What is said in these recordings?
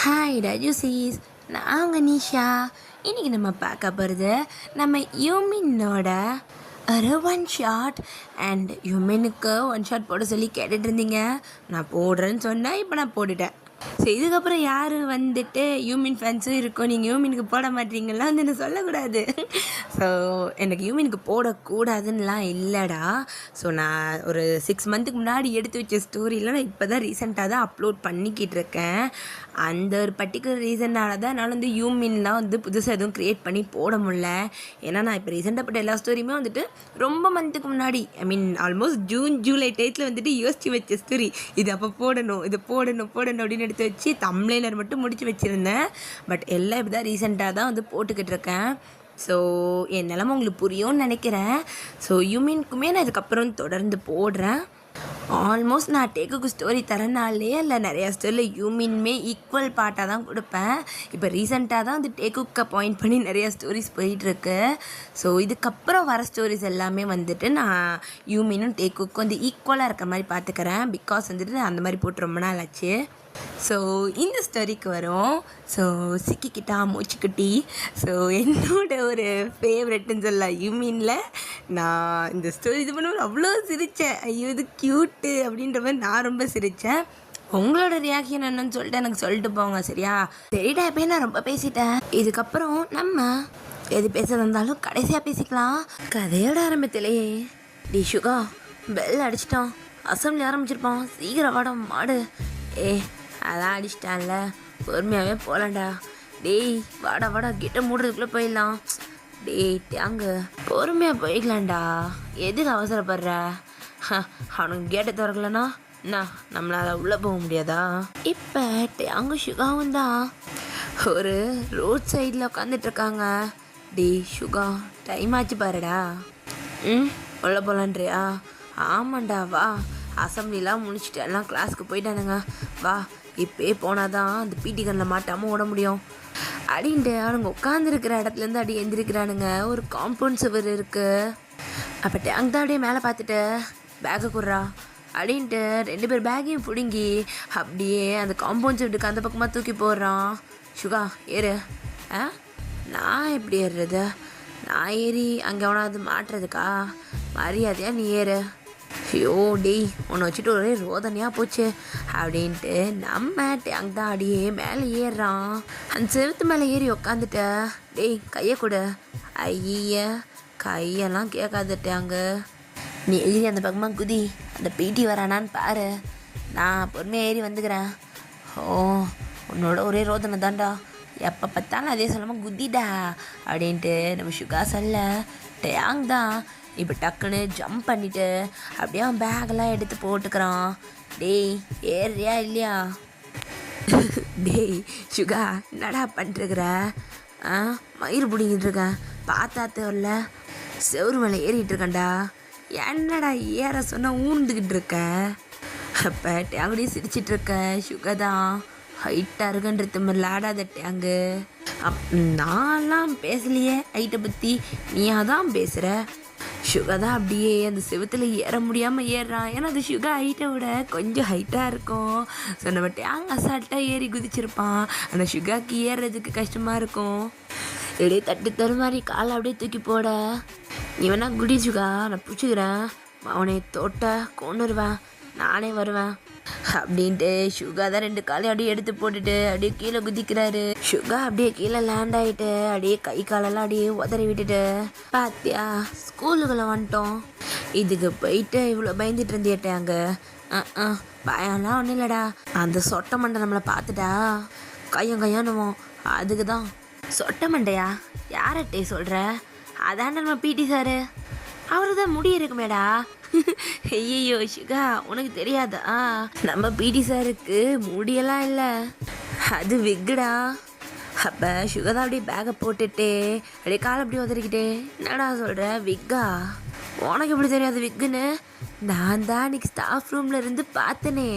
Hi ரஜுசீஸ், நான் உங்கள் நிஷா. இன்றைக்கி நம்ம பார்க்க போகிறது நம்ம யூமினோட ஒரு ஒன் ஷாட். அண்ட் யூமினுக்கு ஒன் ஷாட் போட சொல்லி கேட்டுட்டு இருந்தீங்க. நான் போடுறேன்னு சொன்னேன், இப்போ நான் போட்டுட்டேன். ஸோ இதுக்கப்புறம் யார் வந்துட்டு யூமின் ஃபேன்ஸும் இருக்கும், நீங்கள் யூமினுக்கு போட மாட்டீங்களா வந்து என்ன சொல்லக்கூடாது. ஸோ எனக்கு யூமினுக்கு போடக்கூடாதுன்னெலாம் இல்லைடா. ஸோ நான் ஒரு 6 மந்த்துக்கு முன்னாடி எடுத்து வச்ச ஸ்டோரியில் நான் இப்போ தான் ரீசெண்டாக தான் அப்லோட் பண்ணிக்கிட்டு இருக்கேன். அந்த ஒரு பர்டிகுலர் ரீசன்னால தான் என்னால் வந்து யூமின்லாம் வந்து புதுசாக எதுவும் க்ரியேட் பண்ணி போட முடில. ஏன்னா நான் இப்போ ரீசெண்டாக பட்ட எல்லா ஸ்டோரியுமே வந்துட்டு ரொம்ப மந்த்துக்கு முன்னாடி, ஐ மீன் ஆல்மோஸ்ட் ஜூன் ஜூலை டேத்தில் வந்துட்டு யோசித்து வச்ச ஸ்டோரி. இது அப்போ போடணும், இது போடணும் அப்படின்னு எடுத்து வச்சு தம்ப்நெயிலர் மட்டும் முடிச்சு வச்சுருந்தேன். பட் எல்லாம் இப்படி தான் ரீசெண்டாக தான் வந்து போட்டுக்கிட்டு இருக்கேன். ஸோ என் நிலமை உங்களுக்கு புரியும்னு நினைக்கிறேன். ஸோ யூமின்க்குமே நான் இதுக்கப்புறம் தொடர்ந்து போடுறேன். ஆல்மோஸ்ட் நான் டேக்குக்கு ஸ்டோரி தரனாலே இல்லை நிறையா ஸ்டோரியில் யூமின்மே ஈக்குவல் பார்ட்டாக தான் கொடுப்பேன். இப்போ ரீசெண்டாக தான் வந்து டேக்குக்கை பாயிண்ட் பண்ணி நிறையா ஸ்டோரிஸ் போயிட்டுருக்கு. ஸோ இதுக்கப்புறம் வர ஸ்டோரிஸ் எல்லாமே வந்துட்டு நான் யூமினும் டேக்குக்கும் வந்து ஈக்குவலாக இருக்கிற மாதிரி பார்த்துக்கிறேன். பிகாஸ் வந்துட்டு அந்த மாதிரி போட்டு ரொம்ப நாள் ஆச்சு. ஸோ இந்த ஸ்டோரிக்கு வரும். ஸோ சிக்கிக்கிட்டா மூச்சுக்குட்டி. ஸோ என்னோட ஒரு ஃபேவரெட்டுன்னு சொல்லலாம் யூமினில். நான் இந்த ஸ்டோரி இது பண்ணும்போது அவ்வளோ சிரித்தேன். ஐயோ இது க்யூட்டு அப்படின்ற மாதிரி நான் ரொம்ப சிரித்தேன். உங்களோட ரியாக்ஷன் என்னன்னு சொல்லிட்டு எனக்கு சொல்லிட்டு போங்க, சரியா? சரிடா, இப்போ நான் ரொம்ப பேசிட்டேன். இதுக்கப்புறம் நம்ம எது பேசுறது இருந்தாலும் கடைசியாக பேசிக்கலாம். கதையோட ஆரம்பத்திலேயே டி சுகா பெல் அடிச்சிட்டான், அசம்பிளி ஆரம்பிச்சிருப்பான், சீக்கிரம் வாட மாடு. அதான் அடிச்சிட்டான்ல, பொறுமையாகவே போகலான்டா. டேய் வாடா கிட்ட மூடுறதுக்குள்ளே போயிடலாம். டேய் டேங்கு பொறுமையாக போய்க்கலான்டா, எதுக்கு அவசரப்படுற? அவனுக்கு கேட்டை திறக்கலன்னா நம்மளால் உள்ளே போக முடியாதா? இப்போ டேங்கு சுகாவும் தான் ஒரு ரோட் சைடில் உட்காந்துட்ருக்காங்க. டேய் சுகா டைம் ஆச்சு பாருடா. உள்ளே போகலான்றியா? ஆமாண்டா வா, அசம்பிளிலாம் முடிச்சுட்டு எல்லாம் கிளாஸுக்கு போயிட்டானுங்க, வா இப்போயே போனால் தான் அந்த பிடி கண்ணில் மாட்டாமல் ஓட முடியும் அப்படின்ட்டு அவனுங்க உட்காந்துருக்கிற இடத்துலேருந்து அப்படியே எந்திரிக்கிறானுங்க. ஒரு காம்பவுண்ட் சுவர் இருக்குது. அப்போ டேங்க் தான் அப்படியே மேலே பார்த்துட்டு பேக்கை குடுறா அப்படின்ட்டு 2 பேர் பேக்கையும் பிடுங்கி அப்படியே அந்த காம்பவுண்ட் சுவருக்கு அந்த பக்கமாக தூக்கி போடுறான். சுகா ஏறு. நான் எப்படி ஏறுறது? நான் ஏறி அங்கே எவனாவது மாட்டுறதுக்கா? மரியாதையாக நீ ஏறு. ஐயோ டேய் உன்னை வச்சுட்டு ஒரே ரோதனையாக போச்சு அப்படின்ட்டு நம்ம டேங்க் தான் அடியே மேலே ஏறுறான். அந்த செவுத்து மேலே ஏறி உக்காந்துட்ட. டேய் கையை கொடு. ஐய கையெல்லாம் கேட்காது டேங்கு. நீ ஏறி அந்த பக்கமாக குதி, அந்த பிடி வரானான்னு பாரு, நான் பொறுமையாக ஏறி வந்துக்கிறேன். ஓ உன்னோட ஒரே ரோதனை தான்டா, எப்போ பார்த்தாலும் அதே சொல்லாமல் குதிடா அப்படின்ட்டு நம்ம சுகா சொல்ல டேங் தான் இப்போ டக்குன்னு ஜம்ப் பண்ணிவிட்டு அப்படியே அவன் பேக்கெல்லாம் எடுத்து போட்டுக்கிறான். டேய் ஏறியா இல்லையா? டேய் சுகா என்னடா பண்ணிட்டுருக்குற? மயிர் பிடிங்கிட்டு இருக்கேன், பார்த்தா தெரியல, செவுரு மேலே ஏறிட்டு இருக்கேன்டா. என்னடா ஏற சொன்னால் ஊந்துக்கிட்டு இருக்க? அப்போ டேங்கடி சிரிச்சிட்ருக்க. சுகா தான் ஹைட்டாக இருக்குன்றது மாதிரி லாடாத டேங்கு. நான்லாம் பேசலையே ஹைட்டை பற்றி, நீயா தான் பேசுகிற. சுகா தான் அப்படியே அந்த செவத்தில் ஏற முடியாமல் ஏறுறான். ஏன்னா அது சுகா ஹைட்டை விட கொஞ்சம் ஹைட்டாக இருக்கும். ஸோ நம்ம டேங் அசால்ட்டாக ஏறி குதிச்சிருப்பான். அந்த சுகாக்கு ஏறுறதுக்கு கஷ்டமாக இருக்கும். அப்படியே தட்டு தரு மாதிரி காலை அப்படியே தூக்கி போட, நீ வேணா குடி சுகா, நான் பிடிச்சிக்கிறேன், அவனை தோட்ட கொண்டு வருவேன், நானே வருவேன் அப்படின்ட்டு சுகா தான் 2 காலையும் அப்படியே எடுத்து போட்டுட்டு அப்படியே கீழே குதிக்கிறாரு. சுகா அப்படியே கீழே லேண்ட் ஆகிட்டு அப்படியே கை காலெல்லாம் அப்படியே உதறி விட்டுட்டு, பாத்தியா ஸ்கூலுக்குள்ளே வந்துட்டோம், இதுக்கு போயிட்டு இவ்வளோ பயந்துட்டு இருந்தியட்டாங்க. பயம்லாம் ஒன்றும் இல்லைடா, அந்த சொட்டை மண்டை நம்மளை பார்த்துட்டா கையானுவோம், அதுக்கு தான். சொட்டை மண்டையா? யார்கிட்டே சொல்கிற? அதான் நம்ம பிடி சாரு, அவரு தான் முடி இருக்குமேடா. ஐயோ சுகா உனக்கு தெரியாதா? நம்ம பிடி சாருக்கு முடியெல்லாம் இல்லை, அது விக்குடா. அப்போ சுகா தான் அப்படியே பேக்கை போட்டுட்டு அப்படியே காலை அப்படியே உதறிக்கிட்டே, என்னடா சொல்கிற விக்கா? உனக்கு எப்படி தெரியாது விக்குன்னு? நான் தான் அன்றைக்கி ஸ்டாஃப் ரூமில் இருந்து பார்த்தனே,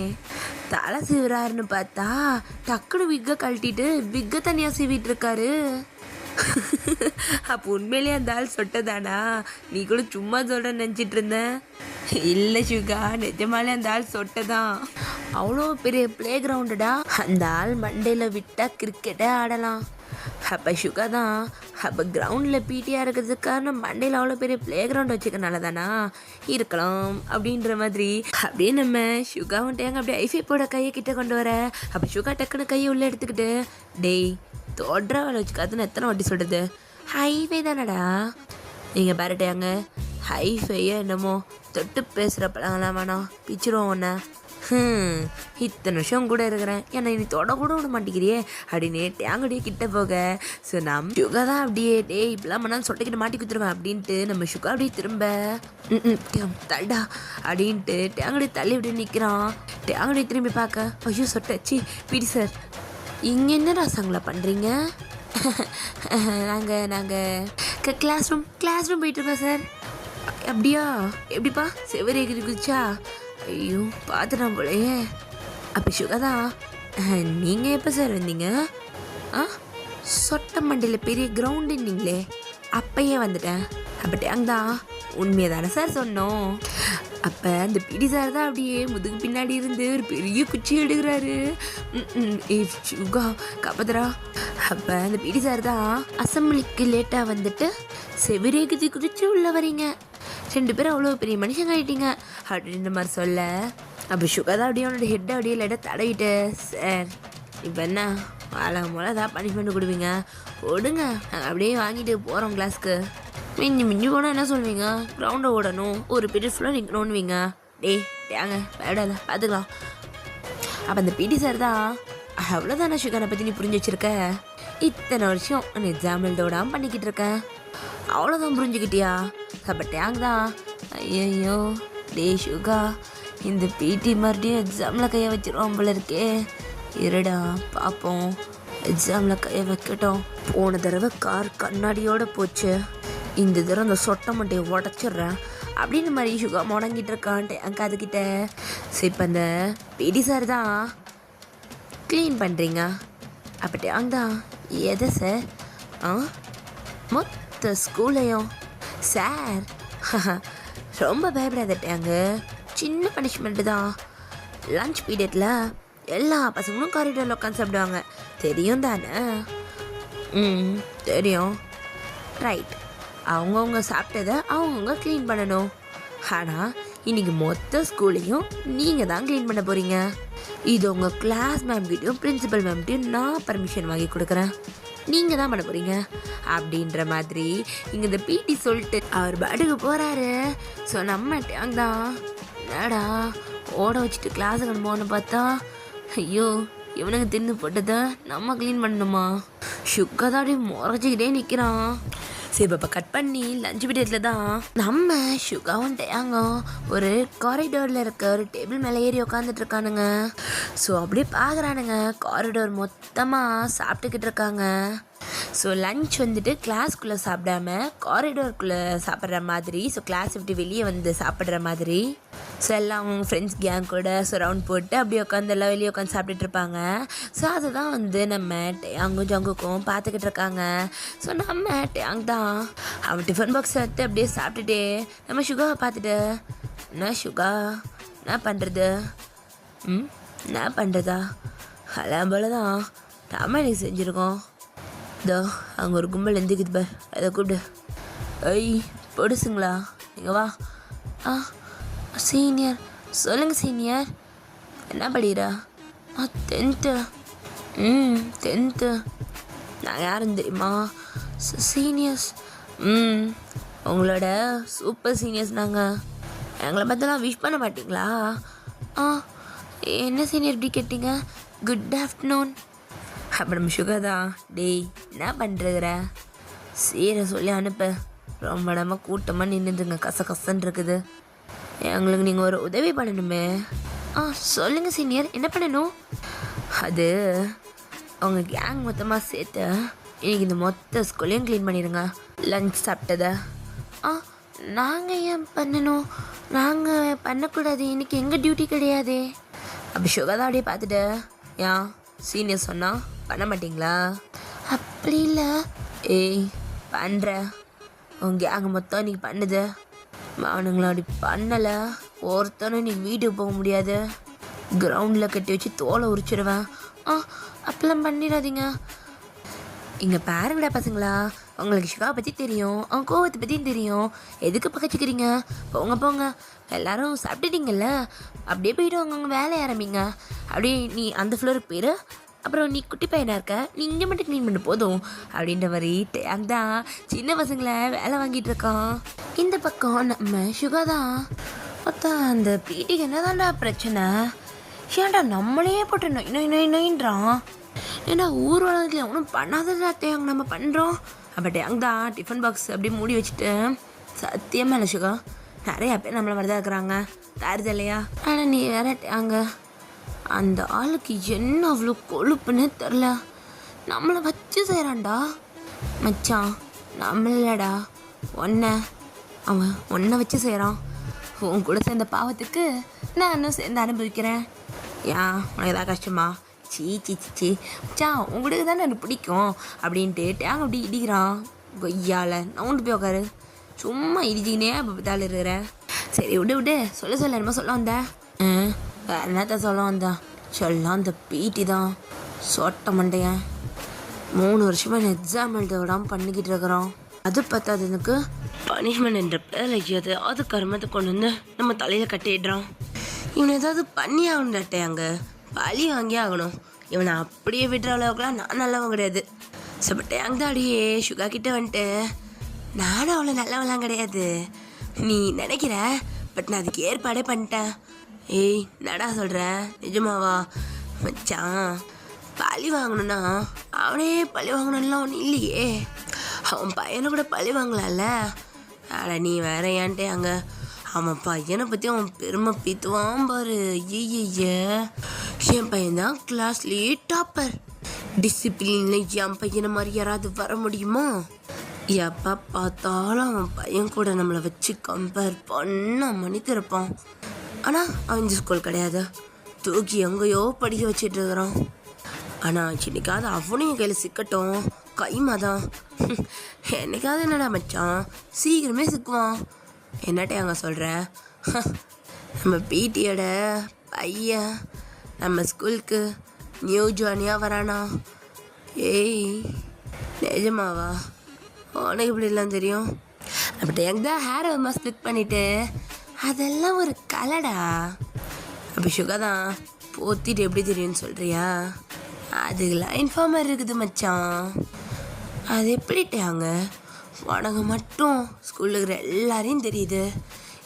தலை சீவுறாருன்னு பார்த்தா டக்குன்னு விக்கை கழட்டிட்டு விக்கை தனியாக சீவிட்டு இருக்காரு. அப்போ உண்மையிலேயே அந்த ஆள் சொட்டதானா? நீ கூட சும்மா சொல்கிறேன்னு நினச்சிட்டு இருந்தேன். இல்லை சுகா, நிஜமாலே அந்த ஆள் சொட்டதான். அவ்வளோ பெரிய ப்ளே கிரவுண்டுடா. அந்த ஆள் மண்டையில் விட்டால் கிரிக்கெட்டே ஆடலாம். அப்போ சுகா தான் அப்போ கிரவுண்டில் பிடியாக இருக்கிறதுக்கு காரணம் மண்டையில் அவ்வளோ பெரிய ப்ளே கிரவுண்ட் வச்சுக்கனால தானா இருக்கலாம் அப்படின்ற மாதிரி. அப்படியே நம்ம சுகா வந்துட்டாங்க. அப்படியே ஐஃபை போட கையை கிட்ட கொண்டு வர. அப்போ சுகா டக்குன்னு கையை உள்ளே எடுத்துக்கிட்டு, டேய் தொடர வேலை வச்சுக்காதுன்னு எத்தனை வாட்டி சொல்கிறது? ஹைஃபை தானடா. நீங்கள் பாருட்டாங்க, ஹைஃபையோ என்னமோ தொட்டு பேசுகிற பழங்கலாம் வேணாம், பிச்சிருவோம் ஒன்று. இத்தனை வருஷம் கூட இருக்கிறேன், என்னை நீ தொட கூட விட மாட்டேங்கிறியே அப்படின்னு டேங்கடியே கிட்ட போக. ஸோ நம்ம சுகா தான் அப்படியே, டே இப்பெல்லாம் பண்ணாலும் சொட்டைக்கிட்ட மாட்டி குத்துருவேன் அப்படின்ட்டு நம்ம சுகா அப்படியே திரும்ப தள்ளா அப்படின்ட்டு டேங்கடி தள்ளி விட்டு நிற்கிறான். டேங்கடி திரும்பி பார்க்க, ஐயோ சொட்டாச்சி பிடி சார், இங்கே என்ன ராசாங்களா பண்ணுறீங்க? நாங்கள் கிளாஸ் ரூம் போயிட்டுருக்கோம் சார். அப்படியா? எப்படிப்பா செவரே குதிச்சா? ஐயோ பார்த்துட்டான் போலையே. அப்போ சுகா தான், நீங்கள் எப்போ சார் வந்தீங்க? சொட்ட மண்டையில் பெரிய கிரவுண்டுன்னீங்களே, அப்பயே வந்துட்டேன். அப்போ டேங் தான், உண்மையை தானே சார் சொன்னோம். அப்போ அந்த பிடி சார் தான் அப்படியே முதுகு பின்னாடி இருந்து ஒரு பெரிய குச்சி எடுக்கிறாரு. சுகா காப்பதுரா. அப்போ அந்த பிடி சார் தான், அசம்பிளிக்கு லேட்டாக வந்துட்டு செவிரே குதிச்சு உள்ள வரீங்க, 2 பேரும் அவ்வளோ பெரிய மனுஷங்க ஆகிட்டீங்க அப்படின்ற மாதிரி சொல்ல. அப்போ சுகா தான் அப்படியே அவனோட ஹெட்டை அப்படியே லைட்டாக தடவிட்டு, சார் இப்போ என்ன வாழை மூலம் ஏதாவது பனிஷ்மெண்ட் கொடுப்பீங்க, ஓடுங்க நாங்கள் அப்படியே வாங்கிட்டு போகிறோம் கிளாஸ்க்கு. மிஞ்சி போனால் என்ன சொல்வீங்க, கிரவுண்டை ஓடணும், ஒரு பீரியட் ஃபுல்லாக நிற்கணுன்னுவீங்க. டேங்க வேடாத பார்த்துக்கலாம். அப்போ அந்த பிடி சார் தான், அவ்வளோதானே சுகானை பற்றி நீ புரிஞ்சு வச்சுருக்க, இத்தனை வருஷம் நான் எக்ஸாம் எழுதோடாமல் பண்ணிக்கிட்டு இருக்கேன், அவ்வளோதான் புரிஞ்சுக்கிட்டியா? அப்போ டேங் தான், ஐயோ டே சுகா, இந்த பிடி மறுபடியும் எக்ஸாமில் கையை வச்சிருவோம் போல இருக்கே, இருடா பார்ப்போம், எக்ஸாமில் கையை வைக்கட்டும். போன தடவை கார் கண்ணாடியோடு போச்சு, இந்த தடவை அந்த சொட்டை மட்டையை உடச்சிட்றேன் அப்படின்னு மாதிரி சுகா முடங்கிட்டு இருக்கான்ட்டு அங்கே அதுக்கிட்ட. சரி இப்போ அந்த பிடி சார் தான் க்ளீன் பண்ணுறீங்க. அப்போ டேங் தான், எதை சார்? மொத்த ஸ்கூல்லையும் சார் ரொம்ப பயப்படாதட்டாங்க, சின்ன பனிஷ்மெண்ட்டு தான். லன்ச் பீரியடில் எல்லா பசங்களும் காரிடரில் உட்காந்து சாப்பிடுவாங்க, தெரியும் தானே? தெரியும். ரைட், அவங்கவுங்க சாப்பிட்டதை அவங்கவுங்க க்ளீன் பண்ணணும். ஆனால் இன்றைக்கி மொத்த ஸ்கூலையும் நீங்கள் தான் க்ளீன் பண்ண போகிறீங்க. இது உங்கள் கிளாஸ் மேம்கிட்டையும் பிரின்சிபல் மேம்கிட்டையும் நான் பர்மிஷன் வாங்கி கொடுக்குறேன், நீங்கள் தான் பண்ண போகிறீங்க அப்படின்ற மாதிரி இங்கே இந்த பிடி சொல்லிட்டு அவர் பாட்டுக்கு போகிறாரு. ஸோ நம்ம டேங் தான், என்னடா ஓட வச்சுட்டு கிளாஸுக்கு அனுப்போன்னு பார்த்தா, ஐயோ இவனுக்கு தின்னு போட்டதை நம்ம க்ளீன் பண்ணணுமா? சுக்கா தான் அப்படியே முறைச்சிக்கிட்டே நிற்கிறான். சரி இப்போ கட் பண்ணி லஞ்ச் பீரியடில் தான் நம்ம சுகாவும் டேங்கோ ஒரு காரிடோரில் இருக்க ஒரு டேபிள் மேலே ஏறி உட்காந்துட்டு இருக்கானுங்க. ஸோ அப்படியே பார்க்குறானுங்க, காரிடோர் மொத்தமாக சாப்பிட்டுக்கிட்டு இருக்காங்க. ஸோ லஞ்ச் வந்துட்டு கிளாஸ்க்குள்ளே சாப்பிடாம காரிடோருக்குள்ளே சாப்பிட்ற மாதிரி, ஸோ கிளாஸ் விட்டு வெளியே வந்து சாப்பிட்ற மாதிரி. ஸோ எல்லாம் அவங்க ஃப்ரெண்ட்ஸ் கேங் கூட ஸோ ரவுண்ட் போட்டு அப்படியே உட்காந்து எல்லாம் வெளியே உட்காந்து சாப்பிட்டுட்டு இருப்பாங்க. ஸோ அதை தான் வந்து நம்ம டேங்கும் ஜங்குக்கும் பார்த்துக்கிட்டு இருக்காங்க. ஸோ நம்ம டேங் தான் அவன் டிஃபன் பாக்ஸ் எடுத்து அப்படியே சாப்பிட்டுட்டே நம்ம சுகாவை பார்த்துட்டு, என்ன சுகா என்ன பண்ணுறது? என்ன பண்ணுறதா? அதெல்லாம் போல தான் நம்ம எனக்கு செஞ்சுருக்கோம். இதோ அங்கே ஒரு கும்பல் எந்திக்குது பார், அதை கூப்பிடு. ஐய் பொடுசுங்களா, நீங்கள் வா. சீனியர், சொல்லுங்கள் சீனியர், என்ன படிக்கிறா? 10th. 10th. நான் யாருன்னு தெரியுமா? சீனியர்ஸ். உங்களோட சூப்பர் சீனியர்ஸ் நாங்கள். எங்களை பார்த்தெல்லாம் விஷ் பண்ண மாட்டிங்களா? என்ன சீனியர் இப்படி கேட்டீங்க? Good afternoon. அப்போ நம்ம சுகா தான், டேய் என்ன பண்ணுறதுற, சீரை சொல்லி அனுப்ப, ரொம்ப நம்ம கூட்டமாக நின்றுதுங்க, கசன்னு இருக்குது, எங்களுக்கு நீங்கள் ஒரு உதவி பண்ணணுமே. சொல்லுங்கள் சீனியர், என்ன பண்ணணும்? அது அவங்க கேங் மொத்தமாக சேர்த்து இன்றைக்கி இந்த மொத்த ஸ்கூலையும் க்ளீன் பண்ணிடுங்க, லஞ்ச் சாப்பிட்டதை. நாங்கள் ஏன் பண்ணணும்? நாங்கள் பண்ணக்கூடாது, இன்றைக்கி எங்கள் டியூட்டி கிடையாதே. அப்படி சுகா தான் அப்படியே பார்த்துட்டு, ஏன் சீனியர் சொன்னால் பண்ண மாட்டிங்களா? அப்படி இல்லை, ஏய் பண்ணுற உன் கேங் மொத்தம் நீ பண்ணுது அவனுங்கள அப்படி பண்ணலை ஒருத்தனும் நீ வீட்டுக்கு போக முடியாது கிரவுண்டில் கட்டி வச்சு தோலை உரிச்சிடுவேன். அப்பெல்லாம் பண்ணிடாதீங்க. இங்கே பாருங்கடா பசங்களா, உங்களுக்கு சிவா பற்றி தெரியும், அவன் கோவத்தை பற்றியும் தெரியும், எதுக்கு பக்கச்சிக்கிறீங்க? போங்க போங்க, எல்லாரும் சாப்பிட்டுட்டீங்கல்ல, அப்படியே போய்ட்டு அவங்க வேலையை ஆரம்பிங்க. அப்படியே நீ அந்த ஃப்ளோருக்கு போயிடு, அப்புறம் நீ குட்டி பையனாக இருக்க, நீ இங்கே மட்டும் க்ளீன் பண்ண போதும் அப்படின்ற மாதிரி டேங் தான் சின்ன பசங்களை வேலை வாங்கிட்டு இருக்கான். இந்த பக்கம் நம்ம சுகா தான் அந்த பீட்டிக்கு என்னதான்டா பிரச்சனை? ஏன்டா நம்மளே போட்டு நொயின்றான். ஏன்னா ஊர் உலகத்தில் ஒன்றும் பண்ணாததா டேங் நம்ம பண்ணுறோம். அப்போ டேங் தான் டிஃபன் பாக்ஸ் அப்படியே மூடி வச்சுட்டு, சத்தியமாக இல்லை சுகா, நிறையா பேர் நம்மளை மாதிரி தான் இருக்கிறாங்க, தாருது இல்லையா? ஆனால் நீ வேற டேங்க, அந்த ஆளுக்கு என்ன அவ்வளோ கொழுப்புன்னு தெரில, நம்மளை வச்சு செய்கிறான்டா. மச்சான் நம்மளடா அவன் ஒன்றை வச்சு செய்கிறான். உன் கூட சேர்ந்த பாவத்துக்கு நான் இன்னும் சேர்ந்து அனுபவிக்கிறேன். ஏன் உனக்கு ஏதாவது கஷ்டமா? சீ மச்சான் உங்களுக்கு தானே எனக்கு பிடிக்கும் அப்படின்ட்டு டேங்க அப்படி இடிக்கிறான். கொய்யால நவுண்டு போய் உட்காரு, சும்மா இடிச்சிக்கினே அப்போ பார்த்தாலும் இருக்கிற. சரி விடு சொல்ல என்னமோ சொல்ல வந்தேன். வேறு என்னத்த சொல்ல வந்தான்? அந்த பீட்டி தான் சொட்ட மண்டையன் 3 வருஷமாக எக்ஸாம் எழுத விடாமல் பண்ணிக்கிட்டு இருக்கிறோம். அது பார்த்தாது எனக்கு பனிஷ்மெண்ட் என்ற பேரில் எதையாவது கருமத்தை கொண்டு வந்து நம்ம தலையில் கட்டிடுறான். இவனை ஏதாவது பண்ணி ஆகணும்டாட்டே, அங்கே பழி வாங்கி ஆகணும். இவனை அப்படியே விடுற அளவுக்குலாம் நான் நல்லவன் கிடையாது. சப்பட்டே அங்கே அப்படியே சுகா கிட்டே வந்துட்டு, நானும் அவ்வளோ நல்லவெல்லாம் கிடையாது நீ நினைக்கிற, பட் நான் அதுக்கு ஏற்பாடே பண்ணிட்டேன். ஏய் நடா சொல்கிற, நிஜமாவா? மச்சான் பழி வாங்கணும்னா அவனே பழி வாங்கணும்லாம் ஒன்றும் இல்லையே, அவன் பையனை கூட பழி வாங்கலாம்ல. அட நீ வேற ஏன்ட்டே அங்கே அவன் பையனை பற்றி அவன் பெருமை பீத்துவான் பாரு. ஐய என் பையன்தான் கிளாஸ்லேயே டாப்பர், டிசிப்ளினில் என் பையனை மாதிரி யாராவது வர முடியுமா? எப்போ பார்த்தாலும் அவன் பையன் கூட நம்மளை வச்சு கம்பேர் பண்ண மணித்து இருப்பான். ஆனால் அவன் இந்த ஸ்கூல் கிடையாது, தூக்கி எங்கேயோ படிக்க வச்சுட்டு இருக்கிறான். ஆனால் சின்னிக்காவது அவனையும் கையில் சிக்கட்டும், கைமாதான். என்னைக்காவது என்னடா மச்சான் சீக்கிரமே சிக்குவான். என்னட்டே அங்கே சொல்கிறேன், நம்ம பிடியோட பையன் நம்ம ஸ்கூலுக்கு நியூ ஜானியாக வரானா? ஏய் நிஜமாவா? உனக்கு இப்படிலாம் தெரியும்? அப்படி எங்க தான் ஹேரை ஸ்ப்ளிட் பண்ணிவிட்டு அதெல்லாம் ஒரு கலடா. அப்படி சுகா தான் போத்திட்டு எப்படி தெரியும்னு சொல்கிறியா? அதுக்கெல்லாம் இன்ஃபார்மர் இருக்குது மச்சான். அது எப்படிட்டாங்க? உனக்கு மட்டும் ஸ்கூலில் இருக்கிற எல்லாரையும் தெரியுது,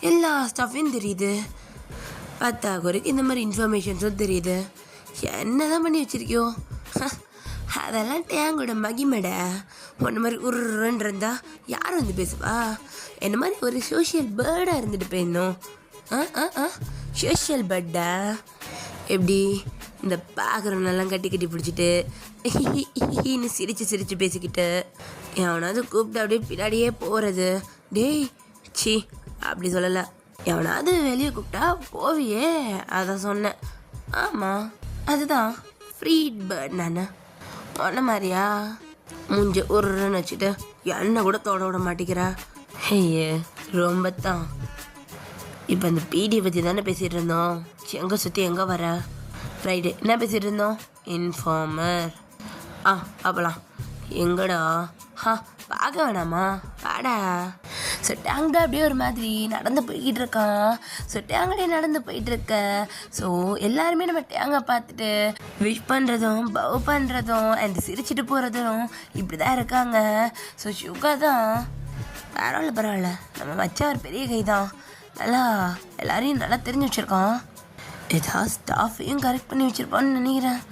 எல்லா ஸ்டாஃபையும் தெரியுது, பத்தாக்குறைக்கு இந்த மாதிரி இன்ஃபர்மேஷன்ஸும் தெரியுது. என்ன தான் பண்ணி வச்சுருக்கியோ? அதெல்லாம் டேங்கோட மகிமடை. ஒன்று மாதிரி உருன்னு இருந்தால் யார் வந்து பேசுவா? என்ன மாதிரி ஒரு சோஷியல் பேர்டாக இருந்துட்டு போயிடணும். சோஷியல் பேர்டா எப்படி? இந்த பார்க்குறவனெல்லாம் கட்டி பிடிச்சிட்டு இன்னும் சிரித்து பேசிக்கிட்டு எவனாவது கூப்பிட்டு அப்படியே பின்னாடியே போகிறது. டேய் சி அப்படி சொல்லலை, எவனாவது வெளியே கூப்பிட்டா போவியே, அதான் சொன்னேன். ஆமாம் அதுதான் ஃப்ரீட் பேர்ட். நான் ஒன்ன மாதிரியா மூஞ்ச உருன்னு வச்சுட்டு என்ன கூட தொட விட மாட்டேங்கிறா. ஐயே ரொம்ப தான். இப்போ இந்த பிடி பற்றி தானே பேசிகிட்டு இருந்தோம். எங்கே சுற்றி எங்கே வர? ஃப்ரைடே என்ன பேசிகிட்டு இருந்தோம்? இன்ஃபார்மர். அப்பலாம் எங்கடா? பார்க்க வேணாமா? வாடா. ஸோ டேங்கா அப்படியே ஒரு மாதிரி நடந்து போய்கிட்டு இருக்கான். ஸோ டேங்கடே நடந்து போயிட்டுருக்க. ஸோ எல்லாருமே நம்ம டேங்கை பார்த்துட்டு விஷ் பண்ணுறதும் பவ் பண்ணுறதும் அண்ட் சிரிச்சிட்டு போகிறதும் இப்படி தான் இருக்காங்க. ஸோ சுகா தான் பரவாயில்ல நம்ம வச்சா ஒரு பெரிய கை தான், நல்லா எல்லாரையும் நல்லா தெரிஞ்சு வச்சுருக்கான். ஏதாவது ஸ்டாஃபையும் கரெக்ட் பண்ணி வச்சுருப்பான்னு நினைக்கிறேன்.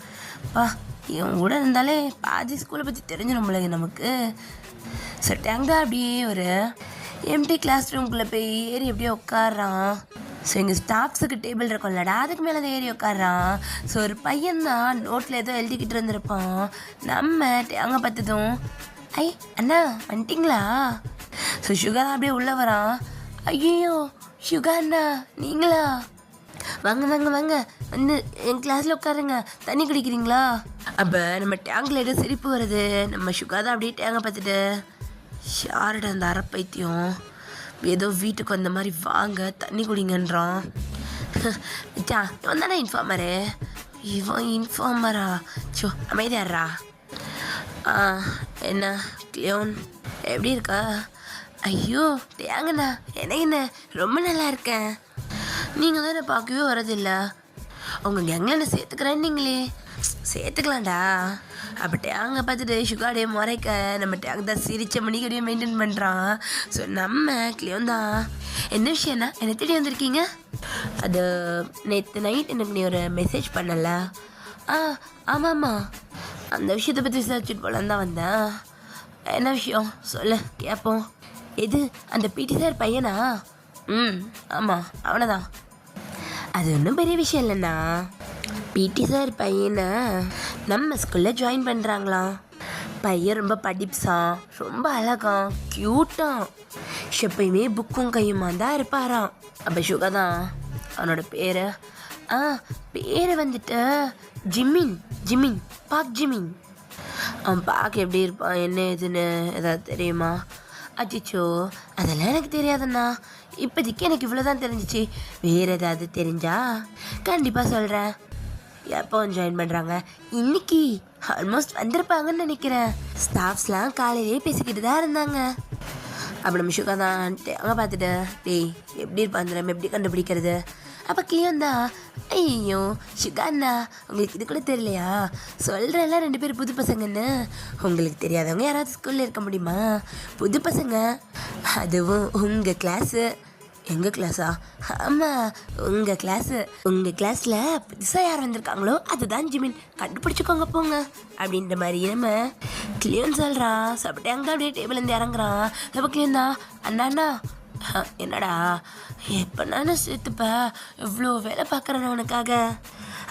இவன் கூட இருந்தாலே பாதி ஸ்கூலை பற்றி தெரிஞ்சிடும்ல நமக்கு. ஸோ டேங்கா அப்படியே ஒரு எம்டி கிளாஸ் ரூம்குள்ளே போய் ஏறி எப்படியோ உட்காடுறான். ஸோ எங்கள் ஸ்டாஃப்ஸுக்கு டேபிள் இருக்கும்லடா, அதுக்கு மேலே தான் ஏறி உட்காடுறான். ஸோ ஒரு பையன்தான் நோட்டில் ஏதோ எழுதிக்கிட்டு இருந்திருப்பான். நம்ம டேங்கா பார்த்ததும் அண்ணா வந்துட்டிங்களா? ஸோ சுகா அப்படியே உள்ளே வரான். ஐயோ சுகா அண்ணா நீங்களா? வாங்க வாங்க வாங்க வந்து என் கிளாஸில் உட்காருங்க, தண்ணி குடிக்கிறீங்களா? அப்போ நம்ம டேங்கில் ஏதோ சிரிப்பு வருது. நம்ம சுகா தான் அப்படியே டேங்கை பார்த்துட்டு, ஷார்ட அந்த அரைப்பைத்தியம் ஏதோ வீட்டுக்கு வந்த மாதிரி வாங்க தண்ணி குடிங்கன்றான். மச்சான் இவன் தானே இன்ஃபார்மரு? இவன் இன்ஃபார்மரா? சோ அமைதியாடுறா. என்ன கிளியோன் எப்படி இருக்கா? ஐயோ டேங்கண்ணா என்னங்கண்ணா ரொம்ப நல்லா இருக்கேன். நீங்கள் தானே பார்க்கவே வரதில்லை. உங்கள் கேங்கில் என்ன சேர்த்துக்கிறேன்னீங்களே. சேர்த்துக்கலாம்டா. அப்போ டேங்கை பார்த்துட்டு சுகாடைய முறைக்க நம்ம டேங்க் தான் சிரிச்ச மணிக்கடியே மெயின்டைன் பண்ணுறான். ஸோ நம்ம கிளியோன் தான். என்ன விஷயம்னா என்ன தேடி வந்திருக்கீங்க? அது நேற்று நைட் எனக்கு நீ ஒரு மெசேஜ் பண்ணல? ஆமாம்மா, அந்த விஷயத்தை பற்றி விசாரிச்சுட்டு போகலான்னு தான் வந்தேன். என்ன விஷயம் சொல்லு கேட்போம். எது அந்த பிடி சார் பையனா? ஆமாம் அவனை தான். அது ஒன்றும் பெரிய விஷயம் இல்லைண்ணா. பிடி சார் பையனை நம்ம ஸ்கூலில் ஜாயின் பண்ணுறாங்களாம். பையன் ரொம்ப படிப்ஸான், ரொம்ப அழகான், க்யூட்டான், எப்பயுமே புக்கும் கையுமா தான் இருப்பாராம். அப்போ சுகா தான் அவனோட பேர். பேர் வந்துட்டு ஜிமின். ஜிமின் பாக் ஜிமின். அவன் பார்க்க எப்படி இருப்பான் என்ன ஏதுன்னு ஏதாவது தெரியுமா? அச்சிச்சோ அதெல்லாம் எனக்கு தெரியாதுண்ணா. இப்போதைக்கு எனக்கு இவ்வளோ தான் தெரிஞ்சிச்சு. வேறு ஏதாவது தெரிஞ்சா கண்டிப்பாக சொல்கிறேன். எப்போ ஜாயின் பண்ணுறாங்க? இன்னைக்கு ஆல்மோஸ்ட் வந்திருப்பாங்கன்னு நினைக்கிறேன். ஸ்டாஃப்ஸ்லாம் காலையிலேயே பேசிக்கிட்டு தான் இருந்தாங்க. அப்போ நம்ம சுகா தான் அங்கே பார்த்துட்டு, டேய் எப்படி இருப்பான் நம்ம எப்படி கண்டுபிடிக்கிறது? அப்போ கிளியோன் தான், ஐயோ சுகாண்ணா உங்களுக்கு இது கூட தெரியலையா? சொல்கிறேன்ல 2 பேர் புது பசங்கன்னு. உங்களுக்கு தெரியாதவங்க யாராவது ஸ்கூலில் இருக்க முடியுமா? புது பசங்க, அதுவும் உங்கள் கிளாஸு. எங்கள் கிளாஸா? ஆமாம் உங்கள் கிளாஸு. உங்கள் கிளாஸில் புதுசாக யார் வந்திருக்காங்களோ அதுதான் ஜிமின், கண்டுபிடிச்சிக்கோங்க போங்க அப்படின்ற மாதிரி நம்ம கிளியோன் சொல்கிறான். சாப்பிட்டு அங்கே அப்படியே டேபிள்லேருந்து இறங்குறான். அப்போ கிளியோன் தான், அண்ணா என்னடா எப்போ நானும் சேர்த்துப்ப எவ்வளோ வேலை பார்க்குறேன் உனக்காக.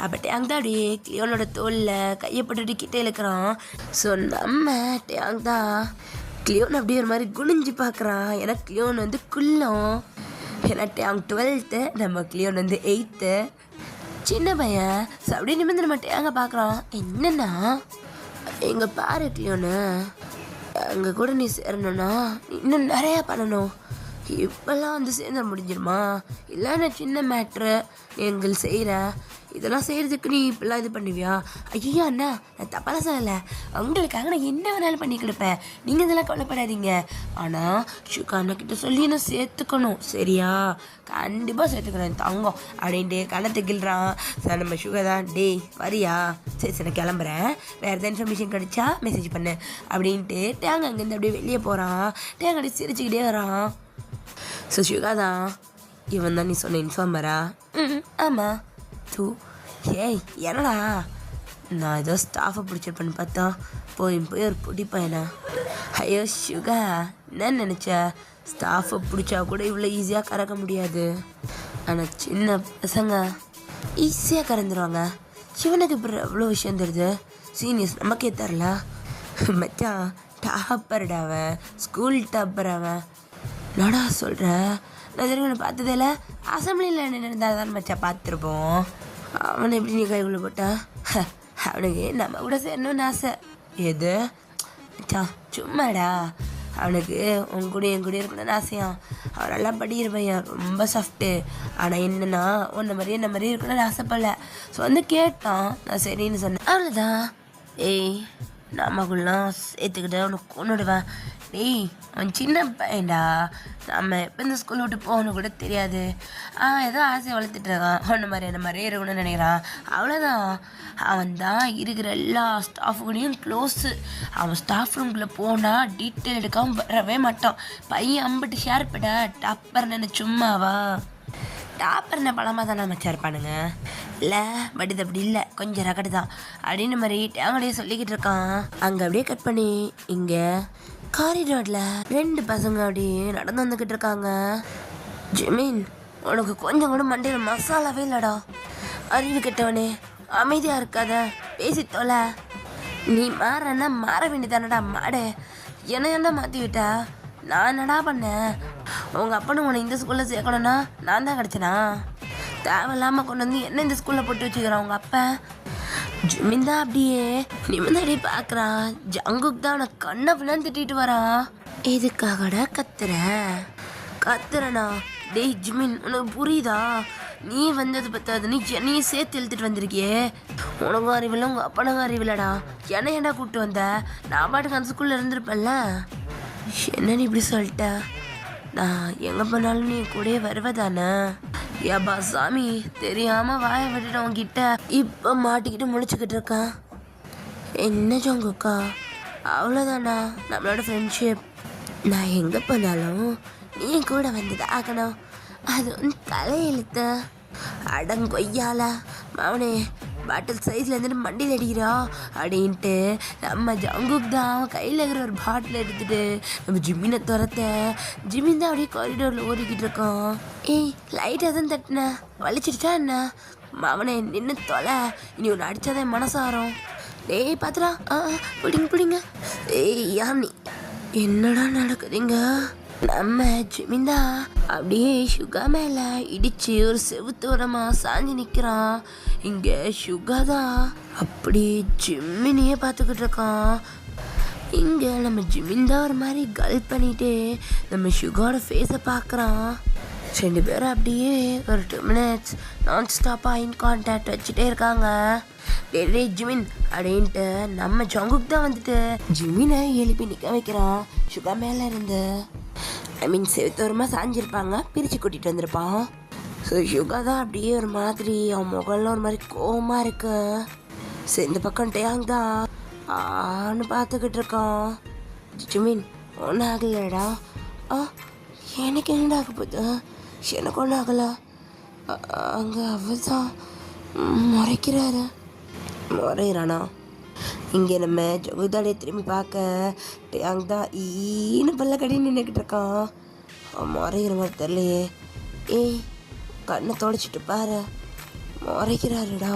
அப்போ டேங்க் தான் அப்படியே கிளியோனோட தோலில் கையை போட்டுட்டு கிட்டே இழுக்கிறான். ஸோ நம்ம டேங்க் தான் கிளியோன் அப்படியே ஒரு மாதிரி குனிஞ்சு பார்க்குறான். ஏன்னா கிளியோன் வந்து குள்ளம். ஏன்னா டேங்க் 12th, நம்ம கிளியோன் வந்து 8th. சின்ன பையன் ஸோ அப்படியே நிமிந்து நம்ம டேங்கை பார்க்குறான். என்னன்னா எங்கே பாரு கிளியோன்னு, அங்கே கூட நீ சேரணும்னா இன்னும் நிறையா பண்ணணும். இப்போல்லாம் வந்து சேர்ந்து முடிஞ்சிருமா? இல்லை நான் சின்ன மேட்ரு எங்கள் செய்கிறேன், இதெல்லாம் செய்கிறதுக்கு நீ இப்படிலாம் இது பண்ணுவியா? ஐயோ அண்ணா நான் தப்பாலாம் சொல்லலை, உங்களுக்காக நான் என்ன வேணாலும் பண்ணி கொடுப்பேன், நீங்கள் இதெல்லாம் கவலைப்படாதீங்க. ஆனால் சுகா அண்ணாக்கிட்ட சொல்லி நான் சேர்த்துக்கணும் சரியா? கண்டிப்பாக சேர்த்துக்கிறேன் தங்கம் அப்படின்ட்டு கணத்தை கிள்றான். சார் நம்ம சுகா தான், டேய் வரியா? சரி சரி நான் கிளம்புறேன், வேறு எதாவது இன்ஃபர்மேஷன் கிடச்சா மெசேஜ் பண்ணு அப்படின்ட்டு டேங்க அங்கேருந்து அப்படியே வெளியே போகிறான். டேங்க அப்படியே சிரிச்சுக்கிட்டே வரான். ஸோ சுகா தான், இவன் தான் நீ சொன்ன இன்ஃபார்மரா? ஆமாம். தூ ஏய் என்னடா, நான் ஏதோ ஸ்டாஃபை பிடிச்சிருப்பேன்னு பார்த்தா போய் ஒரு பொடி பையனா? ஐயோ சுகா என்ன நினச்ச, ஸ்டாஃபை பிடிச்சா கூட இவ்வளோ ஈஸியாக கறக்க முடியாது. ஆனால் சின்ன பசங்க ஈஸியாக கறந்துருவாங்க. சிவனுக்கு இப்போ எவ்வளோ விஷயம் தெரியுது, சீனியர்ஸ் நமக்கே தரல. மச்சான் டாப்பர்டா அவன், ஸ்கூல் டாப்பர் அவன். என்னடா சொல்கிறேன், நான் தெரியும் பார்த்ததே இல்லை. அசம்பிளியில் என்ன நடந்தால் தான் மச்சா பார்த்துருப்போம். அவனை எப்படி நீ கைக்குள்ளே போட்டா? அவனுக்கு நம்ம கூட சேரணும்னு ஆசை. எது மச்சா சும்மாடா, அவனுக்கு உன் கூட என் கூட இருக்கணும்னு ஆசையான். அவன் நல்லா படிக்கிறப்பையன், ரொம்ப சாஃப்ட்டு. ஆனால் என்னன்னா உன்ன மாதிரியே என்ன மாதிரியே இருக்கணும்னு ஆசைப்படல. ஸோ வந்து கேட்டான், நான் சரின்னு சொன்னேன், அவ்வளோதான். ஏய் நமக்குலாம் சேர்த்துக்கிட்ட உனக்கு கொண்டுடுவேன். டேய் அவன் சின்ன பையன்டா, நம்ம எப்போ இந்த ஸ்கூல் விட்டு போகணும் கூட தெரியாது. ஏதோ ஆசையை வளர்த்துட்டு இருக்கான், அவன மாதிரி என்ன மாதிரியே இருக்கணும்னு நினைக்கிறான், அவ்வளோதான். அவன் தான் இருக்கிற எல்லா ஸ்டாஃப் கூடயும் க்ளோஸு. அவன் ஸ்டாஃப் ரூம்குள்ளே போனால் டீட்டெயில் எடுக்காமல் வரவே மாட்டான். பையன் அம்பிட்டு ஷேர் பண்ண டாப்பர் நினை சும்மாவா? டாப்பர்ன பழமாக தானே மச்சா இருப்பானுங்க. இல்லை பட் இது அப்படி இல்லை, கொஞ்சம் ரகடு தான் அப்படின்னு மாதிரி டேங்கடையே சொல்லிக்கிட்டு இருக்கான். அங்கே அப்படியே கட் பண்ணி இங்கே காரிடாரில் 2 பசங்க அப்படியே நடந்து வந்துக்கிட்டு இருக்காங்க. ஜிமின் உனக்கு கொஞ்சம் கூட மண்டையில் மசாலாவே இல்லைடா, அறிவு கெட்டவனே, அமைதியாக இருக்காத, பேசி தொலை. நீ மாறன்னா மாற வேண்டியதானடா மாடு, என்ன மாற்றி விட்டா? நான் என்னடா பண்ணேன்? உங்கள் அப்பனும் உன்னை இந்த ஸ்கூலில் சேர்க்கணும்னா நான் தான் கிடச்சேனா? தேவையில்லாமல் கொண்டு வந்து என்ன இந்த ஸ்கூலில் போட்டு வச்சுக்கிறான் உங்கள் அப்பா. ஜிமின் தான் அப்படியே நிமிந்தாடி பார்க்குறான். ஜங்குக் தான் அவனை கண்ணை பிள்ளைன்னு திட்டிட்டு வரான். எதுக்காகடா கத்துறனா? டேய் ஜிமின், உனக்கு புரியுதா? நீ வந்தது பத்தாது, நீ என்னையும் சேர்த்து எழுத்துட்டு வந்திருக்கியே. உனக்கும் அறிவில்லை, உங்கள் அப்பனுக்கும் அறிவில்லடா. என்ன ஏன்டா கூப்பிட்டு வந்த? நான் பாட்டுக்கு அந்த ஸ்கூலில் இருந்திருப்பேன்ல. என்ன நீ இப்படி சொல்லிட்ட? நான் எங்கே போனாலும் நீ கூடயே வருவதானே? ஏப்பா சாமி, தெரியாமல் வாயை விட்டுட்டு உங்ககிட்ட இப்போ மாட்டிக்கிட்டு முழிச்சுக்கிட்டு இருக்கான். என்ன ஜங்குக்கா, அவ்வளோதானா நம்மளோட ஃப்ரெண்ட்ஷிப்? நான் எங்கே போனாலும் நீ கூட வந்தது ஆகணும், அது தலையெழுத்த. அடங்கொய்யால மவனே, பாட்டில் சைஸில் இருந்துட்டு மண்டியில் அடிக்கிறா அப்படின்ட்டு நம்ம ஜங்குக் தான் அவன் கையில் இருக்கிற ஒரு பாட்டில் எடுத்துட்டு நம்ம ஜிம்மினை துரத்த. ஜிம்மின் தான் அப்படியே காரிடோரில் ஓடிக்கிட்டு இருக்கோம். ஏய், லைட்டாக தான் தட்டின, வலிச்சிடுச்சா என்ன? மவனே நின்று தொலை, இனி ஒன்று அடித்தாதான் மனசாரம். டேய் பாத்துரா, பிடிங்க. ஏய் யானி, என்னடா நடக்குதுங்க? நம்ம ஜிமிந்தா அப்படியே சுகா மேலே இடிச்சு ஒரு செவுத்தோரமாக சாஞ்சி நிற்கிறான். இங்கே சுகா தான் அப்படி ஜிம்மினியே பார்த்துக்கிட்டு இருக்கான். இங்கே நம்ம ஜிமிந்தா ஒரு மாதிரி கல் பண்ணிட்டு நம்ம சுகாவோட ஃபேஸை பார்க்குறான். 2 பேரும் அப்படியே ஒரு 2 minutes நான் ஸ்டாப்பாக இன் கான்டாக்ட் வச்சுட்டே இருக்காங்க. டே ஜிமின் அப்படின்ட்டு நம்ம ஜங்குக் தான் வந்துட்டு ஜிமினை எழுப்பி நிற்க வைக்கிறான். சுகா மேலே இருந்து செவத்தோரமாக சாஞ்சிருப்பாங்க, பிரித்து கூட்டிகிட்டு வந்திருப்பான். ஸோ சுகா தான் அப்படியே ஒரு மாதிரி அவன் முகம்லாம் ஒரு மாதிரி கோவமாக இருக்கு. சரி, இந்த பக்கம் டேங் தான் ஆன்னு பார்த்துக்கிட்டு இருக்கான். ஜிமின், ஒன்றும் ஆகலடா. எனக்கு என்னடா ஆக போகுது? எனக்கு ஒன்றும் ஆகலை. அங்கே அவர் தான் முறைக்கிறாரு. முறையிறானா? இங்கே நம்ம ஜகுதாலே திரும்பி பார்க்க டேங் தான் ஈன்னு பல்ல கடி நின்றுக்கிட்டு இருக்கான். முறைகிற மாதிரி தெரியலையே. ஏய், கண்ணை தொடச்சிட்டு பாரு, முறைக்கிறாருடா.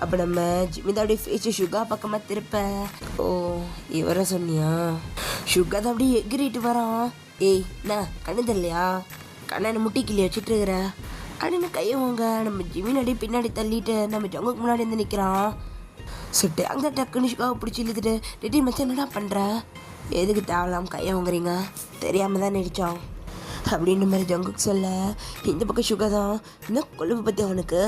அப்போ நம்ம ஜிமிதாவுடைய ஃபேஸு சுகா பக்கமாக திருப்ப. ஓ, இவரை சொன்னியா? சுகா தான் அப்படியே எகிரிட்டு வரான். ஏய், நான் கண்ணு தெரியலையா? கண்ணை முட்டி கிள்ளி வச்சுட்டு இருக்கிற அப்படின்னு கையவங்க நம்ம ஜிமின் அடி பின்னாடி தள்ளிட்டு நம்ம ஜங்குக்கு முன்னாடி வந்து நிற்கிறான். சுட்டு அங்கே டக்குன்னு சுகாவை பிடிச்சி இழுத்துட்டு, டெட்டி மச்சான் என்னடா பண்ணுற? எதுக்கு தேவலாம் கையை வாங்குறீங்க? தெரியாமல் தான் நடித்தான் அப்படின்ற மாதிரி ஜங்குக்கு சொல்ல, இந்த பக்கம் சுகா தான் இன்னும் கொழுப்பு பற்றி அவனுக்கு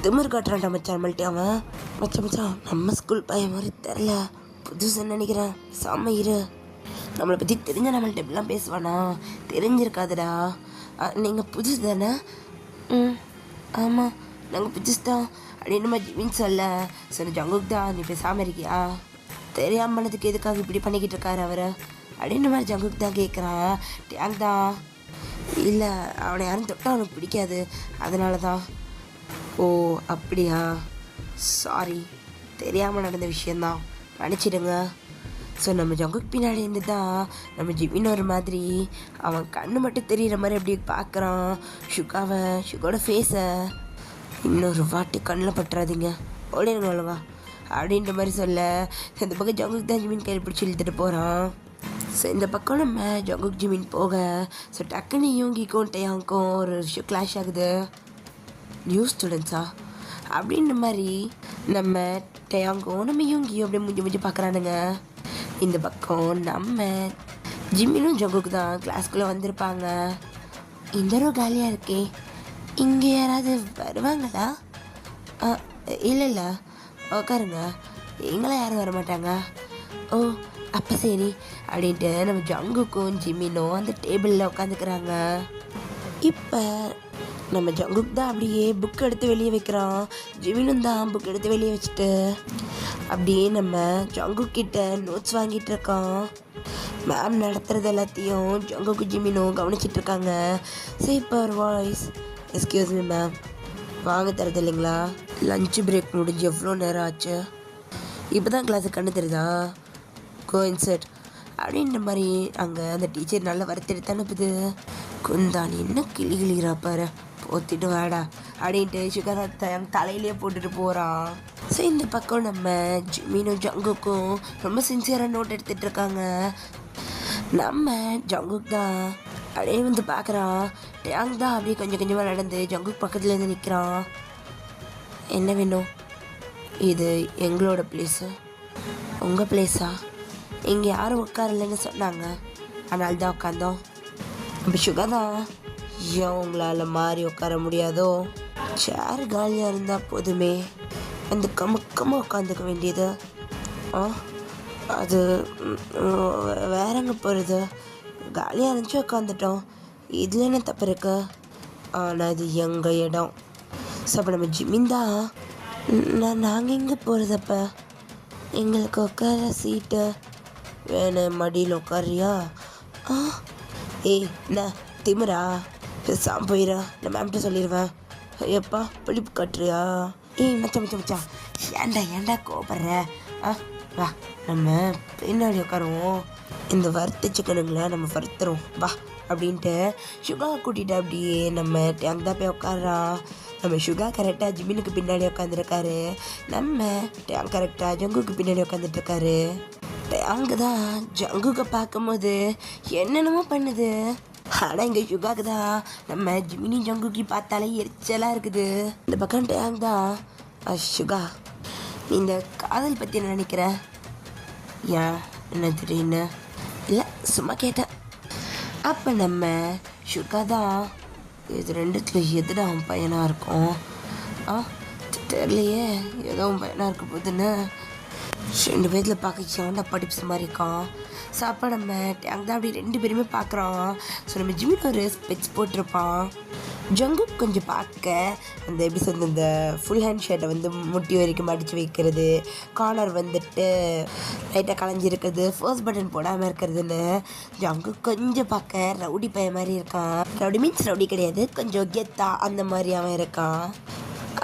திமிர் காட்டுறான்டா மச்சான். மல்ட்டி அவன் மச்சான் நம்ம ஸ்கூல் பையன் மாதிரி தெரில, புதுசுன்னு நினைக்கிறேன். செம்ம இரு, நம்மளை பற்றி தெரிஞ்ச நம்மள்ட்ட இப்படிலாம் பேசுவானா? தெரிஞ்சிருக்காதுடா. நீங்கள் புதுசு தானே? ஆமாம், நாங்கள் புதுசு தான் அப்படின்னு நம்ம ஜிமின் சொல்ல. சொன்ன ஜங்குக் தான், நீ பேசாமல் இருக்கியா? தெரியாமல் பண்ணதுக்கு எதுக்காக இப்படி பண்ணிக்கிட்டு இருக்காரு அவர் அப்படின்ற மாதிரி ஜங்குக் தான் கேட்குறான். டேங் தான், இல்லை அவனை யாரும் தொட்டால் அவனுக்கு பிடிக்காது, அதனால தான். ஓ அப்படியா, சாரி, தெரியாமல் நடந்த விஷயந்தான், மன்னிச்சிடுங்க. ஸோ நம்ம ஜங்குக் பின்னாடி இருந்து தான் நம்ம ஜிமின் ஒரு மாதிரி அவன் கண்ணு மட்டும் தெரிகிற மாதிரி அப்படி பார்க்குறான் சுகாவை, சுகாவோட ஃபேஸை. இன்னொரு வாட்டி கண்ணில் பட்டுறாதீங்க, ஓடிடுங்க அவ்வளவா அப்படின்ற மாதிரி சொல்ல, இந்த பக்கம் ஜங்குக் தான் ஜிமின் கையில் பிடிச்சி இழுத்துட்டு போகிறான். ஸோ இந்த பக்கம் நம்ம ஜங்குக் ஜிமின் போக, ஸோ டக்குன்னு யோங்கிக்கும் டேயாங்க்கும் ஒரு விஷயம் கிளாஷ் ஆகுது. நியூ ஸ்டூடெண்ட்ஸா அப்படின்ற மாதிரி நம்ம டேயாங்கும் நம்ம யோங்கியும் அப்படியே முடிஞ்சு பார்க்குறானுங்க. இந்த பக்கம் நம்ம ஜிம்மினும் ஜங்குக்கு தான் கிளாஸ்க்குள்ளே வந்திருப்பாங்க. இந்த ரோ காலியாக இருக்கே, இங்கே யாராவது வருவாங்களா? இல்லை உட்காருங்க, எங்களாம் யாரும் வர மாட்டாங்க. ஓ அப்போ சரி அப்படின்ட்டு நம்ம ஜங்குக்கும் ஜிம்மினும் அந்த டேபிளில் உட்காந்துக்கிறாங்க. இப்போ நம்ம ஜங்குக் தான் அப்படியே புக் எடுத்து வெளியே வைக்கிறான். ஜிமினும் தான் புக் எடுத்து வெளியே வச்சுட்டு அப்படியே நம்ம ஜங்குக் கிட்ட நோட்ஸ் வாங்கிட்டு இருக்கான். மேம் நடத்துறது எல்லாத்தையும் ஜங்குக்கு ஜிமினும் கவனிச்சிட்டு இருக்காங்க. Super voice, excuse me ma'am, வாங்க தரது இல்லைங்களா? லஞ்ச் பிரேக் முடிஞ்சு எவ்வளோ நேரம் ஆச்சு? இப்போ தான் கிளாஸுக்கு கண்ணு தெரியுதா? கோயின்செட் அப்படின்ற மாதிரி அங்கே அந்த டீச்சர் நல்லா வறுத்தெடுத்து அனுப்புது. குந்தானி என்ன கிளிகிறா பாரு, போத்திட்டு வாடா அப்படின்ட்டு சுகர் தலையிலே போட்டுட்டு போகிறான். ஸோ இந்த பக்கம் நம்ம ஜிமினும் ஜங்குக்கும் ரொம்ப சின்சியராக நோட் எடுத்துகிட்டு இருக்காங்க. நம்ம ஜங்குக் தான் அப்படியே வந்து பார்க்குறான். டேங் தான் அப்படியே கொஞ்சம் கொஞ்சமாக நடந்து ஜங்குக் பக்கத்தில் இருந்து நிற்கிறான். என்ன வேணும்? இது எங்களோட பிளேஸு. உங்கள் பிளேஸா? இங்கே யாரும் உட்காரலன்னு சொன்னாங்க, அதனால தான் உட்காந்தோம். அப்போ சுகதான், ஏன் உங்களால் மாறி உட்கார முடியாதோ? சேர் காலியாக இருந்தால் போதுமே, அந்த கமுக்கமாக உட்காந்துக்க வேண்டியது. அது வேறங்க போகிறது, காலியாக இருந்துச்சு உட்காந்துட்டோம், இதில் என்ன தப்பு இருக்கு? ஆனால் இது எங்கள் இடம். ஸோ அப்போ நம்ம ஜிமின் தான். நாங்கள் எங்கே போகிறதப்ப? எங்களுக்கு உட்கார சீட்டு வேணும், மடியில் உட்காரியா? ஏய் என்ன திமிரா? பேசாமல் போயிடா, நான் மேம்கிட்ட சொல்லிடுவேன். எப்பா பிடிப்பு கட்டுறியா? ஏய் மச்சா ஏன்டா கோபப்படுற? வா நம்ம பின்னாடி உட்காருவோம், இந்த வறுத்த சிக்கனுங்களை நம்ம வறுத்துறோம் வா அப்படின்ட்டு சுகா கூட்டிகிட்டு அப்படியே நம்ம அங்கே போய் உட்காடுறா. நம்ம சுகா கரெக்டாக ஜிமினுக்கு பின்னாடி உட்காந்துருக்காரு, நம்ம டேங் கரெக்டாக ஜங்குக்கு பின்னாடி உட்காந்துட்ருக்காரு. டேங்கு தான் ஜங்குக்கு பார்க்கும்போது என்னென்னமோ பண்ணுது, ஆனால் இங்கே சுகாக்கு தான் நம்ம ஜிமினி ஜங்குக்கி பார்த்தாலே எரிச்சலாக இருக்குது. இந்த பக்கம் டேங் தான், சுகா நீ இந்த காதல் பற்றி என்ன நினைக்கிற? ஏன் என்ன திடீர்னு? இல்லை சும்மா கேட்டேன். அப்போ நம்ம சுகா தான், இது ரெண்டுத்துல எதுடா அவன் பையனாக இருக்கும்? தெரியலையே, ஏதோ அவன் பையனாக இருக்க போதுன்னு. 2 பேரில் பார்க்க சவுண்டா படிப்பு மாதிரி இருக்கான். ஸோ அப்போ நம்ம அங்கே தான் அப்படி 2 பேருமே பார்க்குறோம். ஸோ நம்ம ஜிமின் ஒரு ஸ்பெட்ஸ் போட்டிருப்பான். ஜங்குக் கொஞ்சம் பார்க்க அந்த எப்படி சொல்றது, இந்த ஃபுல் ஹேண்ட் ஷர்ட்டை வந்து முட்டி வரைக்கும் மடித்து வைக்கிறது, காலர் வந்துட்டு லைட்டாக கலைஞ்சிருக்கிறது, ஃபர்ஸ்ட் பட்டன் போடாமல் இருக்கிறதுன்னு ஜங்குக் கொஞ்சம் பார்க்க ரவுடி பையன் மாதிரி இருக்கான். ரவுடி மீன்ஸ் ரவுடி கிடையாது, கொஞ்சம் கெத்தா அந்த மாதிரி அவன் இருக்கான்.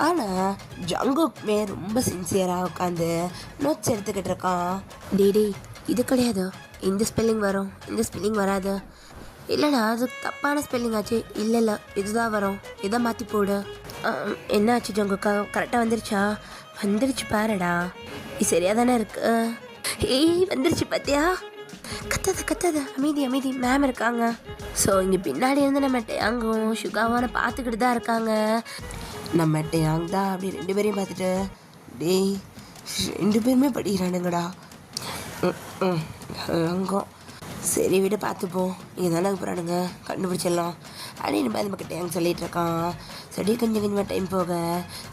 ஆனால் ஜங்குக்குமே ரொம்ப சின்சியராக உட்காந்து நோட்ஸ் எடுத்துக்கிட்டு இருக்கான். டேடி இது கிடையாது, இந்த ஸ்பெல்லிங் வரும், இந்த ஸ்பெல்லிங் வராது. இல்லைண்ணா அது தப்பான ஸ்பெல்லிங் ஆச்சு. இல்லை இதுதான் வரும், இதை மாற்றி போடு. என்ன ஆச்சு ஜங்குக்கா? கரெக்டாக வந்துருச்சா? வந்துருச்சு பாருடா, இது சரியாக தானே இருக்கு. ஏய் வந்துருச்சு பார்த்தியா? கத்தாத அமைதி மேம் இருக்காங்க. ஸோ இங்கே பின்னாடி இருந்து நம்ம டேங்கும் சுகாவான பார்த்துக்கிட்டு தான் இருக்காங்க. நம்ம டேங் தான் அப்படி 2 பேரையும் பார்த்துட்டு, டேய் 2 பேருமே படிக்கிறானுங்கடா. அங்கோ சரி விட பார்த்துப்போம், இங்கே தானே போகிறானுங்க, கண்டுபிடிச்சிடலாம் அப்படின்னு நம்ம அந்த பக்கம் டேங்க் சொல்லிகிட்டு இருக்கான். சரி கொஞ்சமாக டைம் போக,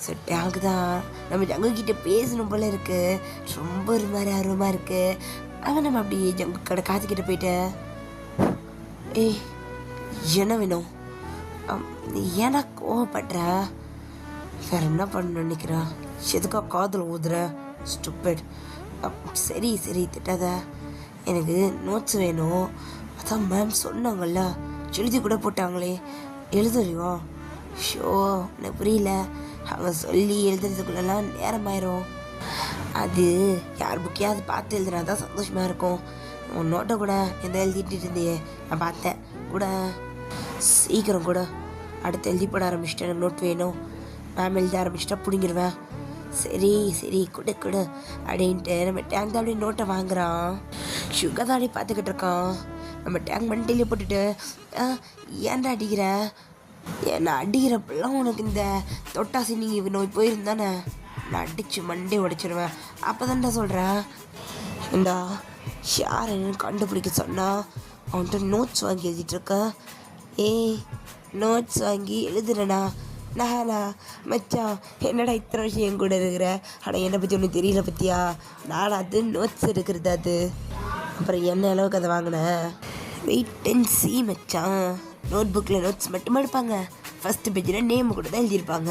ஸோ டேங்க் தான் நம்ம ஜங்குக்கிட்ட பேசணும் போல் இருக்குது, ரொம்ப ஒரு மாதிரி ஆர்வமாக இருக்குது. அவன் நம்ம அப்படி ஜங்கு கடை காத்துக்கிட்ட போயிட்டு, ஏய் என்ன வேணும்? ஏன்னா கோவப்படுற? வேறு என்ன பண்ண நினைக்கிறா? எதுக்கா காதில் ஊதுற? ஸ்டூபிட். சரி திட்டாத, எனக்கு நோட்ஸ் வேணும். அதான் மேம் சொன்னாங்கல்ல, எழுதி கூட போட்டாங்களே, எழுதுறியோ? ஷோ எனக்கு புரியல, அவங்க சொல்லி எழுதுறதுக்குள்ளெல்லாம் நேரமாயிரும். அது யார் புக்கையாவது பார்த்து எழுதுனா தான் சந்தோஷமாக இருக்கும். உன் நோட்டை கூட எந்த எழுதிட்டு இருந்தியே, நான் பார்த்தேன் கூட. சீக்கிரம் கூட, அடுத்து எழுதி போட ஆரம்பிச்சிட்டேன், எனக்கு நோட் வேணும். மேம் எழுத ஆரம்பிச்சிட்டா பிடிங்கிடுவேன். சரி கொடு அப்படின்ட்டு நம்ம டேங்க் தான் அப்படியே நோட்டை வாங்குறான். சுகர் தான் அப்படியே பார்த்துக்கிட்டு இருக்கான். நம்ம டேங்க் மண்டையிலே போட்டுட்டு, ஏன்டா அடிக்கிற? நான் அடிக்கிறப்பெல்லாம் உனக்கு இந்த தொட்டாசி நீங்கள் நோய் போயிருந்தானே, நான் அடித்து மண்டே உடைச்சிடுவேன். அப்போ தான்டா சொல்கிறேன். ஏண்டா யார் என்னன்னு கண்டுபிடிக்க சொன்னால் அவன்கிட்ட நோட்ஸ் வாங்கி எழுதிட்டுருக்க. ஏய் நோட்ஸ் வாங்கி எழுதுறேண்ணா நானா? மச்சான் என்னடா இத்தனை வருஷம் என் கூட இருக்கிற, ஆனால் என்னை பற்றி ஒன்றும் தெரியல பற்றியா? நான் அது நோட்ஸ் எடுக்கிறது அது. அப்புறம் என்ன அளவுக்கு அதை வாங்கினேன்? வெயிட் அண்ட் சீ மச்சான். நோட் புக்கில் நோட்ஸ் மட்டும் எடுப்பாங்க, ஃபஸ்ட்டு பேஜில் நேம் கூட தான் எழுதியிருப்பாங்க.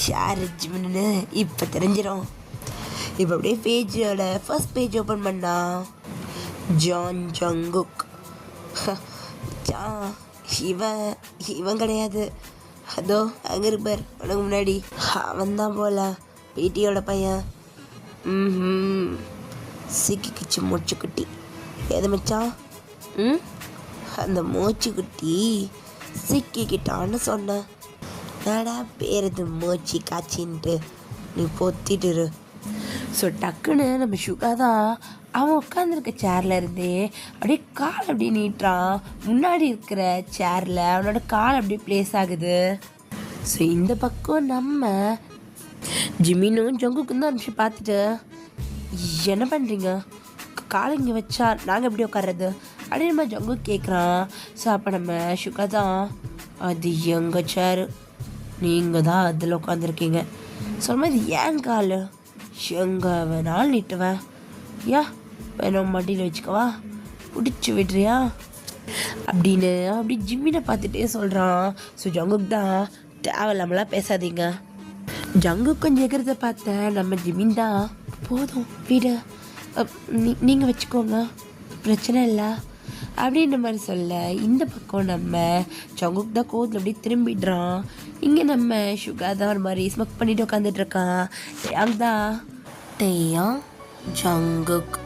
ஷேர் ஜிமின்னு இப்போ தெரிஞ்சிடும். இப்போ அப்படியே பேஜோட ஃபர்ஸ்ட் பேஜ் ஓப்பன் பண்ணா ஜான் ஜங்குக். இவன் கிடையாது, அதோ அங்கே இருப்பார் உனக்கு முன்னாடி, அவன் தான் போல பிடியோட பையன். சிக்கிக்கிச்சு மூச்சுக்குட்டி. எது மச்சான்? அந்த மூச்சுக்குட்டி சிக்கிக்கிட்டான்னு சொன்னேன். என்னடா பேர் இது மூச்சு காய்ச்சின்ட்டு, நீ பொத்திட்டுரு. ஸோ டக்குன்னு நம்ம சுகா தான் அவன் உட்காந்துருக்க சேரில் இருந்தே அப்படியே கால் அப்படியே நீட்டுறான். முன்னாடி இருக்கிற சேரில் அவனோட கால் அப்படியே ப்ளேஸ் ஆகுது. ஸோ இந்த பக்கம் நம்ம ஜிமினும் ஜங்குக்கும் தான் நிமிஷம் பார்த்துட்டு, என்ன பண்ணுறீங்க, காலை இங்கே வச்சா நாங்கள் எப்படி உட்கார்றது அப்படின்னு நம்ம ஜங்கு கேட்குறான். ஸோ அப்போ நம்ம சுகா தான், அது எங்கள் சேரு, நீங்கள் தான் அதில் உட்காந்துருக்கீங்க, சொல்லும் போது ஏன் கால் எங்கே வேணாலும் நீட்டுவேன், ஏன் வேணும் மடியில் வச்சுக்கவா, பிடிச்சி விடுறியா அப்படின்னு அப்படி ஜிம்மினை பார்த்துட்டே சொல்கிறான். ஸோ ஜங்குக்கு தான், தேவையில்லாமலாம் பேசாதீங்க. ஜங்கு கொஞ்சம் எகிறத பார்த்த நம்ம ஜிமின் தான், போதும் வீடு, நீங்கள் வச்சுக்கோங்க, பிரச்சனை இல்லை அப்படின்ற மாதிரி சொல்ல, இந்த பக்கம் நம்ம ஜங்குக்கு தான் கோதில் அப்படியே திரும்பிடுறான். இங்கே நம்ம சுகா தான் ஒரு மாதிரி ஸ்மோக் பண்ணிட்டு உட்காந்துட்ருக்கான். டேயாங் தான், டேயாங் ஜங்குக்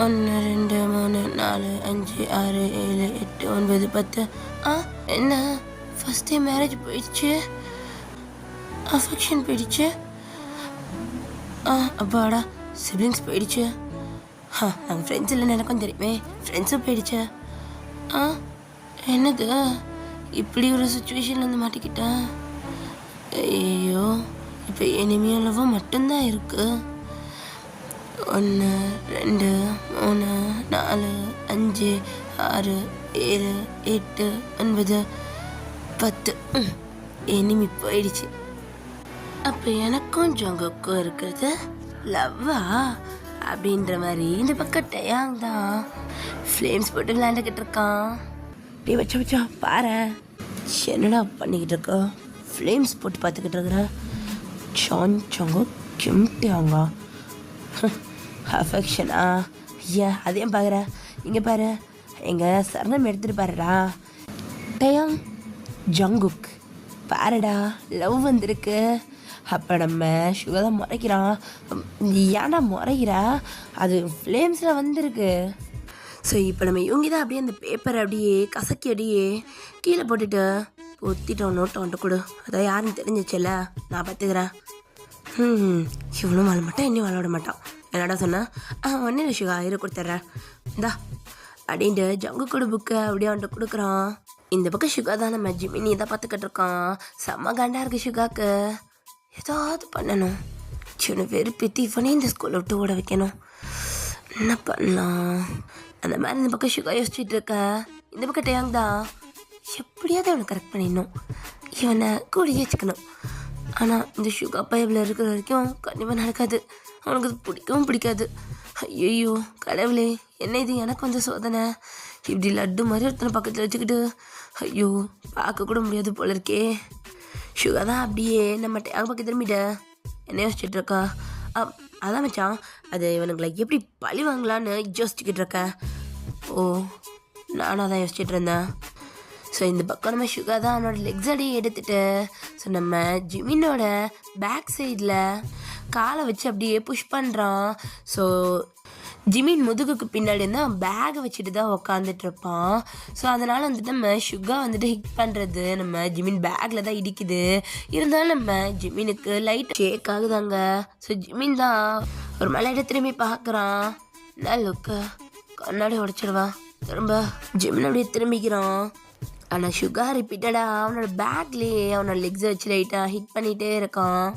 1 2 3 4 5 6 7 8 9 10. என்ன ஃபஸ்ட் டைம் மேரேஜ் போயிடுச்சு, அஃபெக்ஷன் போயிடுச்சு, அப்பாடா சிப்ளிங்ஸ் போயிடுச்சு, நாங்கள் ஃப்ரெண்ட்ஸ் இல்லைன்னு எனக்கும் தெரியுமே, ஃப்ரெண்ட்ஸும் போயிடுச்சு. என்னது இப்படி ஒரு சுச்சுவேஷனில் வந்து மாட்டிக்கிட்டேன், ஐயோ இப்போ இனிமையும் லவ்வும் மட்டும்தான் இருக்குது. 1 2 3 4 5 6 7 8 9 10. இனிமே போயிடுச்சு. அப்போ எனக்கும் ஜங்குக்கும் இருக்கிறது லவ்வா அப்படின்ற மாதிரி இந்த பக்கம் டேயாங் தான் ஃப்ளேம்ஸ் போட்டு விளையாண்டுக்கிட்டு இருக்கான். டே வச்சா பாரு, என்னடா பண்ணிக்கிட்டு இருக்க, ஃப்ளேம்ஸ் போட்டு பார்த்துக்கிட்டு இருக்கிற, சான் ஜங்கு கிம் டேயாங்கா அஃபெக்ஷனா, ஐயா அதையும் பார்க்குற, இங்கே பாரு எங்கள் சரணம் எடுத்துகிட்டு பாருடா, டேயாங் ஜங்குக் பாருடா லவ் வந்திருக்கு. அப்போ நம்ம சுகதான் முறைக்கிறான், ஏன்டா முறைக்கிறா, அது ஃப்ளேம்ஸில் வந்திருக்கு. ஸோ இப்போ நம்ம இவங்க தான் அப்படியே அந்த பேப்பரை அப்படியே கசக்கி அப்படியே கீழே போட்டுட்டு ஒத்திட்டோம், நோட்டை வந்துட்டு கொடு, அதான் யாருன்னு தெரிஞ்சிச்சுல்ல, நான் பார்த்துக்கிறேன். இவனும் வாழ மாட்டான், இன்னும் வாழ விட மாட்டான், என்னடா சொன்னேன், ஒன்றே சுகா இரு கொடுத்துட்றேன் இந்தா அப்படின்ட்டு ஜங்கு கூட புக்கை அப்படியே வந்துட்டு கொடுக்குறான். இந்த பக்கம் சுகா தான் நம்ம ஜிமினி தான் பார்த்துக்கிட்டு இருக்கான். செம்ம காண்டா இருக்கு சுகாக்கு, ஏதாவது பண்ணணும், சின்ன வெறுப்பேற்றி இவனே இந்த ஸ்கூலில் விட்டு ஓட வைக்கணும், என்ன பண்ணலாம் அந்த மாதிரி இந்த பக்கம் சுகா யோசிச்சுட்டு இருக்க. இந்த பக்கம் டேயாங் தான், எப்படியாவது அவனை கரெக்ட் பண்ணிடணும், இவனை கூடிய வச்சுக்கணும். ஆனால் இந்த சுகா பைபிள் இருக்கிற வரைக்கும் கண்டிப்பாக நடக்காது, அவனுக்கு அது பிடிக்கவும் பிடிக்காது. ஐயோ கடவுளே, என்ன இது எனக்கு வந்து சோதனை, இப்படி லட்டு மாதிரி ஒருத்தனை பக்கத்தில் வச்சுக்கிட்டு ஐயோ பார்க்க கூட முடியாது போல இருக்கே. சுகா தான் அப்படியே நம்ம டேயாங் பக்கம் திரும்பிட்ட, என்ன யோசிச்சுட்டு இருக்கா, அதான் மச்சான், அது இவனுங்களை எப்படி பழி வாங்கலான்னு யோசிச்சுக்கிட்டு இருக்கேன். ஓ நானும் அதான் யோசிச்சுட்டு இருந்தேன். ஸோ இந்த பக்கம் நம்ம சுகா தான் அவனோட லெக்ஸ் அடியே எடுத்துட்டு, ஸோ நம்ம ஜிமினோட பேக் சைடில் காலை வச்சு அப்படியே புஷ் பண்ணுறான். ஸோ ஜிமின் முதுகுக்கு பின்னாடி இருந்தால் பேகை வச்சுட்டு தான் உக்காந்துட்டு இருப்பான். ஸோ அதனால் வந்துட்டு நம்ம சுகா வந்துட்டு ஹிட் பண்ணுறது நம்ம ஜிமின் பேக்கில் தான் இடிக்குது. இருந்தாலும் நம்ம ஜிமினுக்கு லைட் ஷேக் ஆகுதாங்க. ஸோ ஜிமின் தான் ஒரு மலையிட திரும்பி பார்க்குறான், என்ன லுக்கு, கண்ணாடி உடச்சிடுவான், திரும்ப ஜிமின் அப்படியே திரும்பிக்கிறான். ஆனால் சுகா ரிப்பீட்டடாக அவனோட பேக்லேயே அவனோட லெக்ஸை வச்சு லைட்டாக ஹிட் பண்ணிகிட்டே இருக்கான்.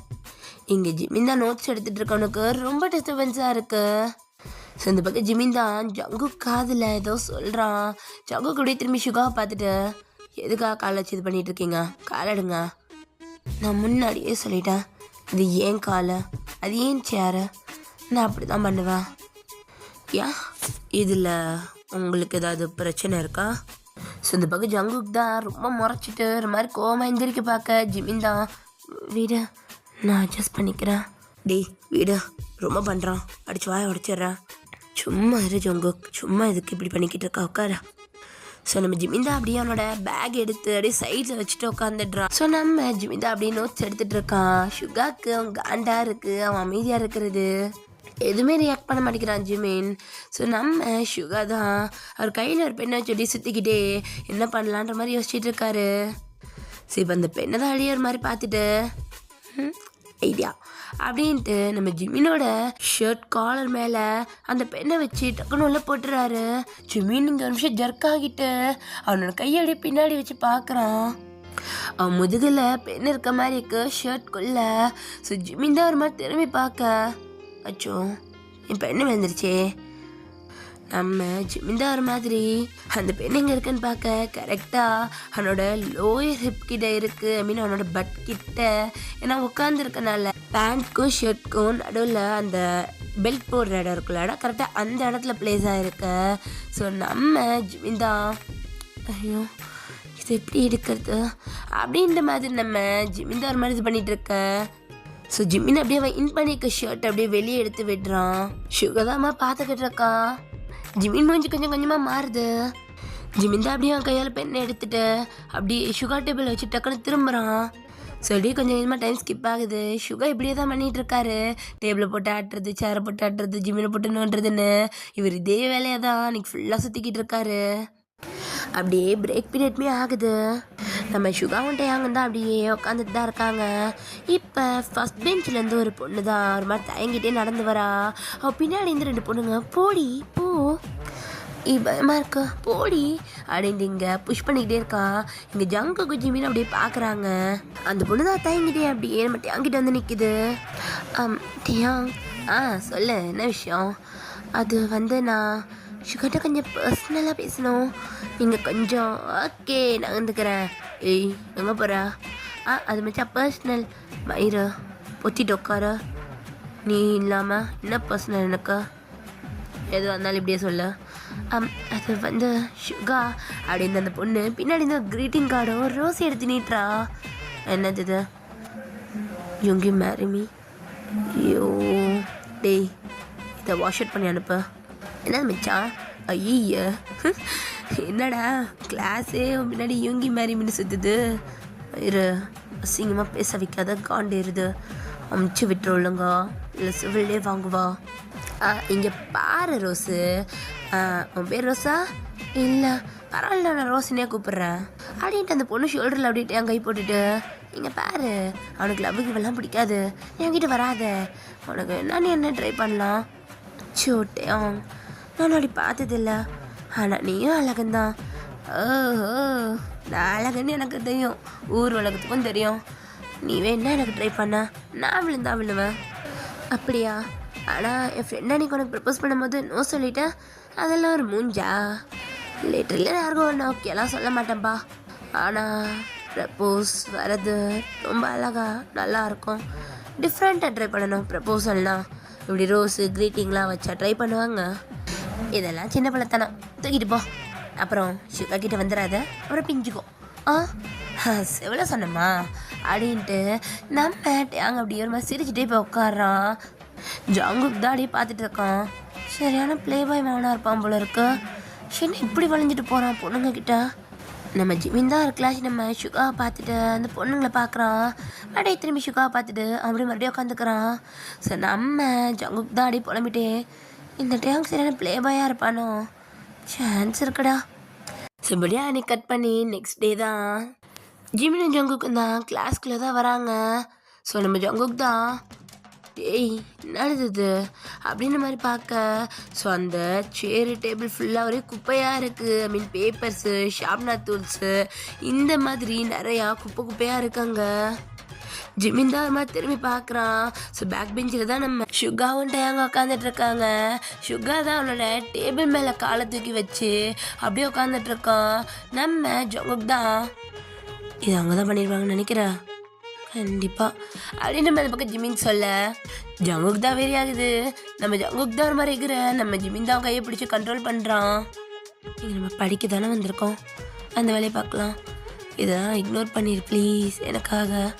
இங்கே ஜிமின் தான் நோட்ஸ் எடுத்துகிட்டு இருக்கவனுக்கு ரொம்ப டிஸ்டர்பன்ஸாக இருக்குது. ஸோ இந்த பக்கம் ஜிமின் தான் ஜங்கு காதில் ஏதோ சொல்கிறான். ஜங்கு கூட திரும்பி சுகாவை பார்த்துட்டு, எதுக்காக காலை வச்சு இது பண்ணிகிட்டு இருக்கீங்க, காலை எடுங்க, நான் முன்னாடியே சொல்லிட்டேன், இது ஏன் காலை, அது ஏன் சேரு, நான் அப்படி தான் பண்ணுவேன், ஏன் இதில் உங்களுக்கு ஏதாவது பிரச்சனை இருக்கா. ஸோ இந்த பக்கம் ஜங்குக்கு தான் ரொம்ப முறைச்சிட்டு ஒரு மாதிரி கோவமாக எந்திரிக்க பார்க்க, ஜிமின் தான், வீடு நான் அட்ஜஸ்ட் பண்ணிக்கிறேன், டே வீடு ரொம்ப பண்ணுறான், அடிச்சு வாய உடச்சிட்றேன், சும்மா இரு ஜங்குக், சும்மா இதுக்கு இப்படி பண்ணிக்கிட்டு இருக்கா, உட்கார. ஸோ நம்ம ஜிமின் தான் அப்படியே அவனோட பேக் எடுத்து அப்படியே சைடில் வச்சுட்டு உட்காந்துடுறான். ஸோ நம்ம ஜிமின் தான் அப்படியே நோட்ஸ் எடுத்துகிட்டு இருக்கான். சுகாக்கு அவன் காண்டா இருக்குது, அவன் அமைதியாக இருக்கிறது எதுவுமே ரியாக்ட் பண்ண மாட்டேங்கிறான் ஜிமின். ஸோ நம்ம சுகா தான் அவர் கையில் ஒரு பெண்ணை வச்சு அப்படியே சுற்றிக்கிட்டே என்ன பண்ணலான்ற மாதிரி யோசிச்சுட்டு இருக்காரு. ஸோ இப்போ அந்த பெண்ணை தான் அழியிற மாதிரி பார்த்துட்டு, ஐடியா அப்படின்ட்டு நம்ம ஜிமினோட ஷர்ட் காலர் மேலே அந்த பெண்ணை வச்சு டக்குன்னு உள்ள போட்டுறாரு. ஜிமின் இங்கே ஒரு நிமிஷம் ஜர்க் ஆகிட்டு அவனோட கையோடைய பின்னாடி வச்சு பார்க்குறான். அவன் முதுகில் பெண் இருக்க மாதிரி இருக்கு ஷர்ட்குள்ள. ஸோ ஜிமின் தான் ஒரு மாதிரி திரும்பி பார்க்க, அச்சோ என் பெண்ணு விழுந்துருச்சே. நம்ம ஜிமின் ஒரு மாதிரி அந்த பெண் எங்கே இருக்குன்னு பார்க்க கரெக்டாக அவனோட லோயர் ஹிப் கிட்ட இருக்குது. ஐ மீன் அவனோட பட் கிட்ட. ஏன்னா உட்காந்துருக்கனால பேண்ட்க்கும் ஷர்ட்க்கும் நடுவில் அந்த பெல்ட் போடுற இடம் இருக்குல்ல, கரெக்டாக அந்த இடத்துல பிளேஸ் ஆகிருக்கு. ஸோ நம்ம ஜிமின் தான் ஐயோ இது எப்படி எடுக்கிறது அப்படின்ற மாதிரி நம்ம ஜிமின் தான் ஒரு மாதிரி இது பண்ணிகிட்டு இருக்க. ஸோ ஜிமின் அப்படியே அவன் இன் பண்ணிக்க ஷர்ட் அப்படியே வெளியே எடுத்து விடுறான். சுகதாம்மா பார்த்துக்கிட்டு இருக்கான். ஜிமின் மூஞ்சி கொஞ்சம் கொஞ்சமாக மாறுது. ஜிமின் தான் அப்படியே அவன் கையால் பெண்ணை எடுத்துட்டு அப்படியே சுகா டேபிள் வச்சு டக்குன்னு திரும்புகிறான். ஸோ அப்படியே கொஞ்சம் கொஞ்சமாக டைம் ஸ்கிப் ஆகுது. சுகா இப்படியே தான் பண்ணிகிட்டு இருக்காரு. டேபிளை போட்டு ஆட்டுறது, சேரை போட்டு ஆட்டுறது, ஜிமினை போட்டு நோண்டுறதுன்னு இவர் இதே வேலையாக தான் இன்னைக்கு ஃபுல்லாக சுற்றிக்கிட்டு இருக்காரு. அப்படியே பிரேக் பீரியட்மே ஆகுது. நம்ம சுகாவும் டேயாங்க தான் அப்படியே உட்காந்துட்டு தான் இருக்காங்க. இப்போ ஃபஸ்ட் பெஞ்சிலேருந்து ஒரு பொண்ணு தான் ஒரு மாதிரி தயங்கிட்டே நடந்து வரா. அவள் பின்னாடி இருந்து 2 பொண்ணுங்க போடி போ பயமாக இருக்கா போடி அப்படின்ட்டு இங்கே புஷ் பண்ணிக்கிட்டே இருக்கா. இங்கே ஜங்கு ஜிமின்னு அப்படியே பார்க்குறாங்க. அந்த பொண்ணு தான் தயங்கிட்டே அப்படியே நம்ம டேங்கிட்ட வந்து நிற்குது. டேயாங் சொல்லு என்ன விஷயம்? அது வந்து நான் சுகிட்ட கொஞ்சம் பர்சனலாக பேசணும். நீங்கள் கொஞ்சம் ஓகே நான் வந்துக்கிறேன். ஏய் எங்கே போகிறா? அது மச்சா பர்சனல் மயிறு பொத்திட்டு உட்கார. நீ இல்லாமல் என்ன பர்சனல் எனக்கு எதுவாக இருந்தாலும் இப்படியே சொல்லு. அது வந்து சுகா அப்படின்னு அந்த பொண்ணு பின்னாடி இந்த க்ரீட்டிங் கார்டோ ரோஸ் எடுத்து நீட்டுறா. என்னது இது? யுங்கி மேரிமி. ஐயோ டேய் இதை வாஷ் அவுட் பண்ணி அனுப்ப. என்ன மச்சான்? ஐய என்னடா கிளாஸே முன்னாடி யூங்கி மேரிமின்னு சுற்றுது. இரு அசிங்கமாக பேச வைக்காத காண்டேருது. அமுச்சு விட்டுருள்ளங்க இல்லை சிவிலே வாங்குவா. இங்கே பாரு ரோஸு. உன் பேர் ரோஸா? இல்லை பரவாயில்ல நான் ரோஸினே கூப்பிட்றேன் அப்படின்ட்டு அந்த பொண்ணு ஷோல்டரில் அப்படின்ட்டு என் கை போட்டுட்டு இங்கே பாரு அவனுக்கு லவ்வுக்கு இவெல்லாம் பிடிக்காது. என்கிட்ட வராத. உனக்கு என்ன ட்ரை பண்ணலாம். சோட்டேன் நான் அப்படி பார்த்ததில்ல. ஆனால் நீயும் அழகந்தான். ஓஹோ நான் அழகுன்னு எனக்கு தெரியும், ஊர் உலகத்துக்கும் தெரியும். நீ வேணா எனக்கு ட்ரை பண்ண நான் விழுவேன். அப்படியா? ஆனால் என் ஃப்ரெண்ட் அன்னைக்கு உனக்கு ப்ரப்போஸ் பண்ணும்போது நோ சொல்லிட்டேன். அதெல்லாம் ஒரு மூஞ்சா? லிட்டரில் யாருக்கும் ஒன்று ஓகேலாம் சொல்ல மாட்டேன்ப்பா. ஆனால் ப்ரப்போஸ் வர்றது ரொம்ப அழகா நல்லா இருக்கும். டிஃப்ரெண்ட்டாக ட்ரை பண்ணணும். ப்ரப்போசல்னால் இப்படி ரோஸு க்ரீட்டிங்லாம் வச்சா ட்ரை பண்ணுவாங்க. இதெல்லாம் சின்ன பிள்ளைத்தனம். தூக்கிட்டு போ. அப்புறம் சுகா கிட்ட வந்துடாத, அப்புறம் பிஞ்சுக்கும். செவல சொன்னம்மா அப்படின்ட்டு நம்ம டேங்க அப்படியே ஒரு மாதிரி சிரிச்சுட்டே இப்போ உட்காடுறான். ஜாங்குக்கு தான் அப்படியே பார்த்துட்டு இருக்கான். சரியான ப்ளே பாய் மேனாக இருப்பான் போல இருக்கு. என்ன இப்படி வளைஞ்சிட்டு போகிறான் பொண்ணுங்க கிட்ட. நம்ம ஜிமின் தான் இருக்கலாம். நம்ம சுகாவை பார்த்துட்டு அந்த பொண்ணுங்களை பார்க்குறான். அப்படியே திரும்பி சுகாவை பார்த்துட்டு அப்படியே மறுபடியும் உட்காந்துக்கிறான். ஸோ நம்ம ஜங்குக்கு தான் அப்படியே புலம்பிட்டே இந்த டேங்க் சரியான ப்ளே பாயாக இருப்பானோ? சான்ஸ் இருக்குடா. சிம்பிளியா அன்னைக்கு கட் பண்ணி நெக்ஸ்ட் டே தான் ஜிமினும் ஜங்குக்கு தான் கிளாஸ்க்குள்ளே தான் வராங்க. ஸோ நம்ம ஜங்குக்கு தான் ஏய் நடந்தது அப்படின்ற மாதிரி பார்க்க. ஸோ அந்த சேரு டேபிள் ஃபுல்லாக ஒரே குப்பையாக இருக்குது. ஐ மீன் பேப்பர்ஸு, ஷார்ப்னர் டூல்ஸு, இந்த மாதிரி நிறையா குப்பையாக இருக்காங்க. ஜிமின் தான் ஒரு மாதிரி திரும்பி பார்க்குறான். ஸோ பேக் பெஞ்சில் தான் நம்ம சுகாவும் டேங்க உட்காந்துட்டு இருக்காங்க. சுகா தான் அவனோட டேபிள் மேலே காலை தூக்கி வச்சு அப்படியே உட்காந்துட்டு இருக்கான். நம்ம ஜங்குக் தான் இது அவங்க தான் பண்ணிடுவாங்கன்னு நினைக்கிறேன் கண்டிப்பாக அப்படின்னு நம்ம அந்த பக்கம் ஜிமின் சொல்ல ஜங்குக் தான் வெறி ஆகுது. நம்ம ஜங்குக் தான் ஒரு மாதிரி இருக்கிற நம்ம ஜிமின் தான் கையை பிடிச்சி கண்ட்ரோல் பண்ணுறான். இங்கே நம்ம படிக்க தானே வந்திருக்கோம், அந்த வேலையை பார்க்கலாம். இதெல்லாம் இக்னோர் பண்ணிடு ப்ளீஸ் எனக்காக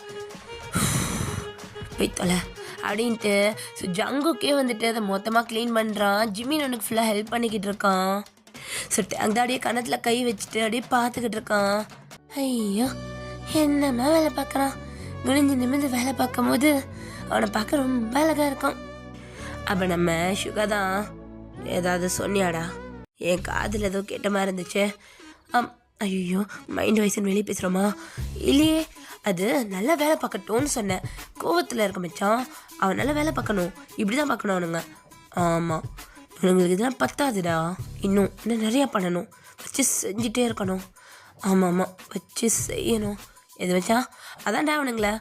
போய் தொலை அப்படின்ட்டு. ஸோ ஜங்குக்கே வந்துட்டு அதை மொத்தமாக க்ளீன் பண்ணுறான். ஜிமின் அவனுக்கு ஃபுல்லாக ஹெல்ப் பண்ணிக்கிட்டு இருக்கான். ஸோ டேங்க் தான் அப்படியே கன்னத்தில் கை வச்சுட்டு அப்படியே பார்த்துக்கிட்டு இருக்கான். ஐயோ என்னம்மா வேலை பார்க்குறான். குனிஞ்சு நிமிந்து வேலை பார்க்கும் போது அவனை பார்க்க ரொம்ப அழகாக இருக்கும். அப்போ நம்ம சுகா தான் ஏதாவது சொன்னியாடா? என் காதில் ஏதோ கேட்ட மாதிரி இருந்துச்சு. ஐயோ, மைண்ட் வாய்ஸ்ன்னு வெளியே பேசுகிறோமா? இல்லையே, அது நல்லா வேலை பார்க்கட்டும்னு சொன்னேன். கோவத்தில் இருக்க மச்சான், அவன் நல்லா வேலை பார்க்கணும், இப்படி தான் பார்க்கணும் அவனுங்க. ஆமாம், இவனுங்களுக்கு இதெல்லாம் பத்தாதுடா, இன்னும் நிறையா பண்ணணும், வச்சு செஞ்சிட்டே இருக்கணும். ஆமாம் ஆமாம், வச்சு செய்யணும். எது வச்சா அதான்டா அவனுங்களா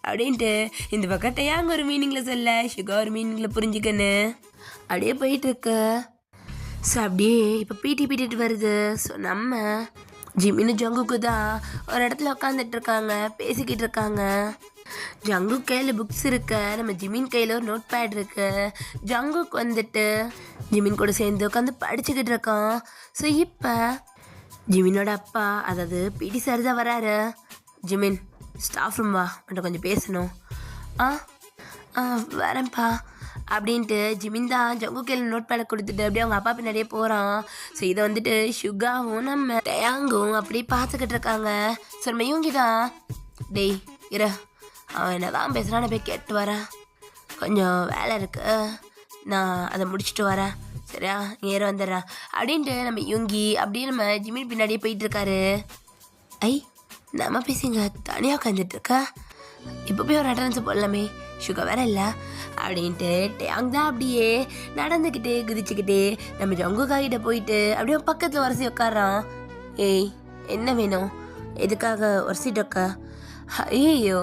அப்படின்ட்டு இந்த பக்கம் டேயாங்க ஒரு மீனிங்கில் சொல்ல, சுகா ஒரு மீனிங்கில் புரிஞ்சுக்கன்னு அப்படியே போயிட்டுருக்கு. ஸோ அப்படியே இப்போ பீட்டிட்டு வருது. ஸோ நம்ம ஜிமின்னு ஜங்குக்கு தான் ஒரு இடத்துல உட்காந்துட்டு இருக்காங்க, பேசிக்கிட்டு இருக்காங்க. ஜங்கு கையில் புக்ஸ் இருக்கு, நம்ம ஜிமின் கையில் ஒரு நோட் பேட் இருக்கு. ஜங்குக்கு வந்துட்டு ஜிமின் கூட சேர்ந்து உட்காந்து படிச்சுக்கிட்டு இருக்கான். ஸோ இப்போ ஜிமினோட அப்பா, அதாவது பிடி சார் தான் வராரு. ஜிமின், ஸ்டாஃப் ரூம் வா, உன்ட்ட கொஞ்சம் பேசணும். வரேன்ப்பா அப்படின்ட்டு ஜிமின் தான் ஜங்கு கையில் நோட் பேடை கொடுத்துட்டு அப்படியே அவங்க அப்பா பின்னாடியே போகிறான். ஸோ இதை வந்துட்டு சுகாவும் நம்ம டேயாங்கும் அப்படியே பார்த்துக்கிட்டு இருக்காங்க. ஸோ நம்ம இவங்க தான், டேய் இரு, அவன் என்ன தான் பேசுகிறான்னு போய் கேட்டு வரேன், கொஞ்சம் வேலை இருக்கு, நான் அதை முடிச்சுட்டு வரேன், சரியா, ஏற வந்துடுறேன் அப்படின்ட்டு நம்ம யுங்கி அப்படியே நம்ம ஜிமின் பின்னாடியே போயிட்டுருக்காரு. ஐ, நம்ம பேசிங்க தனியாக உட்காந்துட்ருக்கா, இப்போ போய் ஒரு அட்டனன்ஸை போடலாமே, சுகா வேற இல்லை அப்படின்ட்டு டேங் தான் அப்படியே நடந்துக்கிட்டே குதிச்சுக்கிட்டே நம்ம ஜங்குக்காகிட்ட போயிட்டு அப்படியே பக்கத்தில் வரிசை உட்காரான். ஏய், என்ன வேணும், எதுக்காக வரிசைட்டு உக்கா? ஐயோ,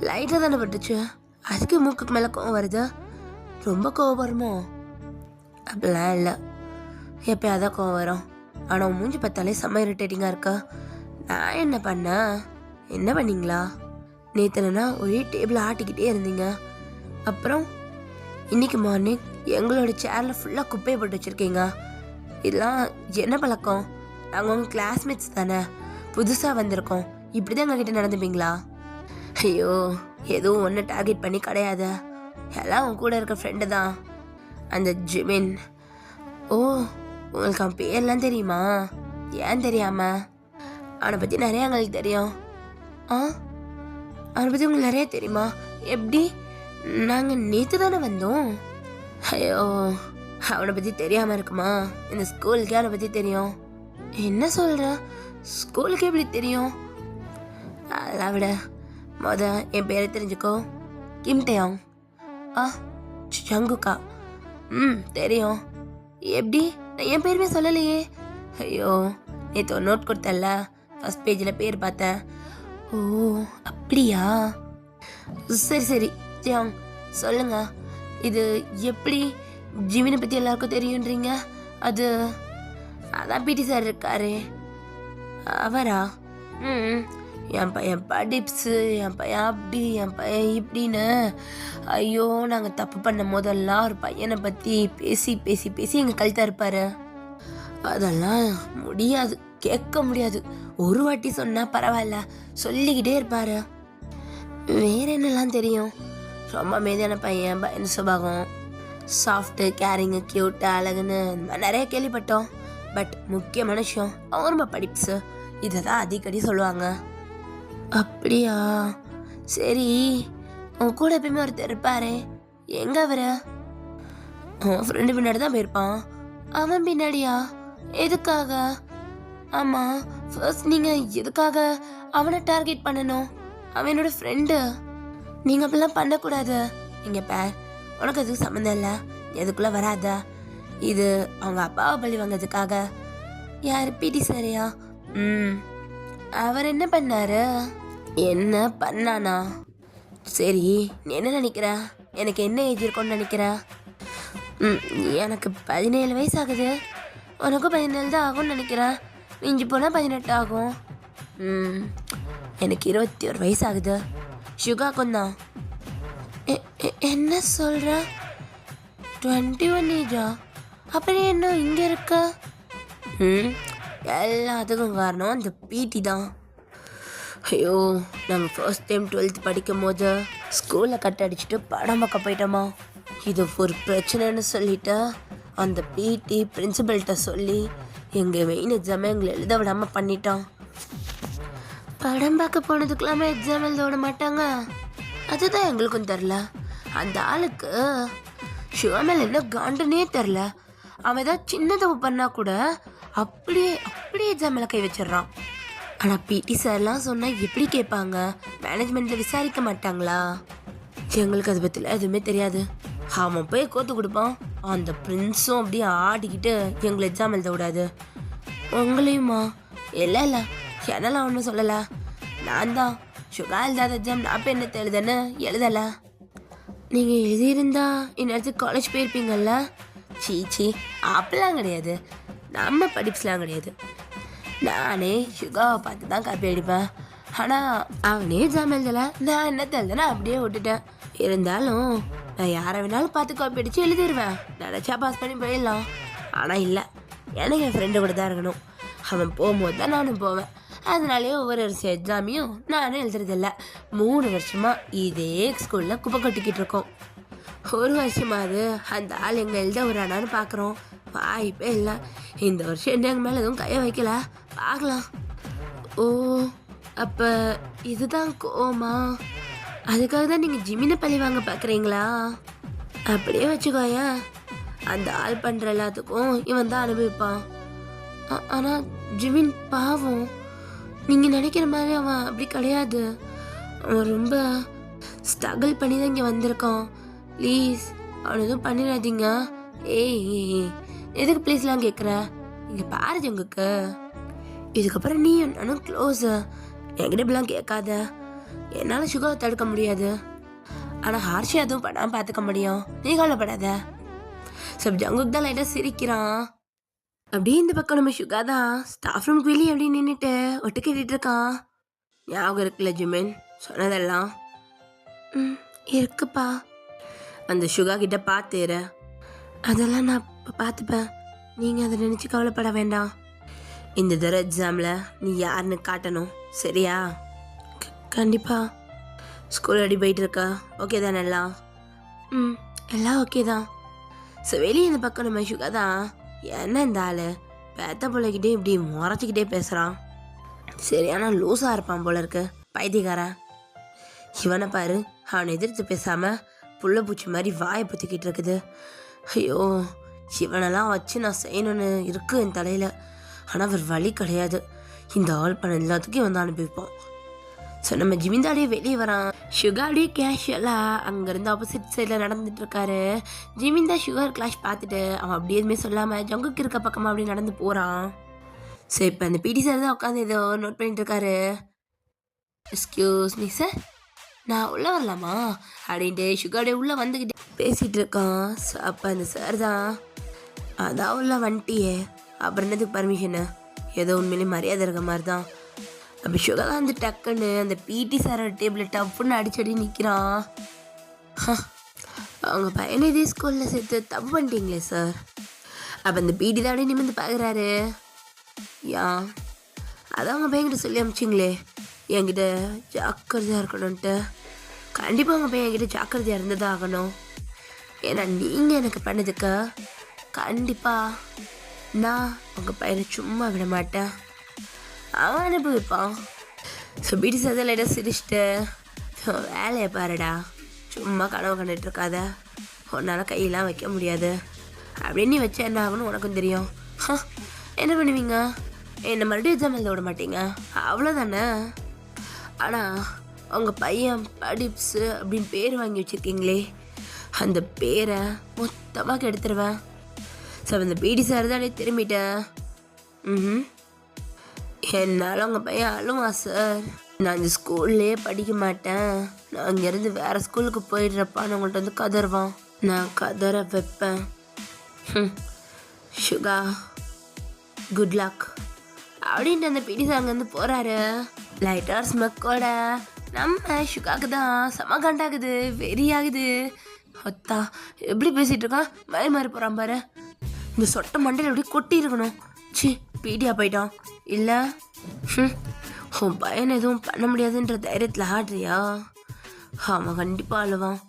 லைட்டாக தானே பட்டுச்சு, அதுக்கு மூக்குக்கு மேலே கோவம் வருது, ரொம்ப கோவம் வருமோ? அப்படிலாம் இல்லை, எப்போயா தான் கோவம் வரும். ஆனால் மூஞ்சி பார்த்தாலே செம்ம இரிட்டேட்டிங்காக இருக்கா. நான் என்ன பண்ணேன்? என்ன பண்ணீங்களா? நேற்றுனா ஒரே டேபிள் ஆட்டிக்கிட்டே இருந்தீங்க, அப்புறம் இன்னைக்கு மார்னிங் எங்களோட சேரில் ஃபுல்லாக குப்பையை போட்டு வச்சுருக்கீங்க. இதெல்லாம் என்ன பழக்கம்? நாங்கள் உங்கள் கிளாஸ்மேட்ஸ் தானே, புதுசாக வந்திருக்கோம், இப்படி தான் எங்ககிட்ட நடந்துப்பீங்களா? ஐயோ, எதுவும் ஒன்று டார்கெட் பண்ணி கிடையாது, எல்லாம் உன் கூட இருக்க ஃப்ரெண்டு தான், அந்த ஜிமின். ஓ, உங்களுக்கு அவன் பேர்லாம் தெரியுமா? ஏன் தெரியாம? அவனை பற்றி நிறையா எங்களுக்கு தெரியும். அவனை பற்றி உங்களுக்கு நிறைய தெரியுமா? எப்படி? நாங்கள் நேற்று தானே வந்தோம். ஐயோ, அவனை பற்றி தெரியாமல் இருக்குமா? இந்த ஸ்கூலுக்கே அவனை பற்றி தெரியும். என்ன சொல்கிற? ஸ்கூலுக்கு எப்படி தெரியும்? அதெல்லாம் விட என் பேரை தெரிஞ்சுக்கோ, கிம் டேயாங். ஜங்குக்கா. தெரியும். எப்படி? நான் என் பேருமே சொல்லலையே. ஐயோ, நேற்று ஒரு நோட் கொடுத்தல, ஃபர்ஸ்ட் பேஜில் பேர் பார்த்தேன். ஓ, அப்படியா? சரி சரி ஜியாங், சொல்லுங்க, இது எப்படி ஜிமினை பற்றி எல்லாருக்கும் தெரியுன்றீங்க? அதான் பிடி சார் இருக்காரு, அவரா? என் பையன் படிப்ஸு, என் பையன் அப்படி, என் பையன் இப்படின்னு. ஐயோ, நாங்கள் தப்பு பண்ண போதெல்லாம் ஒரு பையனை பற்றி பேசி பேசி பேசி எங்கள் கழுத்தா இருப்பார். அதெல்லாம் முடியாது, கேட்க முடியாது. ஒரு வாட்டி சொன்னால் பரவாயில்ல, சொல்லிக்கிட்டே இருப்பார். வேற என்னெல்லாம் தெரியும்? ரொம்ப மேதான பையன், பயன் சுபாகம், சாஃப்ட்டு, கேரிங்கு, க்யூட்டு, அழகுன்னு இந்த மாதிரி நிறைய கேள்விப்பட்டோம். பட் முக்கியமான விஷயம், அவங்க ரொம்ப படிப்ஸு, இதை தான் அடிக்கடி சொல்லுவாங்க. அப்படியா? சரி, உன் கூட எப்பயுமே ஒருத்தர் இருப்பாரு, எங்க அவரு? உன் ஃப்ரெண்டு பின்னாடி தான் போயிருப்பான். அவன் பின்னாடியா? எதுக்காக? ஆமாம், ஃபர்ஸ்ட் நீங்கள் எதுக்காக அவனை டார்கெட் பண்ணணும்? அவன் என்னோட ஃப்ரெண்டு, நீங்கள் அப்படிலாம் பண்ணக்கூடாது. இங்கே பேர், உனக்கு அதுக்கு சம்மந்தம் இல்லை, எதுக்குள்ளே வராத. இது அவங்க அப்பாவை பழி வாங்கிறதுக்காக. யார்? பிடி சாரியா? அவர் என்ன பண்ணாரு? என்ன பண்ணானா? சரி, நீ என்ன நினைக்கிற? எனக்கு என்ன ஏஜ் இருக்கும்னு நினைக்கிற? எனக்கு 17 வயசு ஆகுது, உனக்கும் 17 தான் ஆகும்னு நினைக்கிறேன், மிஞ்சி போனால் 18 ஆகும். எனக்கு 21 வயசு ஆகுது. சுகாக்கும் தான். என்ன சொல்கிற? 21 ஏஜா? அப்புறம் என்ன இங்கே இருக்க? எல்லாத்துக்கும் காரணம் அந்த பிடி தான். ஐயோ, நாங்கள் ஃபர்ஸ்ட் டைம் 12th படிக்கும் போது ஸ்கூலில் கட் அடிச்சுட்டு படம் பார்க்க போயிட்டோமா. இது ஒரு பிரச்சனைன்னு சொல்லிட்டு அந்த பிடி பிரின்சிபல்கிட்ட சொல்லி எங்கள் மெயின் எக்ஸாமை எங்களை எழுத விடாமல் பண்ணிட்டோம். படம் பார்க்க போனதுக்கெல்லாமே எக்ஸாம் எழுத விட மாட்டாங்க, அதுதான் எங்களுக்கும் தெரில. அந்த ஆளுக்கு ஷுவா மேலே என்ன காண்டுன்னே தெரில. அவன் ஏதாவது சின்ன தப்பு பண்ணால் கூட அப்படியே மறுபடியும் எக்ஸாம் மேலே கை வச்சிடுறான். ஆனால் பிடி சார்லாம் சொன்னால் எப்படி கேட்பாங்க? மேனேஜ்மெண்ட்டில் விசாரிக்க மாட்டாங்களா? எங்களுக்கு அதை பற்றிலாம் எதுவுமே தெரியாது. அவன் போய் கோத்து கொடுப்பான். அந்த பிரின்ஸும் அப்படியே ஆடிக்கிட்டு எங்களை எக்ஸாம் எழுத விடாது. உங்களையுமா? இல்லை இல்லை, என்னெல்லாம் ஒன்றும் சொல்லலை. நான் தான் சுகா எழுதாத எக்ஸாம் நான் போய் என்ன எழுதுன்னு எழுதலை. நீங்கள் எழுதியிருந்தா இந்நேரத்துக்கு காலேஜ் போயிருப்பீங்கள்ல? சீச்சி, அப்பெல்லாம் கிடையாது. நம்ம படிப்புலாம் கிடையாது. நானே சுகாவை பார்த்து தான் காப்பி அடிப்பேன். ஆனால் அவனே எக்ஸாம் எழுதலை, நான் என்ன எழுதுனா அப்படியே விட்டுட்டேன். இருந்தாலும் நான் யாரை வேணாலும் பார்த்து காப்பி அடித்து எழுதிடுவேன். நினச்சா பாஸ் பண்ணி போயிடலாம். ஆனால் இல்லை, எனக்கு என் ஃப்ரெண்டு கூட தான் இருக்கணும். அவன் போகும்போது தான் நானும் போவேன். அதனாலேயே ஒவ்வொரு வருஷம் எக்ஸாமையும் நானும் எழுதுறதில்ல. 3 வருஷமாக இதே ஸ்கூலில் குப்பை கொட்டிக்கிட்டு இருக்கோம். ஒரு வருஷமாவது அந்த ஆள் எங்கள் எழுத வரானான்னு பார்க்குறோம். வாய்ப்பே இல்லை. இந்த வருஷம் என்ன எங்கள் மேலே எதுவும் கையை வைக்கல. பார்க்கலாம். ஓ, அப்போ இதுதான் கோமா? அதுக்காக தான் நீங்கள் ஜிமினை பழி வாங்க பார்க்குறீங்களா? அப்படியே வச்சுக்கோயா. அந்த ஆள் பண்ணுற எல்லாத்துக்கும் இவன் தான் அனுபவிப்பான். ஆனால் ஜிமின் பாவம். நீங்கள் நினைக்கிற மாதிரி அவன் அப்படி கிடையாது. அவன் ரொம்ப ஸ்ட்ரகிள் பண்ணி தான் இங்கே வந்திருக்கான். ப்ளீஸ் அவன் எதுவும் பண்ணிடாதீங்க. ஏய், எதுக்கு ப்ளீஸ்லாம் கேட்குற? இங்கே பாரு ஜங்குக்கு. இதுக்கப்புறம் நீ நானும் க்ளோஸு. என்கிட்ட இப்படிலாம் கேட்காத. என்னால் சுகாவை தடுக்க முடியாது. ஆனால் ஹார்ஷி எதுவும் பண்ணாமல் பார்த்துக்க முடியும். நீ கவலைப்படாத. சப் ஜங்குக்கு தான் லைட்டாக சிரிக்கிறான். அப்படியே இந்த பக்கம் நம்ம சுகா தான் ஸ்டாஃப் ரூம்க்கு வெளியே அப்படி நின்றுட்டு ஒட்டு கேட்டுட்டு இருக்கான். ஞாபகம் இருக்குல்ல ஜிமின் சொன்னதெல்லாம்? இருக்குப்பா. அந்த சுகா கிட்ட பார்த்துற. அதெல்லாம் நான் பார்த்துப்பேன். நீங்கள் அதை நினச்சி கவலைப்பட வேண்டாம். இந்த தடவை எக்ஸாமில் நீ யாருன்னு காட்டணும், சரியா? கண்டிப்பா. ஸ்கூல் அடி போயிட்டு இருக்கா? ஓகே தானே எல்லாம்? எல்லாம் ஓகே தான். ஸோ வெளியே இந்த பக்கம் நம்ம சுகா தான். என்ன இந்த ஆள் பேத்த பிள்ளைகிட்டே இப்படி முறைச்சிக்கிட்டே பேசுகிறான். சரியான லூஸாக இருப்பான் போல இருக்கு, பைத்தியக்காரன். இவனை பாரு, அவனை எதிர்த்து பேசாமல் புள்ள பூச்சி மாதிரி வாயை பற்றிக்கிட்டு இருக்குது. ஐயோ, இவனெல்லாம் வச்சு நான் செய்யணும்னு இருக்கு என் தலையில். ஆனால் அவர் வழி கிடையாது. இந்த ஆள் பண்ண எல்லாத்துக்கும் இவன் தான் அனுப்பிப்பான். ஸோ நம்ம ஜிமிந்தாடியே வெளியே வரான். சுகாடியே கேஷுவலாக அங்கேருந்து ஆப்போசிட் சைடில் நடந்துட்டு இருக்காரு. ஜிமிந்தா சுகர் கிளாஷ் பார்த்துட்டு அவன் அப்படி எதுவுமே சொல்லாமல் ஜங்குக்கு இருக்க பக்கமாக அப்படியே நடந்து போகிறான். ஸோ இப்போ அந்த பிடி சார் தான் உட்காந்து ஏதோ நோட் பண்ணிட்டு இருக்காரு. எக்ஸ்கியூஸ் மீ சார், நான் உள்ளே வரலாமா அப்படின்ட்டு சுகாடியே உள்ளே வந்துக்கிட்டே பேசிகிட்டு இருக்கான். ஸோ அப்போ அந்த சார் தான், அதான் உள்ள வந்துட்டியே, அப்புறம் என்னதுக்கு பர்மிஷனு? ஏதோ உண்மையிலே மரியாதை இருக்க மாதிரி தான். அப்போ சுகா தான் அந்த டக்குன்னு அந்த பிடி சாரோட டேபிளில் டப்புன்னு அடிச்சடி நிற்கிறான். அவங்க பையனை இதே ஸ்கூலில் சேர்த்து தப்பு பண்ணிட்டீங்களே சார். அப்போ அந்த பிடி தான் அப்படியே நிமிர்ந்து பார்க்குறாரு. ஏன்? அதான் அவங்க பையன்கிட்ட சொல்லி அமிச்சிங்களே என்கிட்ட ஜாக்கிரதையாக இருக்கணும்ன்ட்டு. கண்டிப்பாக அவங்க பையன் என்கிட்ட ஜாக்கிரதையாக இருந்ததாக ஆகணும். ஏன்னா நீங்கள் எனக்கு பண்ணதுக்கு கண்டிப்பாக நான் உங்கள் பையனை சும்மா விட மாட்டேன். அவன் அனுப்பியிருப்பான். ஸோ பிடி சார் லைட்டாக சிரிச்சிட்டு, வேலையை பாருடா, சும்மா கனவு கண்டுட்டு இருக்காத, உன்னால் கையெல்லாம் வைக்க முடியாது அப்படின்னு நீ வச்சா என்ன ஆகணும் உனக்கும் தெரியும். என்ன பண்ணுவீங்க? என்னை மறுபடியும் எக்ஸாம் எழுத விட மாட்டீங்க, அவ்வளோதானே. ஆனால் உங்கள் பையன் படிப்ஸு அப்படின்னு பேர் வாங்கி வச்சுருக்கீங்களே, அந்த பேரை மொத்தமாக கெடுத்துருவேன். ஸோ அந்த பிடி சார் தானே திரும்பிட்டேன். என்னால் உங்கள் பையன் அழுவா சார். நான் இந்த ஸ்கூல்லையே படிக்க மாட்டேன், நான் இங்கேருந்து வேறு ஸ்கூலுக்கு போயிடுறப்பான்னு உங்கள்கிட்ட வந்து கதறுவான். நான் கதற வைப்பேன். சுகா குட் லக் அப்படின்ட்டு அந்த பிடி சார் அங்கேருந்து போகிறாரு. லைட்டாக ஸ்மெக்கோட நம்ம சுகாவுக்கு தான் செம கண்டாகுது, வெறி ஆகுது. அத்தா எப்படி பேசிகிட்டு இருக்கான், மய மாதிரி போகிறான் பாரு. இந்த சொட்டை மண்டையில் எப்படி கொட்டி இருக்கணும். சி, பீடியா போயிட்டான். இல்லை உன் பையன் எதுவும் பண்ண முடியாதுன்ற தைரியத்தில் ஆடுறியா? அவன் கண்டிப்பாக அழுவான்.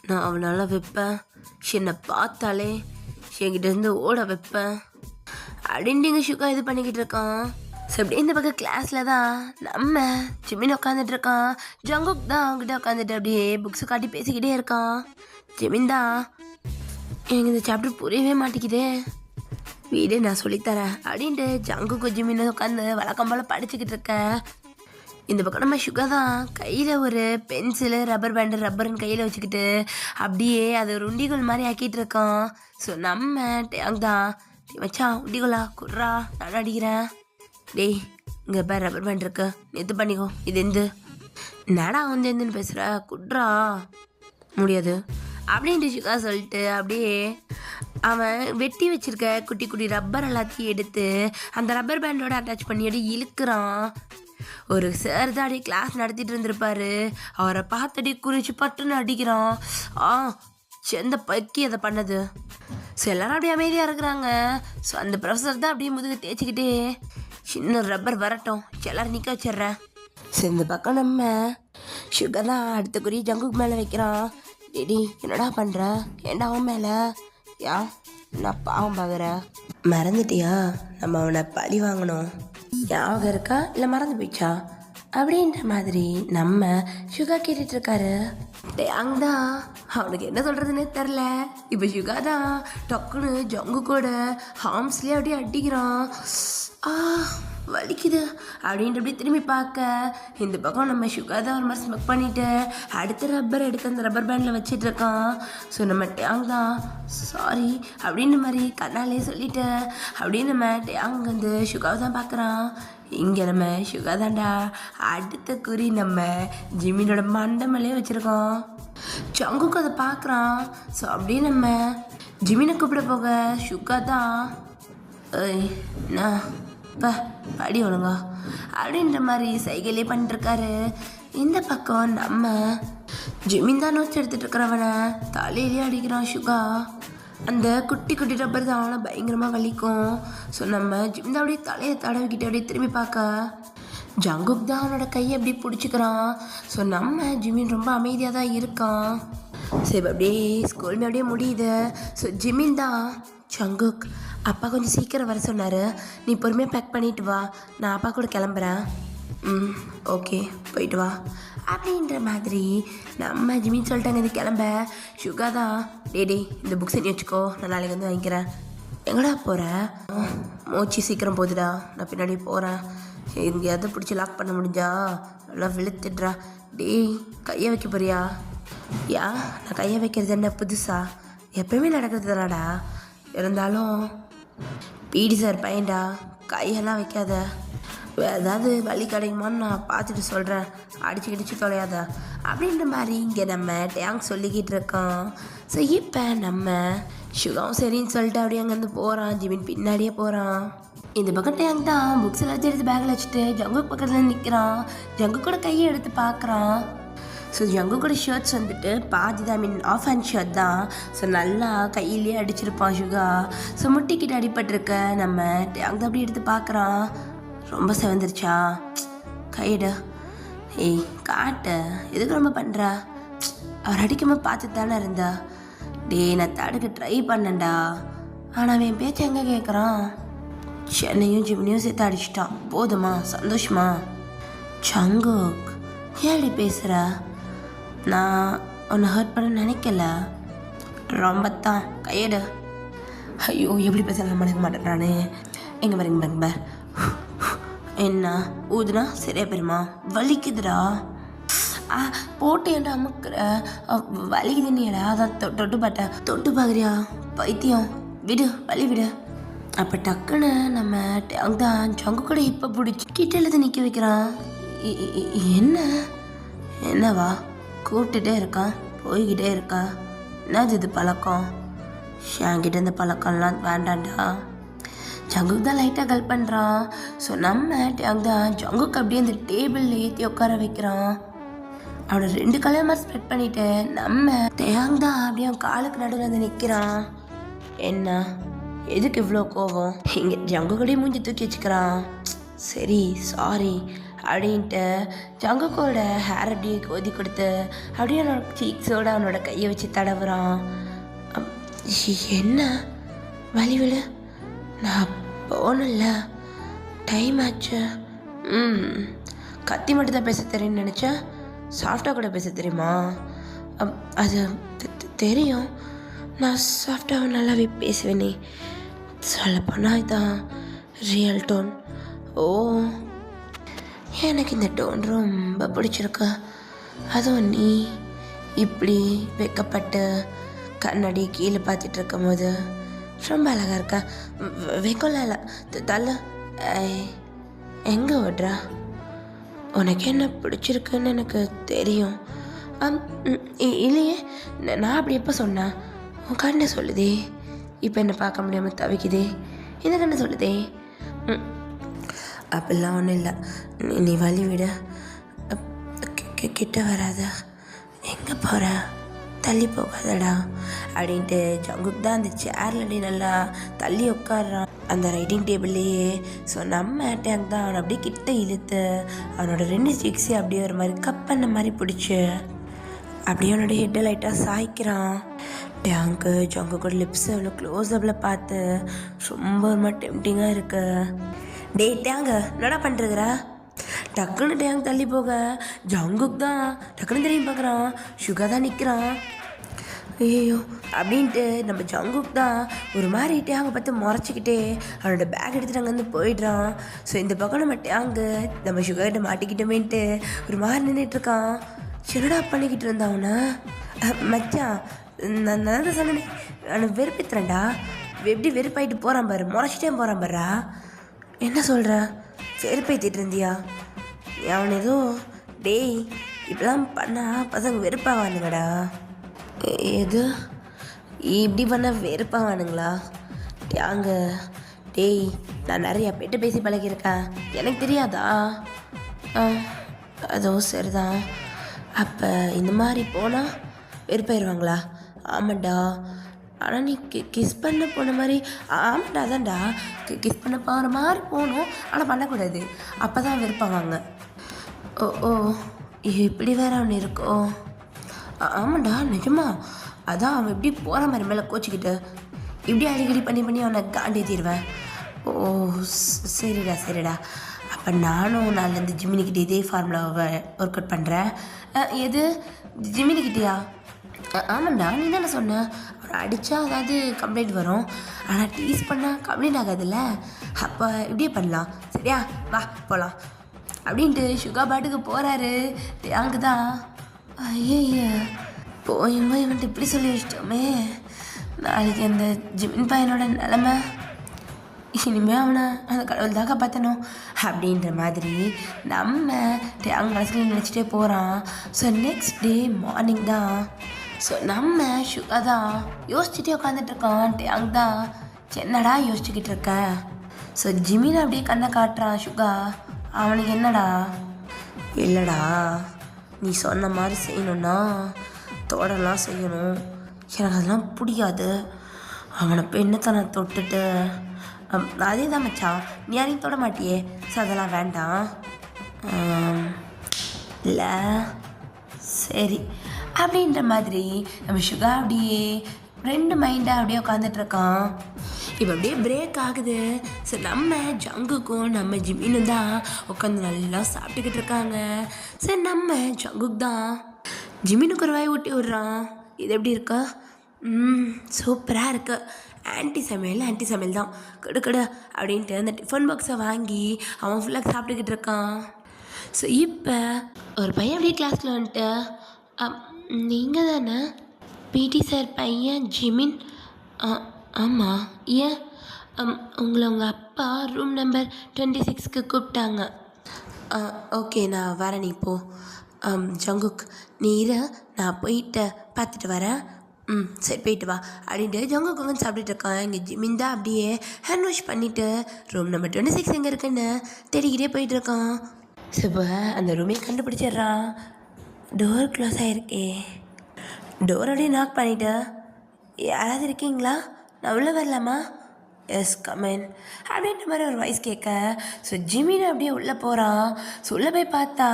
நான் அவனால் வைப்பேன். என்னை பார்த்தாலே என்கிட்ட ஓட வைப்பேன் அப்படின்ட்டு சுகா இது பண்ணிக்கிட்டு இருக்கான். ஸோ அப்படியே இந்த பக்கம் கிளாஸில் தான் நம்ம ஜிமின் உட்காந்துட்டு இருக்கான். ஜங்குக் தான் அவங்ககிட்ட உட்காந்துட்டு அப்படியே புக்ஸை காட்டி பேசிக்கிட்டே இருக்கான். ஜிமின் தான், எனக்கு இந்த சாப்டர் புரியவே மாட்டேங்குதே. வீடு நான் சொல்லித்தரேன் அப்படின்ட்டு ஜங்குக்கு ஜிமின்னு உட்காந்து வழக்கம் போல் படிச்சுக்கிட்டு இருக்கேன். இந்த பக்கம் நம்ம சுகா தான் கையில் ஒரு பென்சிலு ரப்பர் பேண்டு ரப்பர்னு கையில் வச்சுக்கிட்டு அப்படியே அது ஒரு உண்டிகோல் மாதிரி ஆக்கிட்டு இருக்கோம். ஸோ நம்ம டேங் தான் மச்சான் உண்டிகோலா குர்ரா நான் அடிக்கிறேன். டேய் இங்கே பேர் ரப்பர் பேண்ட் இருக்கு எது பண்ணிக்கோ இது எந்து நடா வந்து எந்துன்னு பேசுகிற குட்ரா முடியாது அப்படின்ட்டு சுகா சொல்லிட்டு அப்படியே அவன் வெட்டி வச்சிருக்க குட்டி குட்டி ரப்பர் எல்லாத்தையும் எடுத்து அந்த ரப்பர் பேண்டோட அட்டாச் பண்ணி அப்படியே இழுக்கிறான். ஒரு சார் தான் அப்படியே கிளாஸ் நடத்திட்டு இருந்திருப்பாரு. அவரை பார்த்துடி குறிச்சு பட்டுன்னு அடிக்கிறான். செந்த பக்கி அதை பண்ணது. ஸோ எல்லாரும் அப்படியே அமைதியாக இருக்கிறாங்க. ஸோ அந்த ப்ரொஃபஸர் தான் அப்படியே முதுகு தேய்ச்சிக்கிட்டே சின்ன ரப்பர் வரட்டும் எல்லாரும் நிற்க வச்சிட்றேன். ஸோ இந்த பக்கம் நம்ம சுகர் தான் அடுத்த குறி ஜங்குக்கு மேலே வைக்கிறான். டேடி என்னடா பண்ணுற ஏண்டா அவன் மேலே ஏன் நான் பாவம் பார்க்குறேன் மறந்துட்டியா நம்ம அவனை பழி வாங்கணும் ஞாபகம் இருக்கா இல்லை மறந்து போயிடுச்சா அப்படின்ற மாதிரி நம்ம சுகா கேட்டுட்டு இருக்காரு. டேங் தான் அவனுக்கு என்ன சொல்கிறதுன்னே தெரில. இப்போ சுகா தான் டக்குன்னு ஜங்கு கூட ஹார்ம்ஸ்லேயே அப்படியே அடிக்கிறான். வலிக்குது அப்படின்ட்டு அப்படியே திரும்பி பார்க்க இந்த பக்கம் நம்ம சுகா தான் ஒரு மாதிரி ஸ்மெக் பண்ணிவிட்டு அடுத்த ரப்பர் எடுத்து அந்த ரப்பர் பேண்டில் வச்சிட்டு இருக்கான். ஸோ நம்ம டேங் தான் சாரி அப்படின்ற மாதிரி கண்ணாலே சொல்லிட்டு அப்படியே நம்ம டேங் வந்து சுகாவை தான் பார்க்குறான். இங்கே நம்ம சுகா தான்டா அடுத்த குறி நம்ம ஜிமினோட மண்டை மேலேயே வச்சுருக்கோம். ஜங்குக்கு அதை பார்க்குறான். ஸோ அப்படியே நம்ம ஜிமினை கூப்பிட போக சுகா தான் என்ன படி ஒழுங்கா அப்படின்ற மாதிரி சைக்கிளே பண்ணிட்டுருக்காரு. இந்த பக்கம் நம்ம ஜிமின் தான் நோச்சு எடுத்துகிட்டு இருக்கிறவனை தலையிலேயே அடிக்கிறான் சுகா. அந்த குட்டி குட்டி ரப்பர் தான் அவனை பயங்கரமாக வலிக்கும். ஸோ நம்ம ஜிம் தான் அப்படியே தலையை தடவிக்கிட்டு அப்படியே திரும்பி பார்க்க ஜங்குக் தான் அவனோட கையை அப்படியே பிடிச்சிக்கிறான். ஸோ நம்ம ஜிமின் ரொம்ப அமைதியாக தான் இருக்கான். சரி அப்படியே ஸ்கூலுமே அப்படியே முடியுது. ஸோ ஜிமின் தான் ஜங்குக் அப்பா கொஞ்சம் சீக்கிரம் வர சொன்னார், நீ பொறுமையாக பேக் பண்ணிட்டு வா, நான் அப்பா கூட கிளம்புறேன். ஓகே போயிட்டு வா அப்படின்ற மாதிரி நம்ம ஜிமின்னு சொல்லிட்டாங்க. இது கிளம்ப சுகா தான் டேடி இந்த புக்ஸ் நீ வச்சுக்கோ நான் நாளைக்கு வந்து வாங்கிக்கிறேன். எங்கடா போகிற மோச்சி சீக்கிரம் போகுதுடா நான் பின்னாடி போகிறேன். எங்கேயாவது பிடிச்சி லாக் பண்ண முடிஞ்சா நல்லா வெளுத்துடுறா. டேய் கையை வைக்க போறியா? யா நான் கையை வைக்கிறது என்ன புதுசா எப்பயுமே நடக்கிறது தானாடா. இருந்தாலும் பிடி சார் பையன்டா கையெல்லாம் வைக்காத, ஏதாவது வலி கிடைக்குமான்னு நான் பார்த்துட்டு சொல்கிறேன், அடிச்சு கிடிச்சு தொலையாத அப்படின்ற மாதிரி இங்கே நம்ம டேங் சொல்லிக்கிட்டு இருக்கோம். ஸோ இப்போ நம்ம சுகாவும் சரின்னு சொல்லிட்டு அப்படியே அங்கேருந்து போகிறான். ஜிமின் பின்னாடியே போகிறான். இந்த பக்கம் டேங் தான் புக்ஸ் எல்லாத்தையும் எடுத்து பேக்கில் வச்சுட்டு ஜங்கு பக்கத்தில் நிற்கிறான். ஜங்கு கூட கையை எடுத்து பார்க்குறான். ஸோ ஜங்கு கூட ஷர்ட்ஸ் வந்துட்டு பாதி தான் மீன் ஆஃப் ஹேண்ட் ஷர்ட் தான். ஸோ நல்லா கையிலேயே அடிச்சிருப்பான் சுகா. ஸோ முட்டிக்கிட்ட அடிபட்டிருக்க நம்ம டேங் தான் அப்படி எடுத்து பார்க்குறான். ரொம்ப செவந்துருச்சா கையிட ஏய் காட்ட எதுக்கு ரொம்ப பண்ணுறா? அவர் அடிக்காமல் பார்த்துட்டு தானே இருந்தா. நான் தடுக்க ட்ரை பண்ணேன்டா, ஆனால் அவன் பேச்சு எங்கே கேட்குறான்? சென்னையும் ஜிம்னியும் சேர்த்து அடிச்சிட்டான். போதுமா சந்தோஷமா? ஜங்குக் ஏடி பேசுகிற? நான் உன்னை ஹர்ட் பண்ண நினைக்கல. ரொம்ப தான் கையெடு. ஐயோ எப்படி பேசலாம் மடக்க மாட்டேறானே. எங்கே பாருங்க பாருங்க என்ன ஊதுனா சரியா பெருமா வலிக்குதுடா. போட்டேன்டா அமுக்குற வலிக்குது நீடா. அதான் தொட்டு பார்த்தேன். தொட்டு பார்க்குறியா பைத்தியம்? விடு வலி விடு. அப்போ டக்குன்னு நம்ம டேங் தான் ஜங்கு கூட இப்போ பிடிச்சி கிட்ட எழுத நிற்க வைக்கிறான். என்னவா கூப்பிட்டுட்டே இருக்கான் போய்கிட்டே இருக்கா? என்னது இது பழக்கம்? என்கிட்ட இந்த பழக்கம்லாம் வேண்டாண்டா. ஜங்குக்கு தான் லைட்டாக கல் பண்ணுறான். ஸோ நம்ம டேங் தான் ஜங்குக்கு அப்படியே அந்த டேபிளில் ஏற்றி உட்கார வைக்கிறான். அவனை 2 கலர் ஸ்ப்ரெட் பண்ணிவிட்டு நம்ம டேங் தான் அப்படியே அவன் காலுக்கு நடுவில் வந்து நிற்கிறான். என்ன எதுக்கு இவ்வளோ கோவம்? இங்கே ஜங்கு கூடயே மூஞ்சி தூக்கி வச்சுக்கிறான். சரி சாரி அப்படின்ட்டு ஜங்குக்கோட ஹேர் அப்படியே கோதி கொடுத்து அப்படியே அவனோட சீக்ஸோடு அவனோட கையை வச்சு தடவுறான். என்ன வலி விழு, நான் போனல டைம் ஆச்சு. கத்தி மட்டும் தான் பேச தெரியும்னு நினச்சேன், சாஃப்டாக கூட பேச தெரியுமா? அது தெரியும், நான் சாஃப்டாக நல்லாவே பேசுவேனே. சொல்லப்போனால் இதான் ரியல் டோன். ஓ, எனக்கு இந்த டோன் ரொம்ப பிடிச்சிருக்கு. அதுவும் நீ இப்படி வெக்கப்பட்டு கண்ணாடி கீழே பார்த்துட்டு இருக்கும் போது ரொம்ப அழகாக இருக்கா. வெக்கம்லாம் இல்லை, தள்ள. எங்கே ஓடுறா? உனக்கு என்ன பிடிச்சிருக்குன்னு எனக்கு தெரியும். இல்லையே, நான் அப்படி எப்போ சொன்னேன்? உன் கண்ணை சொல்லுதே. இப்போ என்ன பார்க்க முடியாமல் தவிக்குதே, இந்த கண்ணை சொல்லுதே. அப்படிலாம் ஒன்றும் இல்லை. நீ வழி விட, கிட்ட வராத. எங்கே போகிற? தள்ளி போகாதடா அப்படின்ட்டு ஜங்குக் தான் அந்த சேர்லடி நல்லா தள்ளி உட்காடுறான் அந்த ரைட்டிங் டேபிள்லேயே. ஸோ நம்ம டேங்க் தான் அவனை அப்படியே கிட்ட இழுத்து அவனோட 2 ஸ்டிக்ஸி அப்படியே ஒரு மாதிரி கப் பண்ண மாதிரி பிடிச்சி அப்படியே அவனோட ஹெட்டை லைட்டாக சாய்க்கிறான். டேங்க்கு ஜங்குக்கோட லிப்ஸ் அவ்வளோ க்ளோஸ்அப்பில் பார்த்து ரொம்ப ஒரு மாதிரி டெம்டிங்காக இருக்கு. டேங்க என்னடா பண்ணுறதுரா? டக்குன்னு டேங்க் தள்ளி போக ஜங்குக் தான் டக்குன்னு திரும்பி பார்க்குறான். சுகா தான் நிற்கிறான். ஐயோ அப்படின்ட்டு நம்ம ஜங்குக் தான் ஒரு மாதிரி டேங்கை பார்த்து முறைச்சிக்கிட்டே அவனோட பேக் எடுத்துகிட்டு அங்கேருந்து போயிடுறான். ஸோ இந்த பக்கம் நம்ம டேங்கு நம்ம சுகர்கிட்ட மாட்டிக்கிட்டோமேன்ட்டு ஒரு மாதிரி நின்றுட்டுருக்கான். என்னடா பண்ணிக்கிட்டு இருந்தான் அவனை? மச்சான், நான் தான் சொன்னேன் அவனை வெறுப்பேற்றுறேன்டா. எப்படி வெறுப்பாயிட்டு போகிறான் பாரு, முறைச்சிட்டே போகிறான் பாருடா. என்ன சொல்கிற? வெறுப்பேற்றிட்டு இருந்தியா? அவன் ஏதோ டேய் இப்படிலாம் பண்ணால் பசங்க வெறுப்பாவானுங்கடா. எது இப்படி பண்ணால் வெறுப்பாவானுங்களா? அங்க டேய் நான் நிறையா பெட்டு பேசி பழகியிருக்கேன், எனக்கு தெரியாதா? அதோ சரிதான். அப்போ இந்த மாதிரி போனால் வெறுப்பாயிருவாங்களா? ஆமாண்டா. ஆனால் நீ கிஸ் பண்ண போன மாதிரி. ஆமாண்டா, அதான்டா கிஸ் பண்ண போகிற மாதிரி போகணும், ஆனால் பண்ணக்கூடாது, அப்போ தான் வெறுப்பாவாங்க. ஓ ஓ இப்படி வேற அவனு இருக்கோ? ஆமாண்டா நிஜமா. அதான் அவன் எப்படி போகிற மாதிரி மேலே கோச்சிக்கிட்டு இப்படி அடிக்கடி பண்ணி அவனை காண்டேற்றிடுவேன். ஓ சரிடா சரிடா. அப்போ நானும் நாளிலேருந்து ஜிமினிக்கிட்டே இதே ஃபார்முலாவை ஒர்க் அவுட் பண்ணுறேன். எது ஜிமினிக்கிட்டேயா? ஆமாண்டா, நீ தானே சொன்ன அவனை அடித்தா அதாவது கம்ப்ளைண்ட் வரும், ஆனால் டீஸ் பண்ணால் கம்ப்ளைண்ட் ஆகாதுல்ல. அப்போ இப்படியே பண்ணலாம், சரியா? வா போகலாம் அப்படின்ட்டு சுகா பாட்டுக்கு போகிறாரு. அங்கே தான் ஐய போயும்போது இவன்ட்டு இப்படி சொல்லி வச்சிட்டோமே, நாளைக்கு அந்த ஜிமின் பையனோட நிலமை, இனிமேல் அவனை அந்த கடவுள் தான் காப்பாற்றணும் அப்படின்ற மாதிரி நம்ம அங்கே மனசில் நினச்சிட்டே போகிறான். ஸோ நெக்ஸ்ட் டே மார்னிங் தான். ஸோ நம்ம சுகா தான் யோசிச்சுட்டே உட்காந்துட்ருக்கான். அங்கே தான் என்னடா யோசிச்சுக்கிட்டு இருக்க? ஸோ ஜிமின் அப்படியே கண்ணை காட்டுறான் சுகா. அவனுக்கு என்னடா? இல்லைடா, நீ சொன்ன மாதிரி செய்யணுன்னா தோடலாம் செய்யணும், எனக்கு அதெல்லாம் பிடிக்காது. அவனை பெண்ணத்தை நான் தொட்டுட்டு அதே தான் மச்சான், நீ யாரையும் தொட மாட்டியே, ஸோ அதெல்லாம் வேண்டாம். இல்லை சரி அப்படின்ற மாதிரி நம்ம சுகா அப்படியே 2 மைண்டாக அப்படியே உட்காந்துட்ருக்கான். இப்போ அப்படியே பிரேக் ஆகுது. ஸோ நம்ம ஜங்குக்கும் நம்ம ஜிமினும் தான் உட்காந்து நல்லா சாப்பிட்டுக்கிட்டு இருக்காங்க. சரி நம்ம ஜங்குக் தான் ஜிமினுக்கு ஒரு வாய் ஊட்டி விட்றான். இது எப்படி இருக்கா? சூப்பராக இருக்கு. ஆன்டி சமையல் தான், கெடு அப்படின்ட்டு அந்த டிஃபன் பாக்ஸை வாங்கி அவன் ஃபுல்லாக சாப்பிட்டுக்கிட்டு இருக்கான். ஸோ இப்போ ஒரு பையன் அப்படியே கிளாஸில் வந்துட்டு, நீங்கள் தானே பிடி சார் பையன் ஜிமின்? ஆமாம், ஏன்? உங்களை உங்கள் அப்பா ரூம் நம்பர் 26க்கு கூப்பிட்டாங்க. ஓகே நான் வரேன், நீ போ. ஜங்குக் நீ இரு, நான் போயிட்டு பார்த்துட்டு வரேன். சரி போயிட்டு வா அப்படின்ட்டு ஜங்குக் வந்து சாப்பிட்டுட்டு இருக்கான். இங்கே ஜிமின் தான் அப்படியே ஹேண்ட் வாஷ் பண்ணிவிட்டு ரூம் நம்பர் 26 எங்கே இருக்குன்னு தேடிக்கிட்டே போயிட்டுருக்கான். இப்போ அந்த ரூமே கண்டுபிடிச்சிட்றான். டோர் க்ளோஸ் ஆகிருக்கே. டோர் அப்படியே நாக் பண்ணிவிட்டு, யாராவது இருக்கீங்களா, நான் உள்ளே வரலாமா? எஸ் கமென் அப்படின்ற மாதிரி ஒரு வாய்ஸ் கேட்க, ஸோ ஜிமின் அப்படியே உள்ளே போகிறான். ஸோ உள்ளே போய் பார்த்தா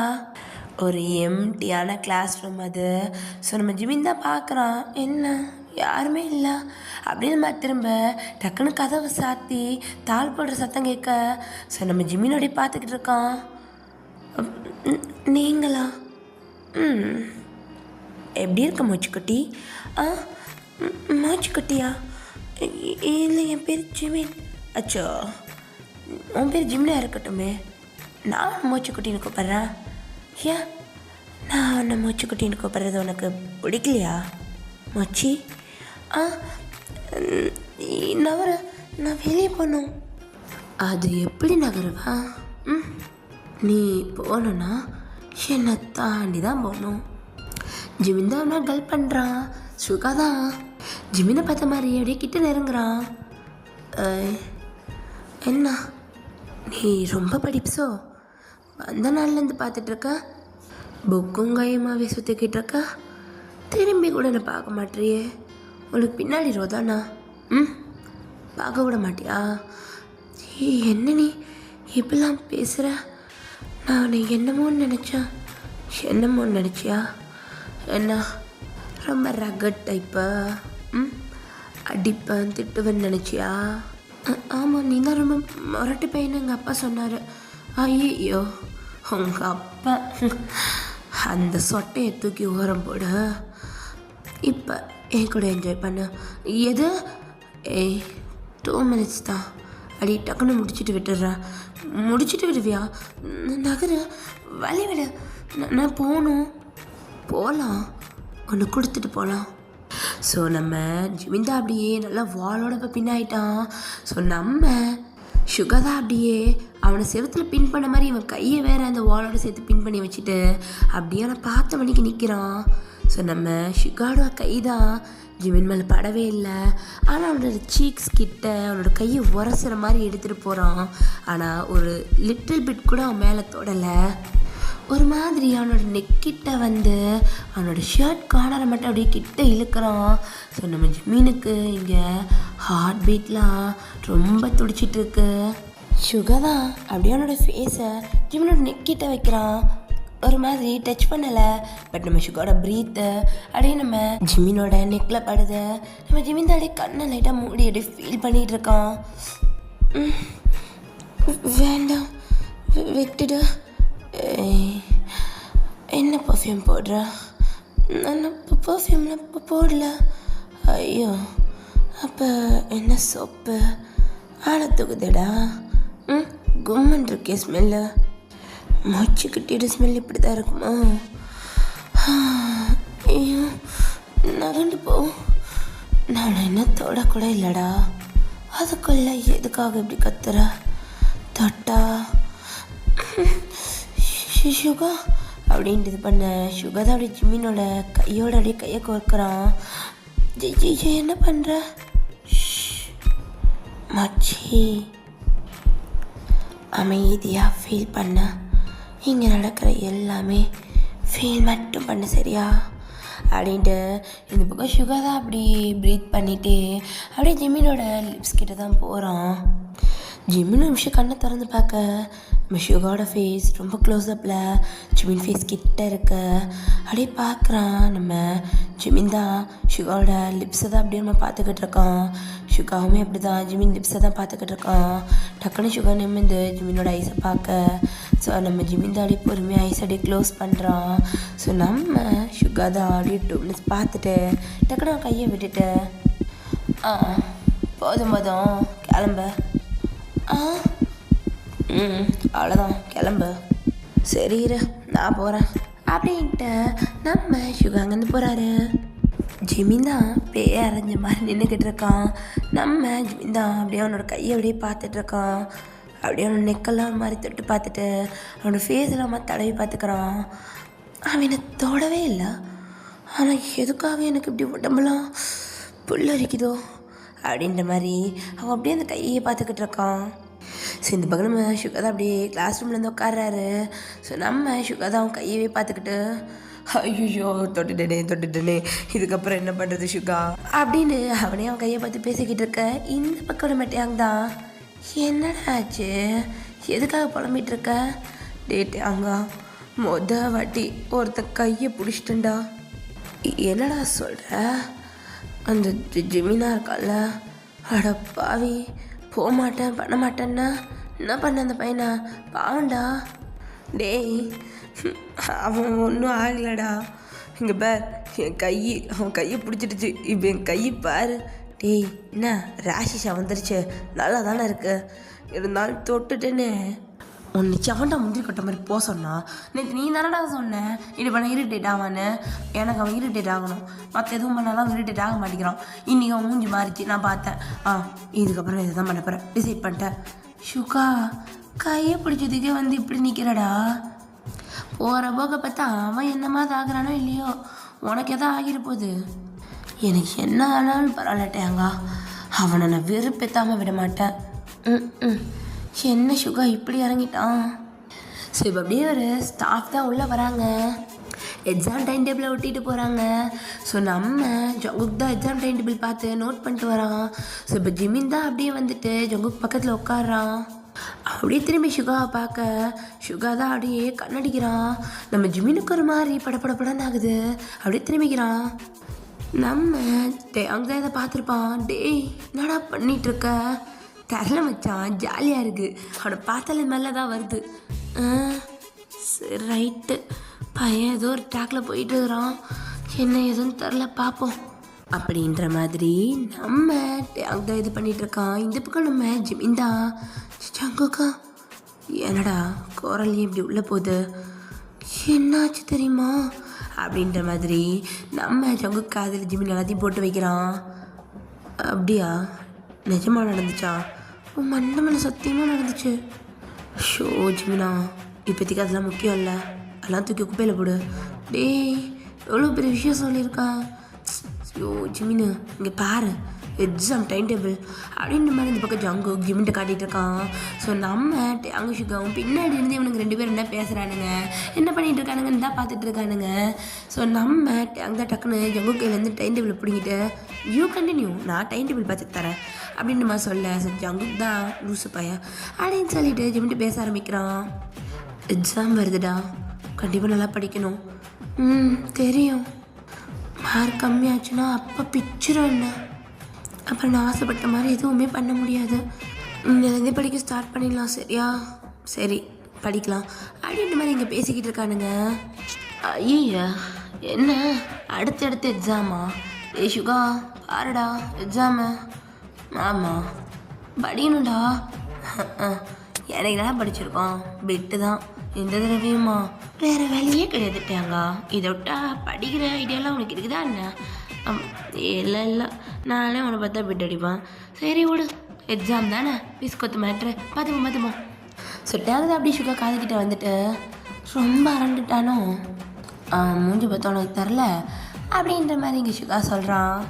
ஒரு எம்டியான கிளாஸ் ரூம் அது. ஸோ நம்ம ஜிமின் தான் பார்க்குறான், என்ன யாருமே இல்லை அப்படின்னு நம்ம திரும்ப டக்குன்னு கதவை சாத்தி தாள் போடுற சத்தம் கேட்க, ஸோ நம்ம ஜிமினோடைய பார்த்துக்கிட்டு இருக்கான். நீங்களா? எப்படி இருக்க மூச்சுக்குட்டி? மூச்சுக்குட்டியா? இல்லை, என் பேர் ஜிமின். அச்சோ, உன் பேர் ஜிம்னா இருக்கட்டுமே. நான் மூச்சுக்குட்டின்னு கூப்பிட்றேன். ஏன் நான் உன்னை மூச்சுக்குட்டின்னு கூப்பிட்றது உனக்கு பிடிக்கலையா மொச்சி? நான் வெளியே போகணும். அது எப்படி நகருவா? நீ போகணுன்னா என்னை தாண்டி தான் போகணும். ஜிமின் தான் அவனை கல் பண்ணுறான். சுகா தான் ஜிமினை பார்த்த மாதிரி அப்படியே கிட்ட நெருங்குறான். என்ன நீ ரொம்ப படிப்ஸோ? வந்த நாள்லேருந்து பார்த்துட்ருக்க, புக்கும் கையமாகவே சுற்றிக்கிட்டு இருக்க. திரும்பி கூட என்னை பார்க்க மாட்டியே. உனக்கு பின்னாடி ரோதானா? பார்க்க விட மாட்டியா? என்ன நீ இப்பெல்லாம் பேசுகிற? நான் உன்னை என்னமோன்னு நினச்சியா? என்ன ரொம்ப ரகட் டைப்பா? அடிப்பேன் திட்டுவேன்னு நினச்சியா? ஆமாம், நீ தான் ரொம்ப முரட்டு பையன்னு எங்கள் அப்பா சொன்னார். ஐயோ, உங்கள் அப்பா அந்த சொட்டையை தூக்கி ஓரம் போட. இப்போ என் கூட என்ஜாய் பண்ண. எது? 2 minutes தான். அடி டக்குன்னு முடிச்சுட்டு விட்டுடுறேன். முடிச்சுட்டு விடுவியா? நகரு, வழி விடு. நான் போகணும். போகலாம், ஒன்று கொடுத்துட்டு போகலாம். ஸோ நம்ம ஜிமின் தான் அப்படியே நல்லா வாளோட இப்போ பின்னாயிட்டான். ஸோ நம்ம சுகா தான் அப்படியே அவனை செவத்தில் பின் பண்ண மாதிரி இவன் கையை வேற அந்த வாளோட சேர்த்து பின் பண்ணி வச்சுட்டு அப்படியே அவனை பார்த்த மணிக்கு நிற்கிறான். ஸோ நம்ம சுகாவோட கை தான் ஜிமின் மேலே படவே இல்லை. ஆனால் அவனோட சீக்ஸ் கிட்ட அவனோட கையை உரசுற மாதிரி எடுத்துகிட்டு போகிறான். ஆனால் ஒரு லிட்டில் பிட் கூட அவன் மேலே தொடலை. ஒரு மாதிரி அவனோட நெக்கிட்ட வந்து அவனோட ஷர்ட் கார்னரை மட்டும் அப்படியே கிட்ட இழுக்கிறான். ஸோ நம்ம ஜிமினுக்கு இங்கே ஹார்ட் பீட்லாம் ரொம்ப துடிச்சிட்ருக்கு. சுகா தான் அப்படியே அவனோட ஃபேஸை ஜிமினோட நெக்கிட்ட வைக்கிறான். ஒரு மாதிரி டச் பண்ணலை. பட் நம்ம சுகாவோட ப்ரீத்து அப்படியே நம்ம ஜிமினோட நெக்கில் படுது. நம்ம ஜிமின் தான் அப்படியே கண்ணை லைட்டாக மூடி அப்படியே ஃபீல் பண்ணிகிட்டு இருக்கான். வேண்டாம், விட்டுடு. என்ன பர்ஃப்யூம் போடுற? நான் பர்ஃப்யூம்லாம் போடல. ஐயோ, அப்போ என்ன சோப்பு? ஆளை தூக்குதடா. கும்மன் இருக்கே ஸ்மெல்லு. மூச்சுக்கிட்டியோட ஸ்மெல் இப்படி தான் இருக்குமா? ஐயோ, நகண்டு போ. நான் என்ன தொடக்கூட இல்லைடா. அதுக்குள்ள எதுக்காக இப்படி கத்துற? தொட்டா சுகா அப்படின்ட்டு இது பண்ண. சுகா தான் அப்படியே ஜிமினோட கையோட அப்படியே கையை கோர்க்குறான். என்ன பண்ணுற மச்சி? அமைதியாக ஃபீல் பண்ண. இங்கே நடக்கிற எல்லாமே ஃபீல் மட்டும் பண்ண, சரியா? அப்படின்ட்டு இந்த பக்கம் சுகா தான் அப்படி ப்ரீத் பண்ணிவிட்டு அப்படியே ஜிமினோட லிப்ஸ் கிட்ட தான் போகிறான். ஜிமின் நிமிஷம் கண்ணை திறந்து பார்க்க நம்ம சுகாவோட ஃபேஸ் ரொம்ப க்ளோஸ்அப்பில் ஜிமின் ஃபேஸ் கிட்ட இருக்க அப்படியே பார்க்குறான். நம்ம ஜிமின் தான் சுகாவோட லிப்ஸை தான் அப்படியே நம்ம பார்த்துக்கிட்டு இருக்கான். சுகாவுமே அப்படி தான் ஜிமின் லிப்ஸை தான் பார்த்துக்கிட்டு இருக்கான். டக்குன்னு சுகா நிமிந்து ஜிமினோட ஐஸை பார்க்க. ஸோ நம்ம ஜிமின் தான் அப்படியே பொறுமையாக ஐஸ் அப்படியே க்ளோஸ் பண்ணுறான். ஸோ நம்ம சுகா தான் அப்படியே 2 minutes பார்த்துட்டு டக்குன்னு கையை விட்டுட்டு போதும் கிளம்ப. அவ்வளோதான், கிளம்பு. சரி இரு, நான் போகிறேன் அப்படின்ட்டு நம்ம சுகா அங்கேருந்து போகிறாரு. ஜிமின் தான் பேய அரைஞ்ச மாதிரி நின்றுக்கிட்டு இருக்கான். நம்ம ஜிமின் தான் அப்படியே அவனோட கையை அப்படியே பார்த்துட்ருக்கான். அப்படியே அவனோட நெக்கெல்லாம் மாதிரி தொட்டு பார்த்துட்டு அவனோட ஃபேஸெல்லாம் மாதிரி தடவி பார்த்துக்கிறான். அவன் என்னை தொடவே இல்லை. ஆனால் எதுக்காக எனக்கு இப்படி உடம்புலாம் புல்லரிக்குதோ அப்படின்ற மாதிரி அவன் அப்படியே அந்த கையை பார்த்துக்கிட்டு இருக்கான். ஸோ இந்த பக்கம் நம்ம சுகா தான் அப்படியே கிளாஸ் ரூம்லேருந்து உட்கார்றாரு. ஸோ நம்ம சுகா தான் அவன் கையவே பார்த்துக்கிட்டு ஐயோ தொட்டுட்டேனே இதுக்கப்புறம் என்ன பண்ணுறது சுகா அப்படின்னு அவனே அவன் கையை பார்த்து பேசிக்கிட்டு இருக்க. இந்த பக்கம் மட்டும் தான் என்னடா ஆச்சு, எதுக்காக புலம்பிகிட்டு இருக்க? டேட்டாங்க வாட்டி ஒருத்தன் கையை பிடிச்சிட்டேன்டா. என்னடா சொல்கிற? அந்த ஜிமினா இருக்கால, அட பாவி, போக மாட்டேன் பண்ண மாட்டேன்னா என்ன பண்ண அந்த பையனா? பாவண்டா. டேய், அவன் ஒன்றும் ஆகலடா. இங்கே பார், அவன் கையை பிடிச்சிடுச்சு. இப்போ என் கையை பாரு, டேய் என்ன ராஷிஷா வந்துருச்சு, நல்லா தானே இருக்கு, இருந்தாலும் தொட்டுட்டேன்னு உன்னை சவண்டா முந்திரி கொட்ட மாதிரி போக சொன்னா. நேற்று நீ தானடா சொன்னேன் இது பண்ண இரிட்டேட் ஆவான்னு. எனக்கு அவன் இரிட்டேட் ஆகணும், மற்ற எதுவும் பண்ணாலும் அவன் இரிட்டேட் ஆக மாட்டேங்கிறான். இன்றைக்கி அவன் மூஞ்சி மாறிச்சு, நான் பார்த்தேன். இதுக்கப்புறம் இதை தான் பண்ண போகிறேன், டிசைட் பண்ணிட்டேன். சுகா கையை பிடிச்சதுக்கே வந்து இப்படி நிற்கிறடா. போகிற போக பார்த்தா அவன் என்னமா ஆகுறானோ இல்லையோ, உனக்கு எதாவது ஆகிட போகுது. எனக்கு என்ன ஆனாலும் பரவாயில்லட்டேங்க, அவனை நான் வெறுப்பேற்றாமல் விட மாட்டேன். என்ன சுகா இப்படி இறங்கிட்டான். ஸோ இப்போ அப்படியே ஒரு ஸ்டாஃப் தான் உள்ளே வராங்க, எக்ஸாம் டைம் டேபிளை ஒட்டிட்டு போகிறாங்க. ஸோ நம்ம ஜங்குக் தான் எக்ஸாம் டைம் டேபிள் பார்த்து நோட் பண்ணிட்டு வரான். ஸோ இப்போ ஜிமின் தான் அப்படியே வந்துட்டு ஜங்குக் பக்கத்தில் உட்காடுறான். அப்படியே திரும்பி சுகாவை பார்க்க சுகா தான் அப்படியே கண்ணடிக்கிறான். நம்ம ஜிமினுக்கு ஒரு மாதிரி படப்படப்படன்னு ஆகுது. அப்படியே திரும்பிக்கிறான். நம்ம அங்கே தான் இதை பார்த்துருப்பான். டேய் என்னடா பண்ணிகிட்ருக்க, தரல மச்சான், ஜாலியாக இருக்குது, அவனை பார்த்தாலே மேலே தான் வருது. சரி ரைட்டு, பையன் ஏதோ ஒரு ட்ராக்கில் போயிட்டு இருக்கிறான், என்ன எதுவும் தெரில பார்ப்போம் அப்படின்ற மாதிரி நம்ம அங்கே இது பண்ணிகிட்ருக்கான். இந்த பக்கம் நம்ம ஜிமின் தான். ஜங்குக்கா என்னடா குரல் இப்படி உள்ளே போகுது, என்னாச்சு தெரியுமா அப்படின்ற மாதிரி நம்ம ஜங்குக்கு காதில் ஜிமின் எல்லாத்தையும் போட்டு வைக்கிறான். அப்படியா, நிஜமாக நடந்துச்சா? உன் மண்டமனை சத்தியமாக நடந்துச்சு. ஷோ ஜிமினா, இப்போதைக்கு அதெல்லாம் முக்கியம் இல்லை, அதெல்லாம் தூக்கி குப்பையில் போடு. டேய் எவ்வளோ பெரிய விஷயம் சொல்லியிருக்கா. யோ ஜிமினு இங்கே பாரு, எக்ஸாம் டைம் டேபிள் அப்படின்ற மாதிரி இந்த பக்கம் ஜங்கு ஜிமின்ட்ட காட்டிகிட்டு இருக்கான். ஸோ நம்ம அங்கே சுகாவும் பின்னாடி இருந்து இவனுக்கு 2 பேரும் என்ன பேசுகிறானுங்க, என்ன பண்ணிகிட்டு இருக்கானுங்கன்னு தான் பார்த்துட்டு இருக்கானுங்க. ஸோ நம்ம அங்கே டக்குன்னு ஜங்கு கையிலேருந்து டைம் டேபிள் பிடிங்கிட்டு யூ கண்டினியூ, நான் டைம் டேபிள் பார்த்துட்டு தரேன் அப்படின்னு மாதிரி சொல்ல. ஸோ ஜங்குக் தான் லூசு பையன் அப்படின்னு சொல்லிட்டு ஜிமின்ட்டு பேச ஆரம்பிக்கிறான். எக்ஸாம் வருதுடா, கண்டிப்பாக நல்லா படிக்கணும். தெரியும், மார்க் கம்மியாச்சுன்னா அப்போ பிச்சிரும் என்ன, அப்புறம் நான் ஆசைப்பட்ட மாதிரி எதுவுமே பண்ண முடியாது. இங்கேருந்து படிக்க ஸ்டார்ட் பண்ணிடலாம், சரியா? சரி படிக்கலாம் அப்படின்ற மாதிரி இங்கே பேசிக்கிட்டு இருக்கானுங்க. ஐயா என்ன அடுத்தடுத்து எக்ஸாமா? சுகா பாருடா எக்ஸாமு. ஆமாம் படிக்கணும்டா. எனக்கு என்ன படிச்சிருக்கோம், பிட்டு தான் இந்த தடவையுமா, வேறு வேலையே கிடையாதுட்டாங்க. இதை விட்டா படிக்கிற ஐடியாலாம் உனக்கு இருக்குதா என்ன? இல்லை இல்லை, நானே உன்னை பார்த்தா பிட் அடிப்பான். சரி விடு, எக்ஸாம் தானே, பிஸ்கொத்து மேட்ரு பார்த்துப்போம். சுட்டாகுது அப்படி சுகா காதுகிட்ட வந்துட்டு ரொம்ப அரண்டுட்டானோ, மூஞ்சி பார்த்தா உனக்கு தரல அப்படின்ற மாதிரி இங்கே சுகா சொல்கிறான்.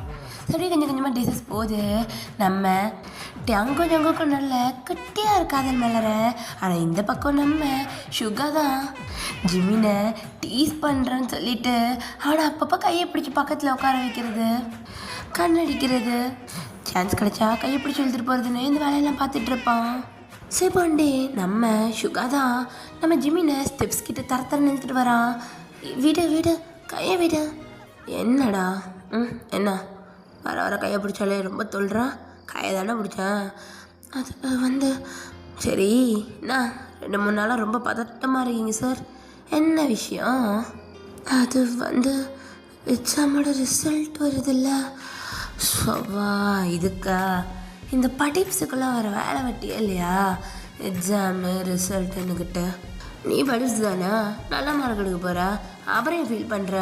சரி கொஞ்சம் கொஞ்சமாக டிசஸ் போகுது. நம்ம ஜங்குக்கும் நல்ல குட்டியாக இருக்காதல் மலர. ஆனால் இந்த பக்கம் நம்ம சுகா தான் ஜிமினை டீஸ் பண்ணுறேன்னு சொல்லிட்டு அவனை அப்பப்போ கையை பிடிச்சி பக்கத்தில் உட்கார வைக்கிறது, கண்ணடிக்கிறது, சான்ஸ் கிடைச்சா கையை பிடிச்சி எழுதிட்டு போகிறதுன்னு இந்த வேலையெல்லாம் பார்த்துட்டு இருப்பான். சரி பாண்டே நம்ம சுகா தான் நம்ம ஜிமினை ஸ்டெப்ஸ் கிட்ட தரத்தரன்னு எழுத்துட்டு வரான். விடு கையை விடு. என்னடா என்ன வர வர கையை பிடிச்சாலே ரொம்ப தொல்றான், கையை தானே பிடிச்சேன். அது சரி என்ன 2-3 நாளாக ரொம்ப பதட்டமாக இருக்கீங்க சார், என்ன விஷயம்? அது எக்ஸாமோட ரிசல்ட் வருதில்ல. சவா இதுக்கா இந்த படிப்ஸுக்கெல்லாம் வர வேலை வெட்டியே இல்லையா? எக்ஸாமு ரிசல்ட்டுன்னுக்கிட்ட நீ படிச்சு தானே நல்ல மார்க் எடுக்க போகிற, அப்புறம் ஃபீல் பண்ணுற.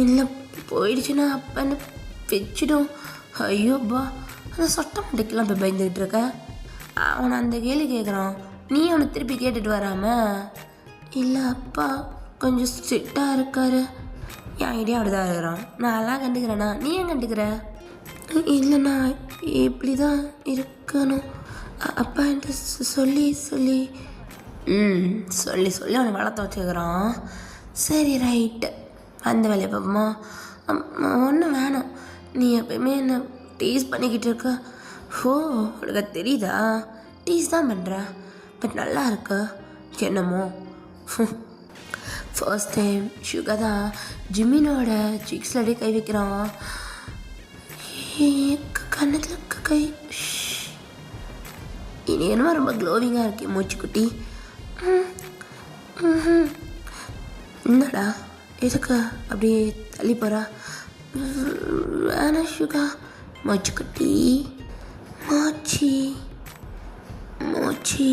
இல்லை போயிடுச்சுன்னா அப்பன்னு வச்சிடும். ஐயோப்பா, அந்த சொட்ட மண்டைக்கெல்லாம் இப்போ பயந்துக்கிட்டு இருக்க. அவனை அந்த கேள்வி கேட்குறான், நீ அவனை திருப்பி கேட்டுட்டு வராம. இல்லை அப்பா கொஞ்சம் ஸ்ட்ரிக்டாக இருக்காரு, என் ஐடியா அப்படி தான் இருக்கிறான், நான் எல்லாம் கண்டுக்கிறேண்ணா, நீ ஏன் கண்டுக்கிற? இல்லைண்ணா இப்படி தான் இருக்கணும் அப்பா என்கிட்ட சொல்லி சொல்லி அவனை வளர்த்த வச்சுக்கிறான். சரி ரைட்டு, அந்த வேலையை பார்ப்போமா? ஒன்றும் வேணாம், நீ எப்பயுமே என்ன டீஸ் பண்ணிக்கிட்டு இருக்க. ஓ உனக்கு தெரியுதா, டீஸ் தான் பண்ணுற, பட் நல்லா இருக்க என்னமோ. ஃபர்ஸ்ட் டைம் சுகா தான் ஜிமினோட சிக்ஸில் அப்படியே கை வைக்கிறான். கண்ணத்தில் கை இனி என்னமோ ரொம்ப க்ளோவிங்காக இருக்கே மூச்சுக்குட்டி. என்னடா எதுக்கு அப்படியே தள்ளி போகிறா? வேணா சுகா மூச்சுக்குட்டி, மூச்சு மூச்சு.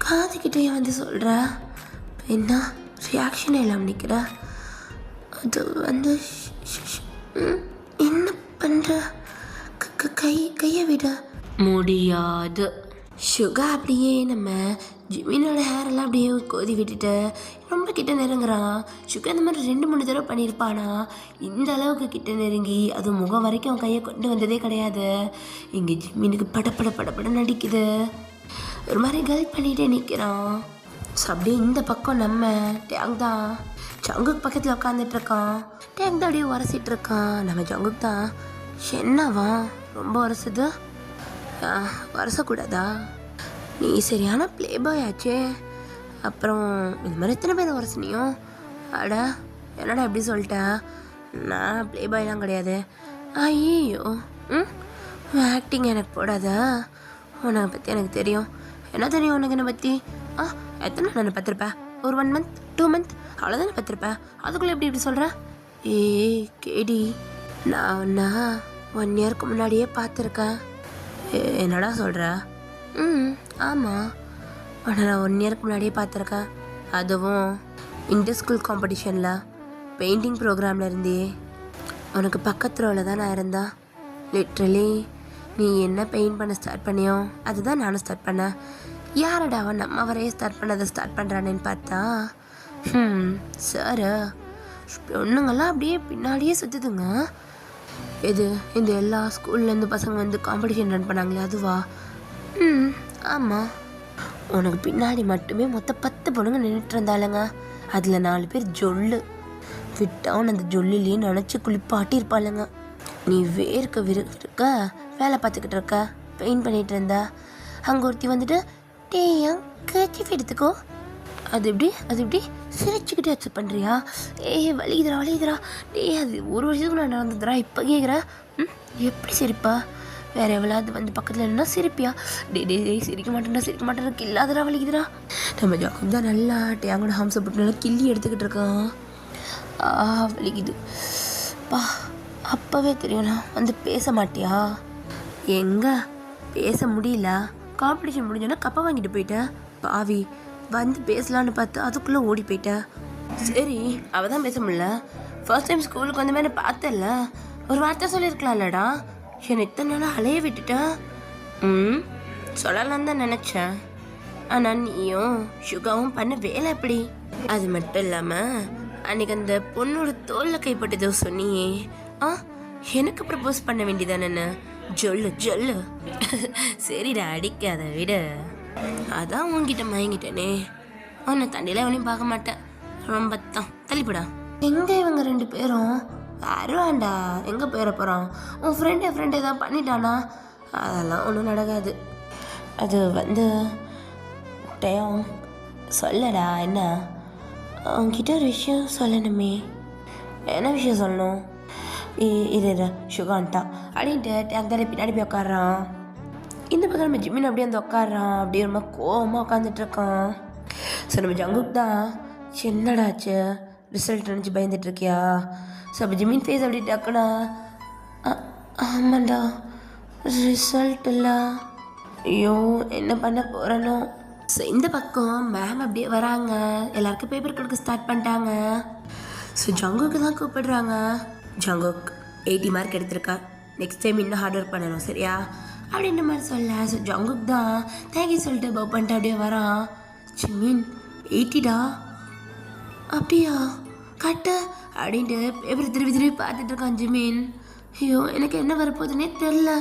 காதுகிட்டே வந்து சொல்கிற என்ன ரியாக்ஷனே இல்லாமல் நிற்கிற. அது வந்து என்ன பண்ணுற? கையை விட முடியாது. சுகா அப்படியே நம்ம ஜிமினோட ஹேரெல்லாம் அப்படியே கோதி விட்டுட்டு ரொம்ப கிட்ட நெருங்குறான். சுகா இந்த மாதிரி 2-3 தடவை பண்ணியிருப்பானா? இந்த அளவுக்கு கிட்ட நெருங்கி அது முகம் வரைக்கும் அவன் கையை கொண்டு வந்ததே கிடையாது. இங்கே ஜிமினுக்கு படப்பட நடிக்குது. ஒரு மாதிரி கல் பண்ணிகிட்டே நிற்கிறான். ஸோ அப்படியே இந்த பக்கம் நம்ம டேங் தான் ஜங்குக்கு பக்கத்தில் உட்காந்துட்ருக்கான். டேங் தான் அப்படியே உரசிட்டு இருக்கான். நம்ம ஜங்குக்கு தான் என்னவா ரொம்ப உரசுது? வரசக்கூடாதா? நீ சரியான ப்ளே பாய் ஆச்சே. அப்புறம் இந்த மாதிரி எத்தனை பேர் வரசனியோ? அட என்னடா எப்படி சொல்லிட்ட? நான் ப்ளே பாய்லாம் கிடையாது. ஐயோ ஆக்டிங் எனக்கு போடாதா? உன்னை பற்றி எனக்கு தெரியும். என்ன தெரியும் உனக்கு என்னை பற்றி? எத்தனை நான் பார்த்துருப்பேன்? ஒரு 1 month 2 month அவ்வளோதானே பார்த்துருப்பேன். அதுக்குள்ளே எப்படி சொல்கிற? கேடி, நான் 1 yearக்கு முன்னாடியே பார்த்துருக்கேன். என்னடா சொல்கிற? ஆமாம், ஆனால் நான் 1 yearக்கு முன்னாடியே பார்த்துருக்கேன். அதுவும் இன்டர் ஸ்கூல் காம்படிஷனில் பெயிண்டிங் ப்ரோக்ராமில் இருந்தே. உனக்கு பக்கத்து ரோவில் தான் நான் இருந்தேன். லிட்ரலி நீ என்ன பெயிண்ட் பண்ண ஸ்டார்ட் பண்ணியோ அதுதான் நானும் ஸ்டார்ட் பண்ணேன். யாரடா அவன் நம்ம வரையே ஸ்டார்ட் பண்ணுறானேன்னு பார்த்தா சார் பொண்ணுங்கள்லாம் அப்படியே பின்னாடியே சுற்றுதுங்க. எது இந்த எல்லா ஸ்கூல்லேருந்து பசங்க வந்து காம்படிஷன் ரன் பண்ணாங்களே அதுவா? ஆமாம். உனக்கு பின்னாடி மட்டுமே மொத்தம் 10 பொண்ணுங்க நின்றுட்டு இருந்தாளுங்க. அதில் 4 பேர் ஜொல்லு விட்டான். அந்த ஜொல்லுலேயே நினச்சி குளிப்பாட்டியிருப்பாளுங்க. நீ இருக்க வேலை பார்த்துக்கிட்டு இருக்க, பெயிண்ட் பண்ணிகிட்டு இருந்தா. அங்கே ஒருத்தி வந்துட்டு டேயும் கர்ச்சீஃப் எடுத்துக்கோ. அது எப்படி சிரிச்சுக்கிட்டே அக்செப்ட் பண்ணுறியா? வலிக்குதுரா டே, அது ஒரு வருஷத்துக்கு நான் நடந்துதுரா. இப்போ கேட்குற எப்படி சிரிப்பா? வேறு எவ்வளோ வந்து பக்கத்தில் இல்லைன்னா சிரிப்பியா? டே சிரிக்க மாட்டேன்னா கில்லாதரா வலிக்குதுரா. நம்ம ஜாக்கும் தான் நல்லா டேங்கோட ஹம்சை போட்டு நல்லா கிள்ளி எடுத்துக்கிட்டு இருக்கான். வலிக்குது பா. அப்போவே தெரியும்ண்ணா வந்து பேச மாட்டியா? எங்கே பேச முடியல? காம்படிஷன் முடிஞ்சோன்னா கப்பை வாங்கிட்டு போயிட்டேன். பாவி வந்து பேசலான்னு பார்த்து அதுக்குள்ளே ஓடி போயிட்டேன். சரி, அவள் தான் பேச முடியல. ஃபர்ஸ்ட் டைம் ஸ்கூலுக்கு வந்த மாதிரி பார்த்தல, ஒரு வார்த்தை சொல்லியிருக்கலாம்லடா. என்னை இத்தனை நாளாக அலைய விட்டுட்டேன். சொல்லலான்னு தான் நினச்சேன். ஆனால் நீயும் சுகாவும் பண்ண வேலை எப்படி? அது மட்டும் இல்லாமல் அன்றைக்கி அந்த பொண்ணோட தோலில் கைப்பட்டதோ சொன்னியே, எனக்கு ப்ரப்போஸ் பண்ண வேண்டியதானே? ஜொல்லு சரிடா, அடிக்காத விட. அதான் உன்கிட்ட மயங்கிட்டேனே. உன்னை தண்டியில் எவனையும் பார்க்க மாட்டேன். ரொம்ப தான் தள்ளிப்படா. எங்கே இவங்க 2 பேரும்? வருவான்டா. எங்கே போயிட போகிறான்? உன் ஃப்ரெண்ட் ஏதாவது பண்ணிட்டானா? அதெல்லாம் ஒன்றும் நடக்காது. அது வந்து டயம் சொல்லடா. என்ன அவன்கிட்ட ஒரு விஷயம் சொல்லணுமே. என்ன விஷயம் சொல்லணும்? இது சுகான்ட்டான் அப்படின்ட்டு டேங்க் தானே பின்னாடி போய் உட்காடுறான். இந்த பக்கம் நம்ம ஜிமின் அப்படியே வந்து உட்காடுறான். அப்படியே ரொம்ப கோவமாக உட்காந்துட்ருக்கான். ஸோ நம்ம ஜங்குக்கு தான் என்னடாச்சு ரிசல்ட் நினச்சி பயந்துட்டுருக்கியா? ஸோ அப்போ ஜிமின் ஃபேஸ் அப்படி டக்குனா ஆமாண்டா ரிசல்ட் இல்லை. ஐயோ என்ன பண்ண போகிறனோ. ஸோ இந்த பக்கம் மேம் அப்படியே வராங்க. எல்லாருக்கும் பேப்பர் கொடுக்க ஸ்டார்ட் பண்ணிட்டாங்க. ஸோ ஜங்குக்கு தான் கூப்பிடுறாங்க. ஜங்குக் 80 மார்க் எடுத்திருக்கா. நெக்ஸ்ட் டைம் இன்னும் ஹார்ட் ஒர்க் பண்ணணும் சரியா அப்படின்ற மாதிரி சொல்ல. ஸோ ஜங்குக் தான் தேங்க்யூ சொல்லிட்டு பவ் பண்ணிட்டு அப்படியே வரான். ஜிமின் 80டா? அப்படியா கட்ட அப்படின்ட்டு பேப்பர் திருப்பி பார்த்துட்டு இருக்கான் ஜிமின். ஐயோ எனக்கு என்ன வரப்போகுதுன்னே தெரில.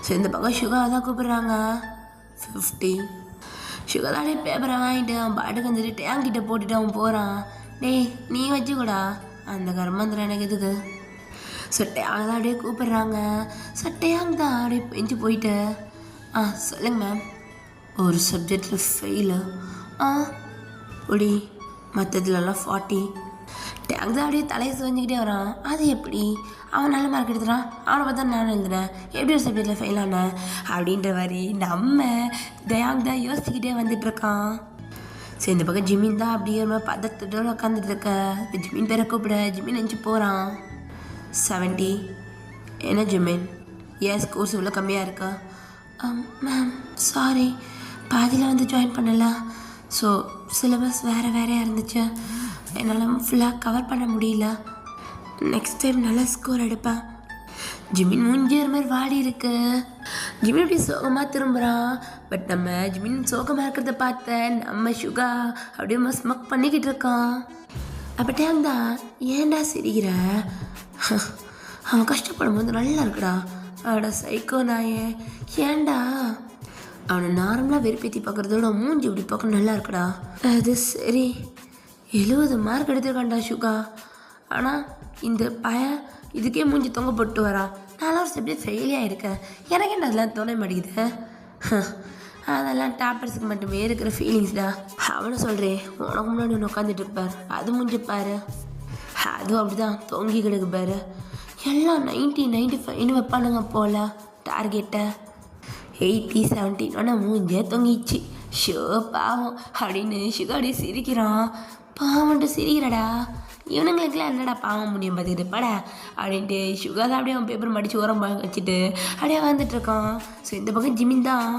ஸோ இந்த பக்கம் சுகா தான் கூப்பிட்றாங்க. 50. சுகா தானே பேப்பரை வாங்கிட்டு அவன் பாட்டுக்கு வந்துட்டு டேங்கிட்ட போட்டுட்டு அவன் போகிறான். டேய் நீ வச்சுக்கூடா, அந்த கர்மந்திரம் எனக்கு எதுக்கு? சொட்டையாக தான் அப்படியே கூப்பிட்றாங்க. சொட்டையாக தான் அப்படியே பெஞ்சு போயிட்டு சொல்லுங்க மேம். ஒரு சப்ஜெக்டில் ஃபெயிலு. ஒடி மற்றதுலலாம் 40. டேங்க் தான் அப்படியே தலையை செஞ்சுக்கிட்டே வரான். அது எப்படி அவன் நல்ல மார்க் எடுத்துறான்? அவனை பார்த்தா நான் எழுதுனேன், எப்படி ஒரு சப்ஜெக்டில் ஃபெயில் ஆனேன் அப்படின்ற மாதிரி நம்ம தயாங் தான் யோசிச்சுக்கிட்டே வந்துட்டுருக்கான். சரி இந்த பக்கம் ஜிமின் தான் அப்படியே பதத்தோடு உட்காந்துட்டு இருக்க. ஜிமின் பேரை கூப்பிட ஜிமின் நினச்சி போகிறான். 70. என்ன ஜிமின், ஏன் கோர்ஸ் இவ்வளோ கம்மியாக இருக்கா? மேம் சாரி, பாதியில் வந்து ஜாயின் பண்ணல. ஸோ சிலபஸ் வேறையாக இருந்துச்சு, என்னால் ஃபுல்லாக கவர் பண்ண முடியல. நெக்ஸ்ட் டைம் நல்லா ஸ்கோர் எடுப்பேன். ஜிமின் மூஞ்சி ஒரு மாதிரி வாடி இருக்கு. ஜிமின் அப்படி சோகமாக திரும்புகிறான். பட் நம்ம ஜிமின் சோகமாக இருக்கிறத பார்த்த நம்ம சுகா அப்படியே ஸ்மக் பண்ணிக்கிட்டு இருக்கான். அப்பட்டேன் தான், ஏன்டா சிரிக்கிற? அவன் கஷ்டப்படும் போது நல்லா இருக்குடா. அவட சைக்கோ நாயே, ஏன்டா? அவனை நார்மலாக வெறுப்பேற்றி பார்க்குறதோட மூஞ்சி இப்படி பார்க்க நல்லா இருக்குடா. அது சரி, 70 மார்க் எடுத்துருக்கான்டா சுகா. ஆனால் இந்த பையன் இதுக்கே மூஞ்சி தொங்க போட்டு வரான். 4 வருஷம் எப்படியே ஃபெயிலியாக இருக்கேன். எனக்கு என்ன அதெல்லாம் தோண மாட்டேங்குது. அதெல்லாம் டாப்பர்ஸுக்கு மட்டுமே இருக்கிற ஃபீலிங்ஸ்டா. அவனை சொல்கிறேன், உனக்கு முன்னாடி ஒன்று உட்காந்துட்டு இருப்பார், அது முடிஞ்சுப்பாரு. அதுவும் அப்படி தான் தொங்கி கிடக்கு பாரு. எல்லாம் 90, 95 வைப்பானுங்க போல டார்கெட்டை. 80, 70 மூஞ்சே தொங்கிச்சு. ஷோ பாவம் அப்படின்னு சுகா அப்படியே சிரிக்கிறான். பாவன்ட்டு சிரிக்கிறடா. இவனுங்களுக்குலாம் என்னடா பாவம் முடியும் பார்த்துக்கிட்டு படா அப்படின்ட்டு சுகா தான் அப்படியே அவன் பேப்பர் மடித்து ஓரம் வச்சுட்டு அப்படியே வந்துட்டுருக்கான். ஸோ இந்த பக்கம் ஜிமின் தான்.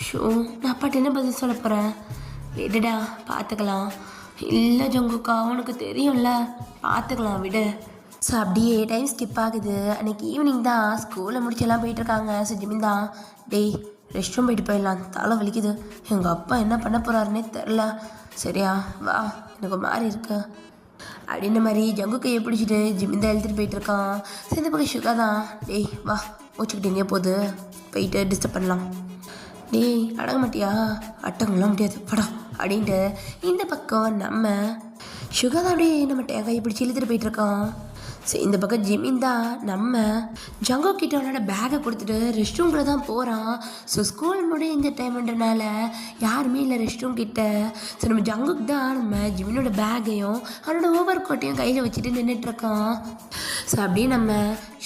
ஷோ நான் அப்பாட்ட என்ன பதில் சொல்ல போகிறேன்? விடுடா பார்த்துக்கலாம். இல்லை ஜங்குக்கா, அவனுக்கு தெரியும்ல, பார்த்துக்கலாம் விடு. ஸோ அப்படியே டைம் ஸ்கிப் ஆகுது. அன்றைக்கி ஈவினிங் தான் ஸ்கூலில் முடிச்செல்லாம் போயிட்டுருக்காங்க. ஸோ ஜிமின் தான், டேய் ரெஸ்ட் ரூம் போயிட்டு போயிடலாம், தலை வலிக்குது, எங்கள் அப்பா என்ன பண்ண போகிறாருன்னே தெரில, சரியா வா, எனக்கு மாறி இருக்கு அப்படின்ற மாதிரி ஜங்கு கையை பிடிச்சிட்டு ஜிமின் தான் எழுதிட்டு போயிட்டுருக்கான். சரி இந்த பக்கம் சுகா தான், டேய் வா மூச்சுக்கிட்டு எங்கேயோ போயிட்டு டிஸ்டர்ப் பண்ணலாம். டேய் அடங்க மாட்டியா? அட்டங்கலாம் முடியாது படம் அப்படின்ட்டு இந்த பக்கம் நம்ம சுகா தான் அப்படியே நம்ம கையை பிடிச்சி இழுத்துட்டு போயிட்டுருக்கான். சரி இந்த பக்கம் ஜிமின் தான் நம்ம ஜங்கோ கிட்ட அவனோட பேக்கை கொடுத்துட்டு ரெஸ்ட் ரூமில் தான் போகிறான். ஸோ ஸ்கூல் முடிஞ்ச டைம்ன்றனால யாருமே இல்லை ரெஸ்ட் ரூம் கிட்ட. ஸோ நம்ம ஜங்குக்கு தான் நம்ம ஜிமினோட பேக்கையும் அவனோட ஓவர் கோட்டையும் கையில் வச்சுட்டு நின்றுட்டுருக்கான். ஸோ அப்படியே நம்ம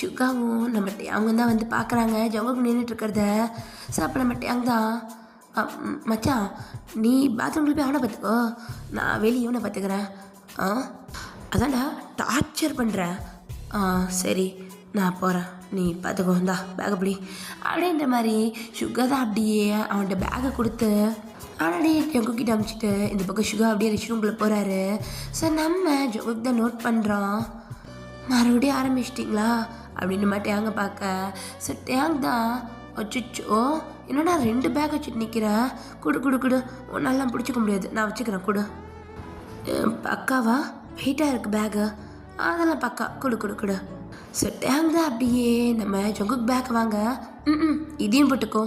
சுகாவும் நம்ம அவங்க தான் வந்து பார்க்குறாங்க ஜங்குக்கு நின்றுட்டுருக்கிறத. ஸோ அப்போ நம்ம டேங் தான், மச்சான் நீ பாத்ரூமில் போய் அவனை பார்த்துக்கோ, நான் வெளியே அவனை பார்த்துக்கிறேன். அதான்டா டார்ச்சர் பண்ணுறேன். சரி நான் போகிறேன், நீ பார்த்துக்கோ, இந்தா பேக்கை பிடி அப்படின்ற மாதிரி சுகா தான் அப்படியே அவன்கிட்ட பேக்கை கொடுத்து அவனோடைய ஜங்குக்கிட்ட அனுப்பிச்சிட்டு இந்த பக்கம் சுகா அப்படியே ரெஸ்ட் ரூம்குள்ளே போகிறாரு. ஸோ நம்ம ஜங்குக்கு தான் நோட் பண்ணுறான், மறுபடியும் ஆரம்பிச்சிட்டிங்களா அப்படின்னு மாதிரி டேங்கை பார்க்க. ஸோ டேங் தான், அச்சோ என்னடா 2 பேக் வச்சுட்டு நிற்கிறேன், குடு ஒன்றெல்லாம் பிடிச்சிக்க முடியாது, நான் வச்சுக்கிறேன் கொடு. பக்காவா வெயிட்டாக இருக்குது பேக்கு, அதெல்லாம் பக்கா கொடு. ஸோ டேங் தான் அப்படியே நம்ம ஜங்குக் பேக் வாங்க, இதையும் போட்டுக்கோ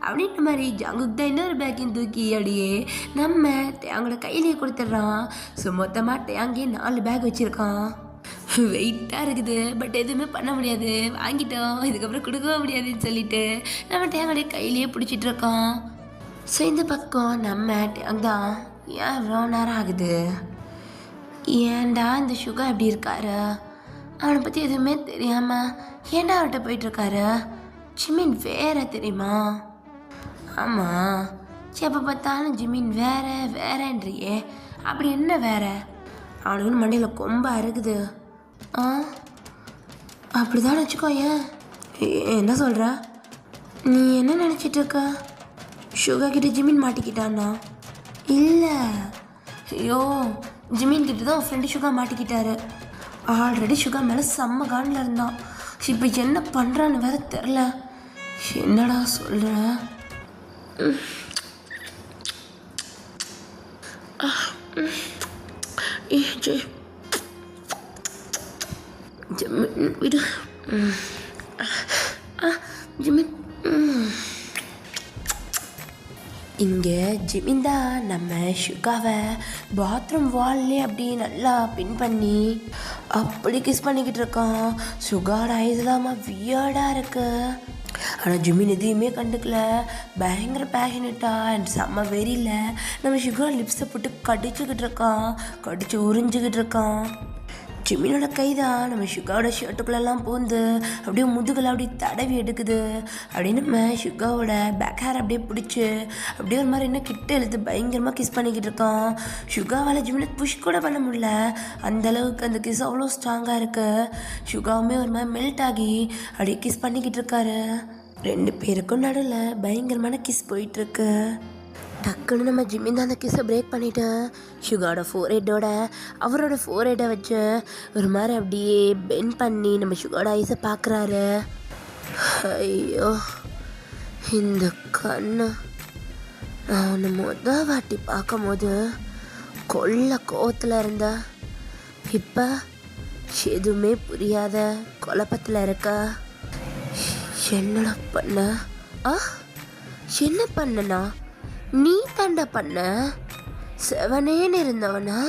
அப்படின்ற மாதிரி ஜங்குக் தான் இன்னொரு பேக்கையும் தூக்கி அப்படியே நம்ம டேங்கோட கையிலேயே கொடுத்துட்றான். ஸோ மொத்தமாக டேங்கே 4 பேக் வச்சுருக்கான். வெயிட்டாக இருக்குது, பட் எதுவுமே பண்ண முடியாது, வாங்கிட்டோம், இதுக்கப்புறம் கொடுக்கவும் முடியாதுன்னு சொல்லிட்டு நம்ம டேங்கோடைய கையிலேயே பிடிச்சிட்ருக்கோம். ஸோ இந்த பக்கம் நம்ம டேங் தான், ஏன் இவ்வளோ நேரம் ஆகுது, ஏன்டா இந்த சுகா எப்படி இருக்காரு, அவனை பற்றி எதுவுமே தெரியாமல் ஏன்டா அவர்கிட்ட போயிட்டுருக்காரு, ஜிமின் வேற தெரியுமா? ஆமாம், எப்போ பார்த்தாலும் ஜிமின் வேறன்றியே, அப்படி என்ன வேற? அவனுக்கு மண்டையில் கொம்பா இருக்குது. அப்படிதான் வச்சுக்கோ. ஏன் என்ன சொல்கிற? நீ என்ன நினச்சிட்ருக்க? சுகா கிட்ட ஜிமின் மாட்டிக்கிட்டான்னா? இல்லை, ஐயோ ஜிமின் கிட்ட தான் ஃப்ரெண்டு சுகா மாட்டிக்கிட்டாரு. ஆல்ரெடி சுகா மேலே செம்ம காண்டில் இருந்தான். இப்போ என்ன பண்ணுறான்னு வேற தெரில. என்னடா சொல்கிற? ஜிமின் விடு. ஜிமின் இங்கே ஜிமின் தான் நம்ம சுகாவை பாத்ரூம் வால்லே அப்படியே நல்லா பின் பண்ணி அப்படி கிஸ் பண்ணிக்கிட்டு இருக்கான். சுகாட ஐஸ்லாமா வியர்டாக இருக்கு. ஆனால் ஜிமின் எதையுமே கண்டுக்கல, பயங்கர பேஷனட்டாக அண்ட் செம்ம வெறியில் நம்ம சுகா லிப்ஸை போட்டு கடிச்சுக்கிட்டு இருக்கான், கடிச்சு உறிஞ்சிக்கிட்டு இருக்கான். ஜிமினோட கை தான் நம்ம ஷுகாவோட ஷர்ட்டுக்குள்ளெல்லாம் பூந்து அப்படியே முதுகில் அப்படியே தடவி எடுக்குது. அப்படியே நம்ம ஷுகாவோட பேக் ஹேர் அப்படியே பிடிச்சி அப்படியே ஒரு மாதிரி இன்னும் கிட்ட இழுத்து பயங்கரமாக கிஸ் பண்ணிக்கிட்டு இருக்கான். ஷுகாவால் ஜிமினை புஷ் கூட பண்ண முடியல, அந்தளவுக்கு அந்த கிஸ் அவ்வளோ ஸ்ட்ராங்காக இருக்குது. ஷுகாவுமே ஒரு மாதிரி மெல்ட் ஆகி அப்படியே கிஸ் பண்ணிக்கிட்டு இருக்காரு. 2 பேருக்கும் நடுவில் பயங்கரமான கிஸ் போயிட்டுருக்கு. டக்குன்னு நம்ம ஜிம்மின் தான் அந்த கிஸ்ஸை பிரேக் பண்ணிவிட்டு ஷுகாவோட ஃபோர்ஹெட்டோட அவரோட ஃபோர்ஹெட்டை வச்சு ஒரு மாதிரி அப்படியே பெண்ட் பண்ணி நம்ம ஷுகாவோட ஐஸை பார்க்குறாரு. ஐயோ, இந்த கண்ணு நான் ஒன்று வாட்டி பார்க்கும் போது கொள்ள கோவத்தில் இருந்த, இப்போ எதுவுமே புரியாத குழப்பத்தில் இருக்க. என்னடா பண்ண? என்ன பண்ணனா? நீ தாண்டா பண்ண? செவனேன்னு இருந்தவனா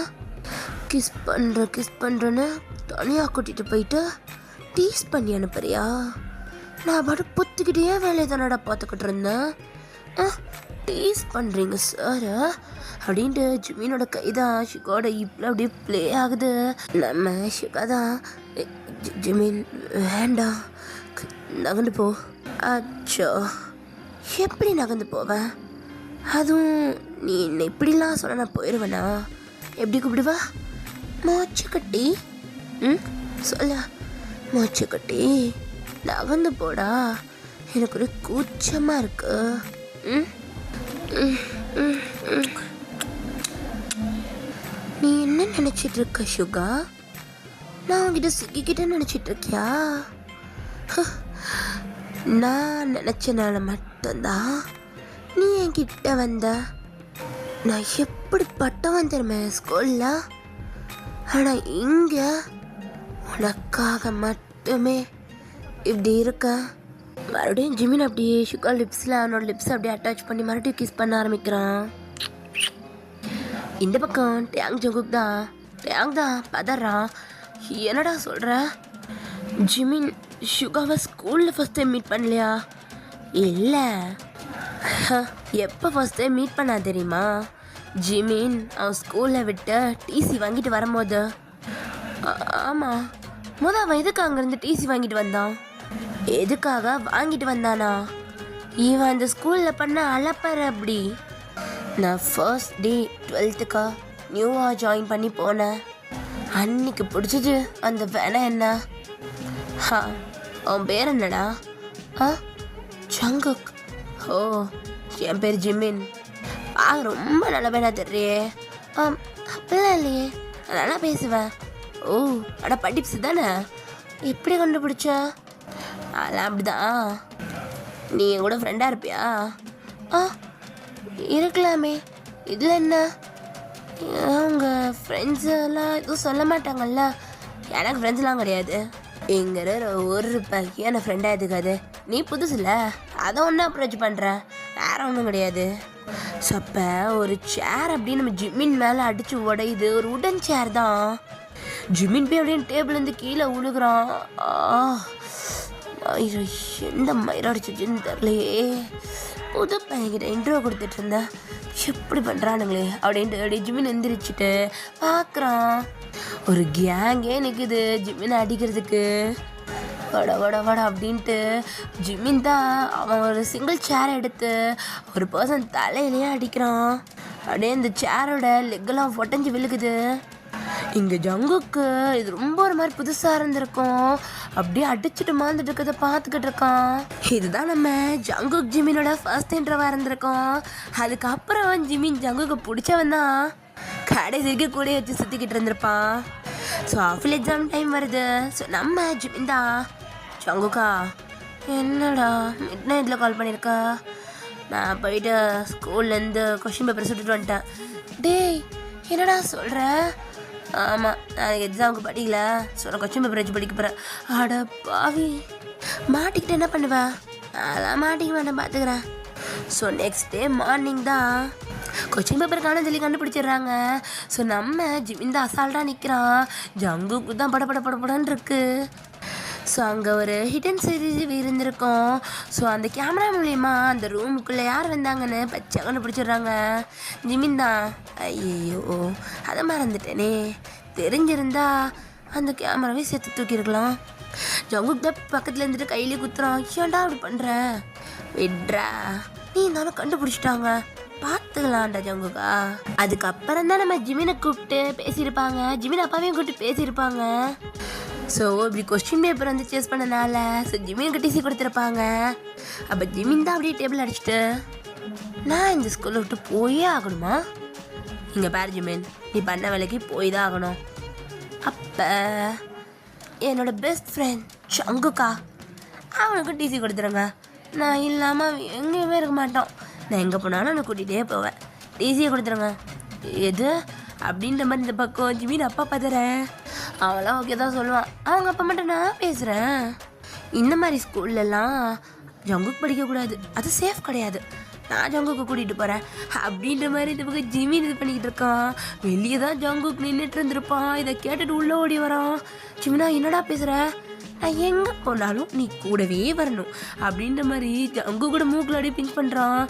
கிஸ் பண்ணுறேன்னு தனியாக கூட்டிகிட்டு போயிட்டு டீஸ் பண்ணி அனுப்புறியா? நான் பாட்டு பொத்துக்கிட்டே வேலையை தானடா பார்த்துக்கிட்டு இருந்தேன். டீஸ் பண்ணுறீங்க சார் அப்படின்ட்டு ஜிமினோட கைதான் ஷுகாவோட இப்படி அப்படியே ப்ளே ஆகுது. நம்ம ஷுகா தான், ஜிமின் வேண்டாம், நகர்ந்து போ. அச்சோ, எப்படி நகர்ந்து போவேன்? அதுவும் நீ என்ன இப்படிலாம் சொன்ன நான் போயிடுவேண்ணா? எப்படி கூப்பிடுவா? மூச்சுக்கட்டி. சொல்ல, மூச்சுக்கட்டி நகர்ந்து போடா, எனக்கு ஒரு கூச்சமாக இருக்கு. நீ என்ன நினச்சிட்டு இருக்க ஷுகா? நான் உங்ககிட்ட சிக்கிக்கிட்ட நினச்சிட்டு இருக்கியா? நான் நினச்சனால மட்டும்தான் நீ என்கிட்ட வந்த. நான் எப்படி பட்டவன் தெரியுமா ஸ்கூலில்? ஆனால் இங்கே உனக்காக மட்டுமே இப்படி இருக்க. மறுபடியும் ஜிமின் அப்படியே ஷுகா லிப்ஸில் அவனோட லிப்ஸ் அப்படியே அட்டாச் பண்ணி மறுபடியும் கிஸ் பண்ண ஆரம்பிக்கிறான். இந்த பக்கம் டேங் ஜங்குக் தான் பதறான். என்னடா சொல்கிற? ஜிமின் ஷுகாவை ஸ்கூலில் ஃபஸ்ட் டைம் மீட் பண்ணலையா? இல்லை. எப்போ ஃபஸ்ட் டைம் மீட் பண்ணா தெரியுமா? ஜிமின் அவன் ஸ்கூலில் விட்டு டிசி வாங்கிட்டு வரும்போது. ஆமாம், அவன் எதுக்கு அங்கேருந்து டிசி வாங்கிட்டு வந்தான்? எதுக்காக வாங்கிட்டு வந்தானா? இவன் அந்த ஸ்கூலில் பண்ண அலப்பற அப்படி. நான் ஃபர்ஸ்ட் டே 12க்கு நியூவாக ஜாயின் பண்ணி போனேன். அன்னைக்கு பிடிச்சது அந்த வேலை என்ன? அவன் பேர் என்னடா? ஜங்குக். ஓ, என் பேர் ஜிமின். ரொம்ப நல்ல பேரா தெரியே. அப்படிலாம் இல்லையே, நான் நல்லா பேசுவேன். ஓ, அட படிப்ஸ் தானே, எப்படி கண்டுபிடிச்ச? அதெல்லாம் அப்படிதான். நீ என் கூட ஃப்ரெண்டாக இருப்பியா? இருக்கலாமே, இதில் என்ன? அவங்க ஃப்ரெண்ட்ஸ் எல்லாம் எதுவும் சொல்ல மாட்டாங்கல்ல. எனக்கு ஃப்ரெண்ட்ஸ்லாம் கிடையாது. எங்கிற ஒரு பையன் ஃப்ரெண்டாக எடுக்காது. நீ புதுசுல, அதை ஒன்றும் அப்ரோச் பண்ணுற, வேற ஒன்றும் கிடையாது. ஸோ அப்போ ஒரு சேர் அப்படின்னு நம்ம ஜிமின் மேலே அடித்து உடையுது. ஒரு உடன் சேர் தான். ஜிமின் போய் அப்படின்னு டேபிள்லேருந்து கீழே விழுகிறான். எந்த மயிரம் அடிச்சிச்சுன்னு தெரியலையே. புது பையன்கிட்ட இன்ட்ரோ கொடுத்துட்டு இருந்தேன், எப்படி பண்ணுறானுங்களே அப்படின்ட்டு அப்படியே ஜிமின் எந்திரிச்சிட்டு பார்க்குறான். ஒரு கேங்கே நிற்குது ஜிமினை அடிக்கிறதுக்கு. வட அப்படின்ட்டு ஜிமின் தான் அவன் ஒரு சிங்கிள் சேரை எடுத்து ஒரு பர்சன் தலையிலேயே அடிக்கிறான். அப்படியே இந்த சேரோட லெக்கெல்லாம் ஒட்டஞ்சி விழுகுது. இங்கே ஜங்குக்கு இது ரொம்ப ஒரு மாதிரி புதுசாக இருந்திருக்கும். அப்படியே அடிச்சுட்டு மாந்துட்டு இருக்கிறத பார்த்துக்கிட்டு இருக்கான். இதுதான் நம்ம ஜங்குக் ஜிமினோட ஃபர்ஸ்ட் இன்டர்வாக இருந்திருக்கோம். அதுக்கப்புறம் ஜிமின் ஜங்குக்கு பிடிச்சவன் தான் கடைசிக்கு கூட வச்சு சுற்றிக்கிட்டு இருந்திருப்பான். ஸோ ஆஃபில் எக்ஸாம் டைம் வருது. ஸோ நம்ம ஜிமின் தான் ஜங்குக்கா, என்னடா மிட் நைட்டில் கால் பண்ணியிருக்கா? நான் போயிட்டு ஸ்கூல்லேருந்து கொஷின் பேப்பர் சுட்டுட்டு வந்துட்டேன். டேய், என்னடா சொல்கிற? ஆமாம், நான் எக்ஸாமுக்கு படிக்கல, ஸோ நான் கொஷின் பேப்பர் வச்சு படிக்க போகிறேன். அட பாவி, மாட்டிக்கிட்டு என்ன பண்ணுவேன்? அதெல்லாம் மாட்டிக்க மாட்டேன், பார்த்துக்கிறேன். ஸோ நெக்ஸ்ட் டே மார்னிங் தான் கொச்சின் பேப்பர் காணும் சொல்லி கண்டுபிடிச்சிடுறாங்க. ஸோ நம்ம ஜிமின் தான் அசால்ட்டாக நிற்கிறான். ஜங்குக்கு தான் படன்னு இருக்கு. ஸோ அங்கே ஒரு ஹிடன் சிசிடிவி இருந்திருக்கும். ஸோ அந்த கேமரா மூலயமா அந்த ரூமுக்குள்ளே யார் வந்தாங்கன்னு பச்சை கண்டுபிடிச்சிடுறாங்க. ஜிமின் தான். ஐயோ, அதை மறந்துட்டேனே, தெரிஞ்சிருந்தா அந்த கேமராவே சேர்த்து தூக்கியிருக்கலாம். ஜங்குக் தான் பக்கத்தில் இருந்துட்டு கையிலே குத்துறான். ஏன்டா அப்படி பண்ணுற? விட்றா, நீ இருந்தாலும் கண்டுபிடிச்சிட்டாங்க, பார்த்துக்கலாம்டா ஜங்குக்கா. அதுக்கப்புறம் தான் நம்ம ஜிமினை கூப்பிட்டு பேசியிருப்பாங்க, ஜிமின் அப்பாவையும் கூப்பிட்டு பேசியிருப்பாங்க. ஸோ இப்படி கொஸ்டின் பேப்பர் வந்து சேஸ் பண்ணனால ஸோ ஜிமினுக்கு டிசி கொடுத்துருப்பாங்க. அப்போ ஜிமின் தான் அப்படியே டேபிள் அடிச்சுட்டு, நான் இந்த ஸ்கூலை விட்டு போயே ஆகணுமா? இங்கே பாரு ஜிமின், நீ பண்ண வேலைக்கு போய் தான் ஆகணும். அப்போ என்னோட பெஸ்ட் ஃப்ரெண்ட் ஜங்குக்கா, அவனுக்கு டிசி கொடுத்துருங்க. நான் இல்லாமல் அவன் எங்கேயுமே இருக்க மாட்டான். நான் எங்கே போனாலும் அவனை கூட்டிகிட்டே போவேன். டிசியை கொடுத்துருங்க. எது அப்படின்ற மாதிரி இந்த பக்கம் ஜிமின் அப்பா பார்த்துறேன். அவன்லாம் ஓகே தான் சொல்லுவான். அவங்க அப்பா மட்டும் நான் பேசுகிறேன். இந்த மாதிரி ஸ்கூல்லலாம் ஜங்குக் படிக்கக்கூடாது, அது சேஃப் கிடையாது, நான் ஜங்குக்கு கூட்டிகிட்டு போகிறேன் அப்படின்ற மாதிரி இந்த பக்கம் ஜிமின் இது பண்ணிக்கிட்டு இருக்கான். வெளியே தான் ஜங்குக் நின்றுட்டு இருந்திருப்பான். இதை கேட்டுட்டு உள்ளே ஓடி வரான். ஜிமினா என்னடா பேசுகிற? நான் எங்கே போனாலும் நீ கூடவே வரணும் அப்படின்ற மாதிரி ஜங்கு கூட மூக்கில் அப்படியே பிஞ்ச் பண்ணுறான்.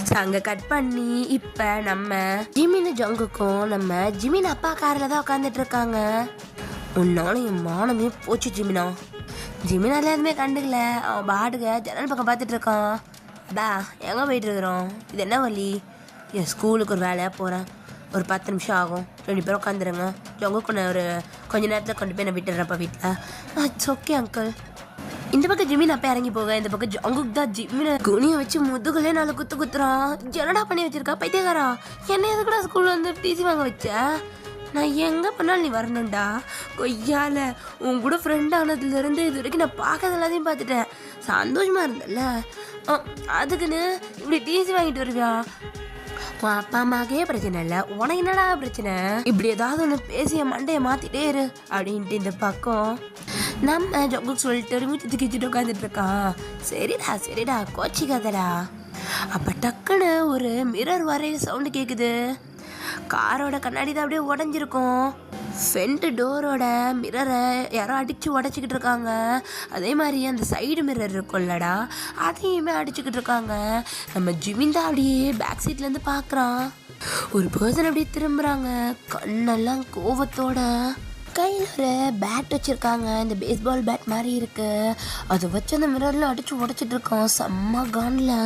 ஸோ அங்கே கட் பண்ணி இப்போ நம்ம ஜிமின் ஜங்குக்கும் நம்ம ஜிமின் அப்பா காரில் தான் உட்காந்துட்டு இருக்காங்க. உன்னாலும் என் மானமே போச்சு ஜிமினா. ஜிமினால எதுவுமே கண்டுக்கல. அவன் பாட்டுக்க ஜன்னல் பக்கம் பார்த்துட்டு இருக்கான். அடா எங்கே போயிட்டு இருக்கிறோம்? இது என்ன வழி? என் ஸ்கூலுக்கு ஒரு வேலையாக போகிறேன், ஒரு 10 நிமிஷம் ஆகும், 2 பேரும் உட்காந்துருங்க. ஜங்குக்கு நான் ஒரு கொஞ்ச நேரத்தில் கொண்டு போய் நான் விட்டுறேன்ப்பா வீட்டில். It's okay uncle. இந்த பக்கம் ஜிமின் அப்பா இறங்கி போக, இந்த பக்கம் ஜங்குக் தான் ஜிமினை குனியை வச்சு முதுகுலே 4 குத்து குத்துறான். என்னடா பண்ணி வச்சிருக்கா பைத்தியக்காரா? என்ன எதுக்குடா ஸ்கூலில் வந்து டிசி வாங்க வச்ச? நான் எங்கே பண்ணாலும் நீ வரணும்டா கொய்யால. உன் கூட ஃப்ரெண்ட் ஆனதுலேருந்து இது வரைக்கும் நான் பார்க்கறது எல்லாத்தையும் பார்த்துட்டேன். சந்தோஷமாக இருந்தல்ல, அதுக்குன்னு இப்படி டிசி வாங்கிட்டு வருவியா? உன் அப்பா அம்மாக்கே பிரச்சனை இல்லை, உனக்கு என்னடா பிரச்சனை? இப்படி ஏதாவது ஒன்று பேசிய மண்டையை மாற்றிட்டே இரு அப்படின்ட்டு இந்த பக்கம் நம்ம ஜங்குக் சொல்லிட்டு மூச்சு தூக்கிட்டு உட்காந்துட்டு இருக்கான். சரிடா சரிடா கோச்சிக்காதடா. அப்போ டக்குன்னு ஒரு மிரர் வரைய சவுண்டு கேட்குது. காரோட கண்ணாடி தான் அப்படியே உடஞ்சிருக்கும். ஃப்ரண்ட் டோரோட மிரரை யாரோ அடித்து உடச்சிக்கிட்டு இருக்காங்க. அதே மாதிரி அந்த சைடு மிரர் இருக்கும்லடா, அதையுமே அடிச்சுக்கிட்டு இருக்காங்க. நம்ம ஜிமின் தான் அப்படியே பேக் சீட்லேருந்து பார்க்குறான். ஒரு பர்சன் அப்படியே திரும்புகிறாங்க, கண்ணெல்லாம் கோவத்தோட. கையில் ஒரு பேட் வச்சுருக்காங்க, இந்த பேஸ்பால் பேட் மாதிரி இருக்குது. அதை வச்சு அந்த மிரரில் அடித்து உடச்சிட்டு இருக்கோம் செம்ம கானில்.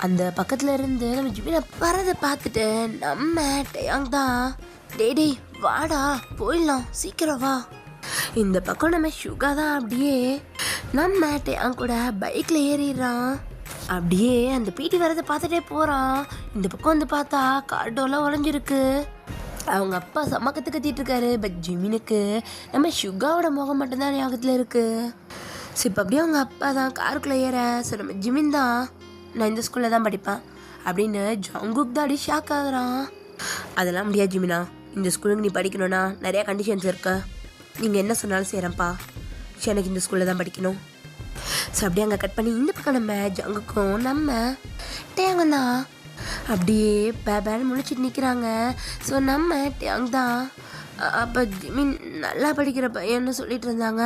அந்த பக்கத்தில் இருந்து நம்ம ஜிமினை வரதை பார்த்துட்டு நம்ம டேயாங் தான், டேடி வாடா போயிடலாம் சீக்கிரம் வா. இந்த பக்கம் நம்ம சுகா தான் அப்படியே நம்ம டேயாங் கூட பைக்கில் ஏறிடுறான். அப்படியே அந்த பீட்டி வரதை பார்த்துட்டே போகிறான். இந்த பக்கம் வந்து பார்த்தா கார்டோலாம் உடஞ்சிருக்கு. அவங்க அப்பா சமக்கத்து கத்திட்டு இருக்காரு. பட் ஜிமினுக்கு நம்ம சுகாவோட முகம் மட்டும்தான் ஞாபகத்தில் இருக்குது. ஸோ இப்போ அப்படியே அவங்க அப்பா தான் காருக்குள்ளே ஏற. ஸோ நம்ம ஜிமின் தான், நான் இந்த ஸ்கூலில் தான் படிப்பேன் அப்படின்னு ஜங்குக் தான் அப்படியே ஷாக் ஆகுறான். அதெல்லாம் முடியாது ஜிமினா, இந்த ஸ்கூலுக்கு நீ படிக்கணும்னா நிறையா கண்டிஷன்ஸ் இருக்கு, நீங்கள் என்ன சொன்னாலும் செய்கிறேன்ப்பா, சரி எனக்கு இந்த ஸ்கூலில் தான் படிக்கணும். ஸோ அப்படியே அங்கே கட் பண்ணி இந்த பக்கம் நம்ம ஜங்குக்கும் நம்ம டேயாங் தான் அப்படியே பேபேன்னு முழிச்சிட்டு நிற்கிறாங்க. ஸோ நம்ம டேயாங் தான் அப்போ ஜிமின் நல்லா படிக்கிற பையன்னு சொல்லிட்டு இருந்தாங்க.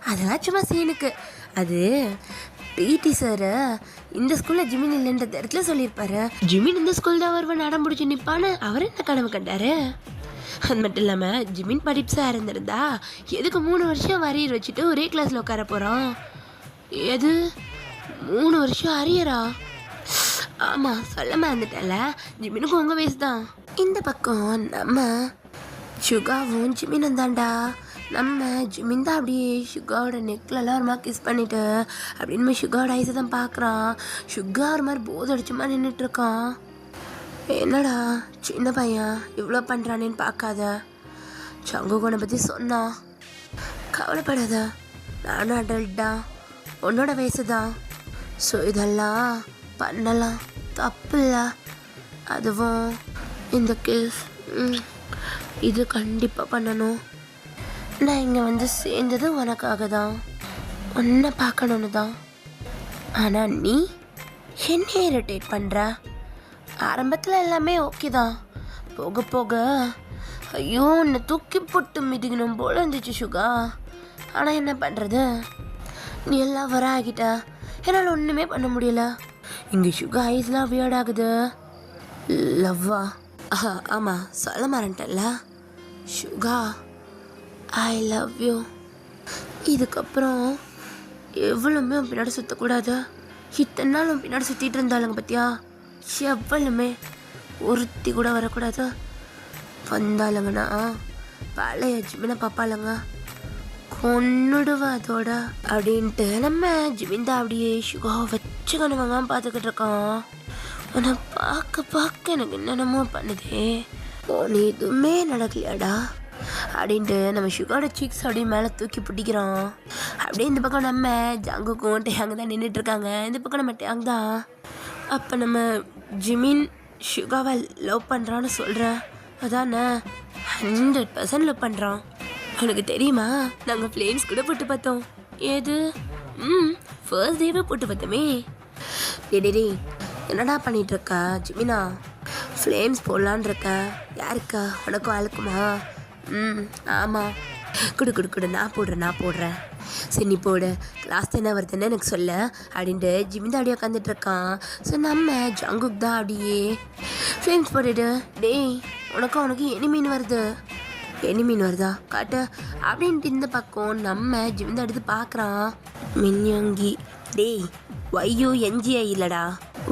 அதெல்லாம் சும்மா சீனுக்கு. அது பிடி சார் இந்த ஸ்கூலில் ஜிமின் இல்லைன்ற இடத்துல சொல்லியிருப்பாரு. ஜிமின் இந்த ஸ்கூல் தான் வருவன் அடம் பிடிச்சி நிற்பான்னு அவர் என்ன கனவு கண்டாரு? அது மட்டும் இல்லாமல் ஜிமின் படிப்பு சார் இருந்திருந்தா எதுக்கு 3 வருஷம் அரியர் வச்சுட்டு ஒரே கிளாஸில் உட்கார போகிறோம்? எது 3 வருஷம் அரியரா? ஆமாம் சொல்ல மறந்துட்டல, ஜிமினுக்கு உங்கள் வயசு தான். இந்த பக்கம் நம்ம சுகாவும் ஜிமினும் தான்டா. நம்ம ஜிமின் தான் அப்படியே சுகாவோட நெக்லெல்லாம் ஒரு மாதிரி கிஸ் பண்ணிவிட்டு அப்படின்னு சுகாவோட ஐஸை தான் பார்க்குறான். சுகா ஒரு மாதிரி போதை அடிச்ச மாதிரி நின்றுட்டுருக்கான். என்னடா சின்ன பையன் இவ்வளோ பண்ணுறானேன்னு பார்க்காத, ஜங்குகோனை பற்றி சொன்னா. கவலைப்படாத, நானும் அடல்ட் தான், உன்னோட வயசு தான். ஸோ இதெல்லாம் பண்ணலாம், தப்பு இல்லை. அதுவும் இந்த கேஸ் இது கண்டிப்பாக பண்ணணும். நான் இங்கே வந்து சேர்ந்தது உனக்காக தான், உன்னை பார்க்கணுன்னு தான். ஆனால் நீ என்ன இரிட்டேட் பண்ணுற? ஆரம்பத்தில் எல்லாமே ஓகே தான், போக போக ஐயோ உன்னை தூக்கி போட்டு மிதிக்கணும் போல இருந்துச்சு சுகா. ஆனால் என்ன பண்ணுறது, நீ எல்லாம் வர ஆகிட்ட, என்னால் ஒன்றுமே பண்ண முடியல. இங்கே சுகா ஐஸ்லாம் வியர்ட் ஆகுது. லவ்வா? ஆமாம் சொல்ல மாறேன்ட்டல சுகா, ஐ லவ் யூ. இதுக்கப்புறம் எவ்வளவுமே அவன் பின்னாடி சுற்றக்கூடாது. இத்தனை நாள் அவன் பின்னாடி சுற்றிட்டு இருந்தாளுங்க பார்த்தியா, எவ்வளவுமே ஒருத்தி கூட வரக்கூடாது. வந்தாளுங்கண்ணா பழைய ஜிமினை பார்ப்பாளுங்க, கொன்னுடுவா அதோட அப்படின்ட்டு நம்ம ஜிமின் தான் அப்படியே சுகாவை வச்சுக்கணுவாங்க பார்த்துக்கிட்டு இருக்கான். ஆனால் பார்க்க எனக்கு என்னென்னமோ பண்ணுதே, நீ எதுவுமே நடக்கலையாடா அப்படின்ட்டு நம்ம சுகாவோட சீக்ஸ் அப்படியே மேலே தூக்கி பிடிக்கிறான். அப்படியே இந்த பக்கம் நம்ம ஜங்குக்கும் டேங் தான் நின்றுட்டுருக்காங்க, இந்த பக்கம் நம்ம டேங் தான். அப்போ நம்ம ஜிமின் சுகாவை லவ் பண்ணுறான்னு சொல்கிறேன், அதானே 100% லவ் பண்ணுறான். உனக்கு தெரியுமா, நாங்கள் ஃப்ளேம்ஸ் கூட போட்டு பார்த்தோம். ஏது ஃபர்ஸ்ட் டேவே போட்டு பார்த்தோமே. டே என்னடா பண்ணிகிட்ருக்கா ஜிமினா? ஃப்ளேம்ஸ் போடலான் இருக்கா? யாருக்கா? உனக்கும் ஆளுக்குமா? ஆமாம். குடு நான் போடுறேன். சரி நீ போடு, கிளாஸ் என்ன வருதுன்னு எனக்கு சொல்ல அப்படின்ட்டு ஜிமின் தான் அப்படியே உட்காந்துட்டு இருக்கான். ஸோ நம்ம ஜங்குக் தான் அப்படியே ஃப்ளேம்ஸ் போட்டுட்டு, டேய் உனக்கு எனிமீன் வருதா காட்டு அப்படின்ட்டு இந்த பக்கம் நம்ம ஜிமின் தான் எடுத்து பார்க்குறான். மின்யங்கி. டேய் YONGI இல்லைடா,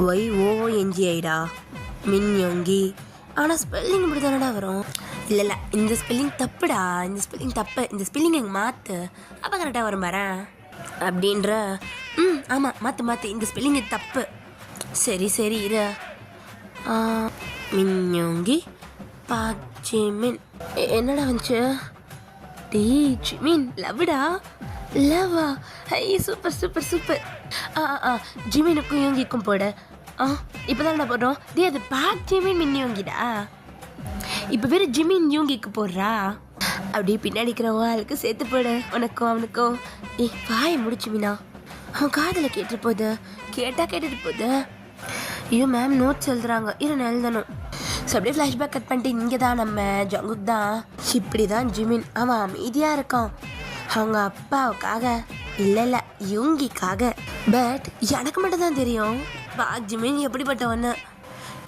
YONGIடா, மின்யங்கி. ஆனால் ஸ்பெல்லிங் இப்படி தானடா வரும். இல்லை இந்த ஸ்பெல்லிங் தப்புடா, இந்த ஸ்பெல்லிங் எங்கள் மாற்று, அப்போ கரெக்டாக வரும் பாரேன் அப்படின்ற. ஆமாம் மாற்று, இந்த ஸ்பெல்லிங் தப்பு. சரி இரு. மின்யங்கி பாச்சிமின். என்னடா வந்துச்சு? டேய் ஜிமின் லவ்டா. லவ்வா? High super. ஜிமினுக்கும் யோங்கிக்கும் போட. இப்போ தான் என்ன போடுறோம்? டே அது பாச்சிமின் மின்யங்கிடா. இப்போ வேறு ஜிமின் யோங்கிக்கு போடுறா. அப்படியே பின்னாடி இருக்கிறவாளுக்கு சேர்த்து போடு, உனக்கும் அவனுக்கும். வாயை முடிச்சு மீனா, அவன் காதில் கேட்டுட்டு போகுது. ஐயோ மேம் நோட்ஸ் எழுதுறாங்க, நான் எழுதணும். ஸோ அப்படியே ஃப்ளாஷ்பேக் கட் பண்ணிட்டு இங்கே தான் நம்ம ஜங்குக் தான். இப்படி தான் ஜிமின் அவன் அமைதியாக இருக்கான், அவங்க அப்பாவுக்காக இல்லை யோங்கிக்காக. பட் எனக்கு மட்டும் தான் தெரியும் ஜிமின் எப்படிப்பட்டவன்னு.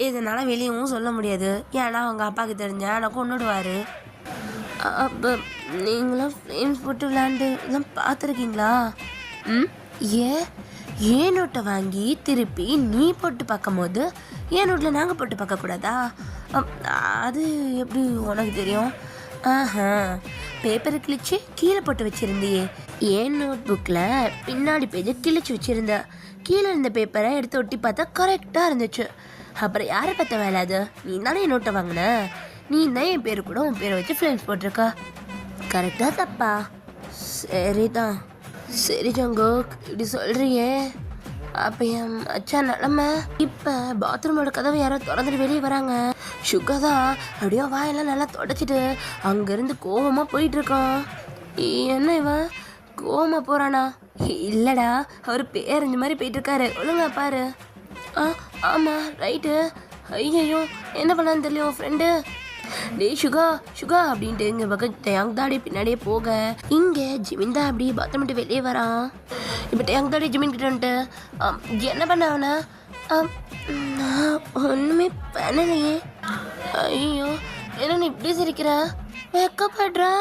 இதனால் வெளியவும் சொல்ல முடியாது, ஏன்னா அவங்க அப்பாவுக்கு தெரிஞ்சா எனக்கு கொண்டுடுவார். அப்போ நீங்களும் ஃப்ளேம்ஸ் போட்டு விளாண்டு இதெல்லாம் பார்த்துருக்கீங்களா? ஏன் நோட்டை வாங்கி திருப்பி நீ போட்டு பார்க்கும் போது ஏன் நோட்டில் நாங்கள் போட்டு பார்க்கக்கூடாதா? அது எப்படி உனக்கு தெரியும்? பேப்பரை கிழிச்சு கீழே போட்டு வச்சுருந்தியே. ஏன் நோட் புக்கில் பின்னாடி பேஜை கிழிச்சு வச்சுருந்த, கீழே இருந்த பேப்பரை எடுத்து ஒட்டி பார்த்தா கரெக்டாக இருந்துச்சு. அப்புறம் யாரை பார்த்த வேலை அது? நீ தானே என் நோட்டை வாங்கின, நீ தான் என் பேர் கூட உன் பேரை வச்சு ஃப்ளேம்ஸ் போட்டிருக்கா. கரெக்டாக தப்பா? சரிதான். சரி ஜங்குக் இப்படி சொல்கிறியே, அப்போ என் மச்சான் நிலமை. இப்போ பாத்ரூமோட கதவை யாரோ திறந்துட்டு வெளியே வராங்க. சுகா தான் அப்படியே வாயெல்லாம் நல்லா தொடச்சிட்டு அங்கேருந்து கோவமாக போயிட்டுருக்கான். என்ன இவன் கோவமாக போகிறானா? இல்லைடா, அவர் பேரஞ்ச மாதிரி போயிட்டுருக்காரு, ஒழுங்கா பாரு. ஆமாம் ரைட்டு. ஐயோ என்ன பண்ணான்னு தெரியல உன் ஃப்ரெண்டு. டேய் சுகா அப்படின்ட்டு இங்கே பக்கம் டேங் தாடி பின்னாடியே போக, இங்கே ஜிமின் தான் அப்படியே பாத்ரூம் விட்டு வெளியே வரான். இப்போ டேங் தாடி ஜிமின் கிட்ட வந்துட்டு, என்ன பண்ண அவனை? நான் ஒன்றுமே பண்ணலையே. ஐயோ என்ன இப்படி சிரிக்கிற, வெக்கப்படுறா?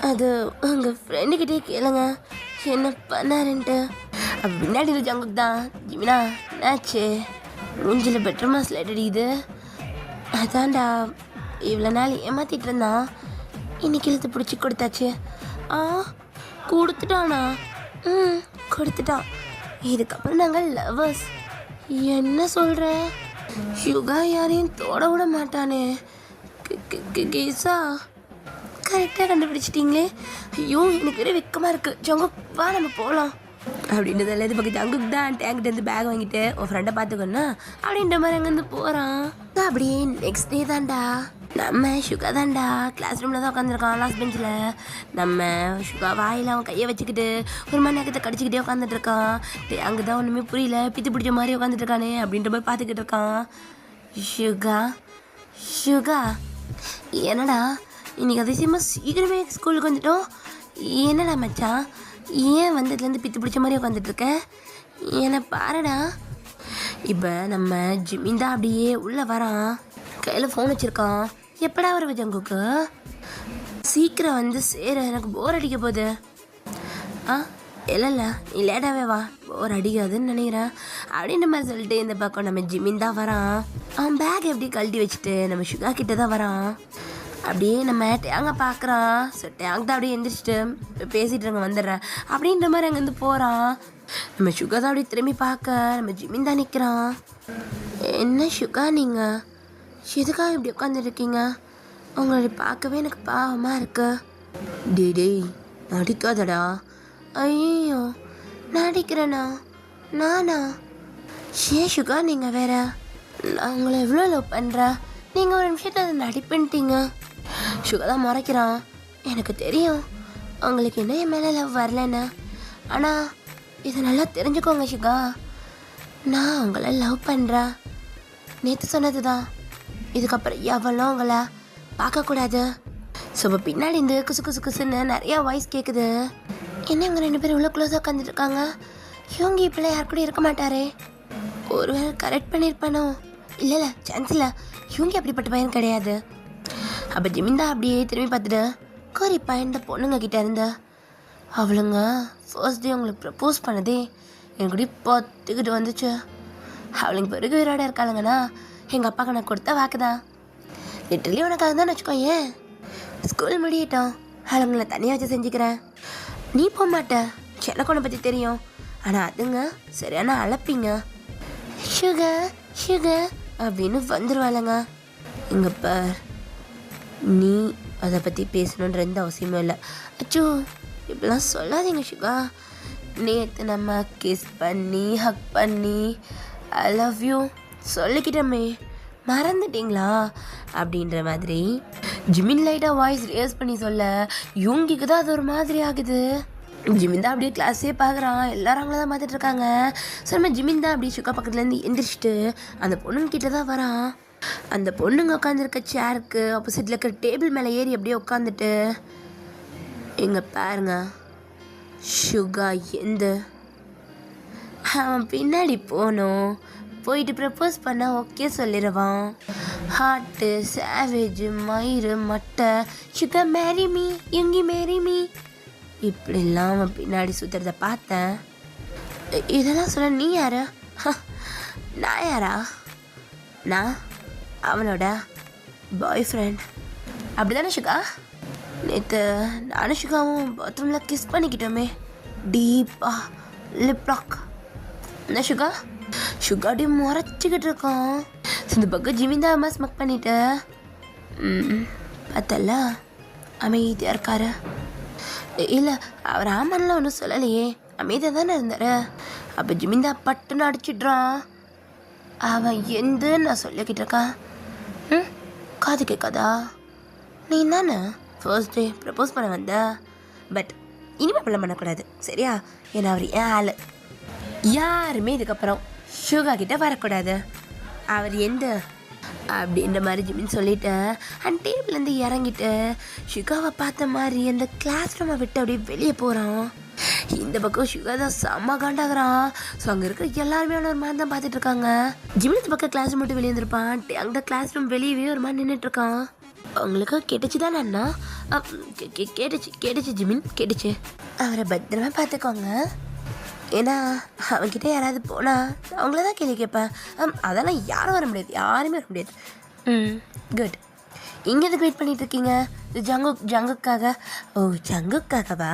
அது உங்கள் ஃப்ரெண்டுக்கிட்டே கேளுங்க என்ன பண்ணாருன்ட்டு. அப்போ பின்னாடி ஜங்குக் தான், ஜிமினா என்னாச்சு? மூஞ்சில் பெட்ரூம் ஸ்லைட் அடிக்குது. அதான்டா இவ்வளோ நாள் ஏமாத்திட்டு இருந்தான், இன்னைக்கு இழுத்து பிடிச்சி கொடுத்தாச்சு. கொடுத்துட்டானா? கொடுத்துட்டான். இதுக்கப்புறம் நாங்கள் லவ்வர்ஸ். என்ன சொல்கிற? சுகா யாரையும் தொட விட மாட்டானே. கேசா கரெக்டாக கண்டுபிடிச்சிட்டிங்களே. ஐயோ எனக்கு வேறு வெக்கமாக இருக்குது. ஜங்குக் வா நம்ம போகலாம் அப்படின்றதில்ல. இது பக்கம் ஜங்குக் தான் டேங்கிட்டேருந்து பேக் வாங்கிட்டு உன் ஃப்ரெண்டை பார்த்துக்கோன்னா அப்படின்ற மாதிரி அங்கேருந்து போகிறான். அப்படியே நெக்ஸ்ட் டே தான்டா நம்ம சுகா தான்டா கிளாஸ் ரூமில் தான் உட்காந்துருக்கான் லாஸ்ட் பெஞ்சில். நம்ம சுகா வாயில் அவன் கையை வச்சுக்கிட்டு ஒரு மணி நேரத்தை கடிச்சிக்கிட்டே உட்காந்துட்டு இருக்கான். அங்கே தான் ஒன்றுமே புரியல, பித்து பிடிச்ச மாதிரி உட்காந்துட்டு இருக்கானே அப்படின்ற மாதிரி பார்த்துக்கிட்டு இருக்கான். சுகா என்னடா இன்னைக்கு அதிசயமாக சீக்கிரமே ஸ்கூலுக்கு வந்துட்டோம். என்னடா மச்சான், ஏன் வந்ததுலேருந்து பித்து பிடிச்ச மாதிரி உட்காந்துட்ருக்க? என்னை பாருடா. இப்போ நம்ம ஜிமின் தான் அப்படியே உள்ளே வரான், கையில் ஃபோன் வச்சுருக்கான். எப்படா வருவ ஜங்குக்கு? சீக்கிரம் வந்து சேர, எனக்கு போர் அடிக்க போகுது. ஆ இல்லைல்ல, நீ லேட்டாகவே வா, போர் அடிக்காதுன்னு நினைக்கிறேன் அப்படின்ற மாதிரி சொல்லிட்டு இந்த பக்கம் நம்ம ஜிமின் தான் வரான். அவன் பேக் எப்படி கழட்டி வச்சுட்டு நம்ம சுகா கிட்ட தான் வரான். அப்படியே நம்ம டேங்க பார்க்குறான். ஸோ டேங் தான் அப்படியே எந்திரிச்சிட்டு பேசிகிட்டு இருங்க வந்துடுறேன் அப்படின்ற மாதிரி அங்கேருந்து போகிறான். நம்ம சுகா தான் அப்படியே திரும்பி பார்க்க நம்ம ஜிமின் தான் நிற்கிறான். என்ன சுகா நீங்கள் எதுக்காக இப்படி உட்காந்துருக்கீங்க? உங்களை பார்க்கவே எனக்கு பாவமாக இருக்கு. டேய் நடிக்காதடா. ஐயோ நடிக்கிறேண்ணா? நானா? ஏன் சுகா நீங்கள் வேற? நான் உங்களை எவ்வளோ லவ் பண்ணுறேன், நீங்கள் ஒரு நிமிஷத்தில் அதை நடிப்புன்ட்டீங்க. சுகா தான் முறைக்கிறான். எனக்கு தெரியும் உங்களுக்கு என்ன என் மேலே லவ் வரலன்னு. ஆனால் இதை நல்லா தெரிஞ்சுக்கோங்க சுகா, நான் உங்களை லவ் பண்ணுறேன். நேற்று சொன்னது தான், இதுக்கப்புறம் எவ்வளோ உங்களை பார்க்கக்கூடாது. ஸோ இப்போ பின்னாடி இந்த குசு குசு குசுன்னு நிறையா வாய்ஸ் கேட்குது. என்ன இவங்க 2 பேரும் இவ்வளோ க்ளோஸாக உட்காந்துட்டு இருக்காங்க? இவங்க இப்போலாம் யார் கூட இருக்க மாட்டாரே, ஒருவேளை கரெக்ட் பண்ணியிருப்பானோ? இல்லை சான்ஸ் இல்லை, இவங்க அப்படிப்பட்ட பையன் கிடையாது. அப்போ ஜிமின் தான் அப்படியே திரும்பி பார்த்துட்டு கோரிப்பா இந்த பொண்ணுங்க கிட்டே இருந்த அவளுங்க ஃபர்ஸ்ட் டே உங்களுக்கு ப்ரப்போஸ் பண்ணதே எனக்கு கூட பார்த்துக்கிட்டு வந்துச்சு. அவளுங்க பிறகு உயிரோட இருக்காளுங்கன்னா எங்கள் அப்பா கணக்கு கொடுத்தா வாக்குதான். லிட்டரலி உனக்காக தான் வச்சுக்கோ. ஏன் ஸ்கூல் முடியட்டும், அவளுங்களை தனியாக வச்சு செஞ்சுக்கிறேன். நீ போக மாட்ட, எனக்கு உன்னை பற்றி தெரியும். ஆனால் அதுங்க சரியான அழைப்பிங்க. சுகர் சுகர் அப்படின்னு வந்துடுவாளுங்க. இங்கே பார், நீ அதை பற்றி பேசணுன்ற எந்த அவசியமும் இல்லை. அச்சோ இப்படிலாம் சொல்லாதீங்க சுகா. நேற்று நம்ம கிஸ் பண்ணி ஹக் பண்ணி ஐ லவ் யூ சொல்லிக்கிட்டோமே, மறந்துட்டிங்களா அப்படின்ற மாதிரி ஜிமின் லைட்டாக வாய்ஸ் ரேஸ் பண்ணி சொல்ல யூங்கிக்கு தான் அது ஒரு மாதிரி ஆகுது. ஜிமின் தான் அப்படியே கிளாஸே பார்க்குறான், எல்லாரும் அவங்கள தான் பார்த்துட்டு இருக்காங்க. ஸோ நம்ம ஜிமின் தான் அப்படியே சுக்கா பக்கத்துலேருந்து எந்திரிச்சிட்டு அந்த பொண்ணுங்க கிட்ட தான் வரான். அந்த பொண்ணுங்க உட்காந்துருக்க சேருக்கு ஆப்போசிட்டில் இருக்கிற டேபிள் மேலே ஏறி அப்படியே உட்காந்துட்டு, இங்கே பாருங்க சுகா எந்த அவன் பின்னாடி போனோம், போயிட்டு ப்ரப்போஸ் பண்ண ஓகே சொல்லிடுவான். ஹார்ட்டு சேவேஜ் மயிறு மட்டை சுகா மேரி மீ எங்கி மேரி மீ இப்படிலாம் அவன் பின்னாடி சுற்றுறத பார்த்தேன். இதெல்லாம் சொல்ல நீ யாரா? நான் யாரா? நான் அவனோட பாய் ஃப்ரெண்ட். அப்படி தானே சுகா? நேற்று நானும் சுகாவும் பாத்ரூமில் கிஸ் பண்ணிக்கிட்டோமே டீப்பா லிப் லாக். என்ன சுகா? சுகா அப்படியே முறைச்சிக்கிட்டு இருக்கான். இந்த பக்கம் ஜிமின் தான் அம்மா ஸ்மக் பண்ணிட்டு பார்த்தல அமைதியாக இருக்காரு. இல்லை அவர் ஆமான்லாம் ஒன்றும் சொல்லலையே, அமைதியாக தானே இருந்தார். அப்போ ஜிமிந்தா பட்டுன்னு அடிச்சிட்றான். அவன் எந்தன்னு நான் சொல்லிக்கிட்டு இருக்கான். காது கேட்காதா? நீ தானே ஃபர்ஸ்ட் டே ப்ரப்போஸ் பண்ண வந்த, பட் இனிமேல் அப்படிலாம் பண்ணக்கூடாது சரியா? ஏன்னா அவர் ஏன் ஆள், யாருமே இதுக்கப்புறம் சுகா கிட்டே வரக்கூடாது. அவர் எந்த அப்படின்ற மாதிரி ஜிமின் சொல்லிட்டு அந்த டேபிள்லேருந்து இறங்கிட்டு சுகாவை பார்த்த மாதிரி அந்த கிளாஸ் ரூமை விட்டு அப்படியே வெளியே போகிறான். இந்த பக்கம் சுகா தான் செம்ம காண்டாகிறான். ஸோ அங்கே இருக்கிற எல்லாருமே ஒரு மாதிரி தான் பார்த்துட்டு இருக்காங்க. ஜிமின் இந்த பக்கம் கிளாஸ் ரூம் மட்டும் வெளியே வந்துருப்பான். அந்த கிளாஸ் ரூம் வெளியவே ஒரு மாதிரி நின்றுட்டுருக்கான். அவங்களுக்கு கேட்டுச்சு தானே அண்ணா? கேட்டுச்சு ஜிமின் கேட்டுச்சு. அவரை பத்திரமா பார்த்துக்கோங்க, ஏன்னா அவன்கிட்ட யாராவது போனால் அவங்கள தான் கேள்வி கேட்பேன். அதெல்லாம் யாரும் வர முடியாது, யாருமே வர முடியாது. குட். இங்கே எதுக்கு வெயிட் பண்ணிட்டு இருக்கீங்க? ஜங்குக்காக? ஓ ஜங்குக்காகவா?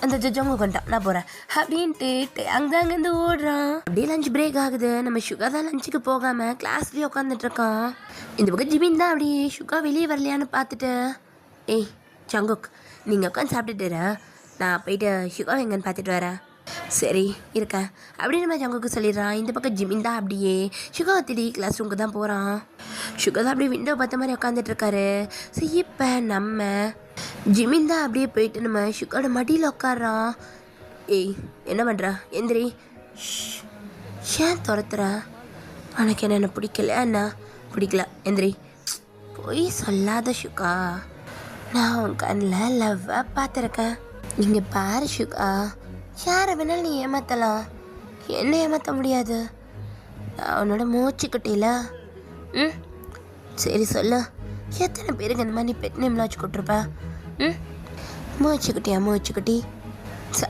அந்த ஜங்கு கொண்டான், நான் போகிறேன் அப்படின்ட்டு அங்கேருந்து ஓடுறான். அப்படியே லஞ்ச் பிரேக் ஆகுது. நம்ம சுகா தான் லஞ்சுக்கு போகாமல் கிளாஸ்லேயே உட்காந்துட்ருக்கான். இந்த பக்கம் ஜிமின் தான் அப்படியே சுகா வெளியே வரலையான்னு பார்த்துட்டு, ஏய் ஜங்குக் நீங்கள் உட்காந்து சாப்பிட்டுட்டு நான் போயிட்டு சுகா எங்கன்னு பார்த்துட்டு வரேன். சரி இருக்கேன் அப்படின்னு நம்ம ஜங்குக்கு சொல்லிடுறான். இந்த பக்கம் ஜிமின் தான் அப்படியே சுகாவை தேடி கிளாஸ் ரூமுக்கு தான் போகிறான். சுகா தான் அப்படியே விண்டோ பார்த்த மாதிரி உட்காந்துட்ருக்காரு. ஸோ இப்போ நம்ம ஜிமின் தான் அப்படியே போயிட்டு நம்ம சுகாவோட மடியில் உட்காடுறான். ஏய் என்ன பண்ணுற? எந்திரி. ஏன் துரத்துற? உனக்கு என்ன பிடிக்கல? என்ன பிடிக்கல? எந்திரி. போய் சொல்லாத சுகா, நான் உன் கண்ணில் லவ்வாக பார்த்துருக்கேன். இங்கே பாரு சுகா, யாரை வேணாலும் நீ ஏமாற்றலாம், என்ன ஏமாற்ற முடியாது. நான் உன்னோட மூச்சுக்கிட்டில. சரி சொல்லு, எத்தனை பேருக்கு இந்த மாதிரி பெட் நேம்லாம் வச்சு கொடுத்துருப்ப? ம், மூச்சுக்குட்டி.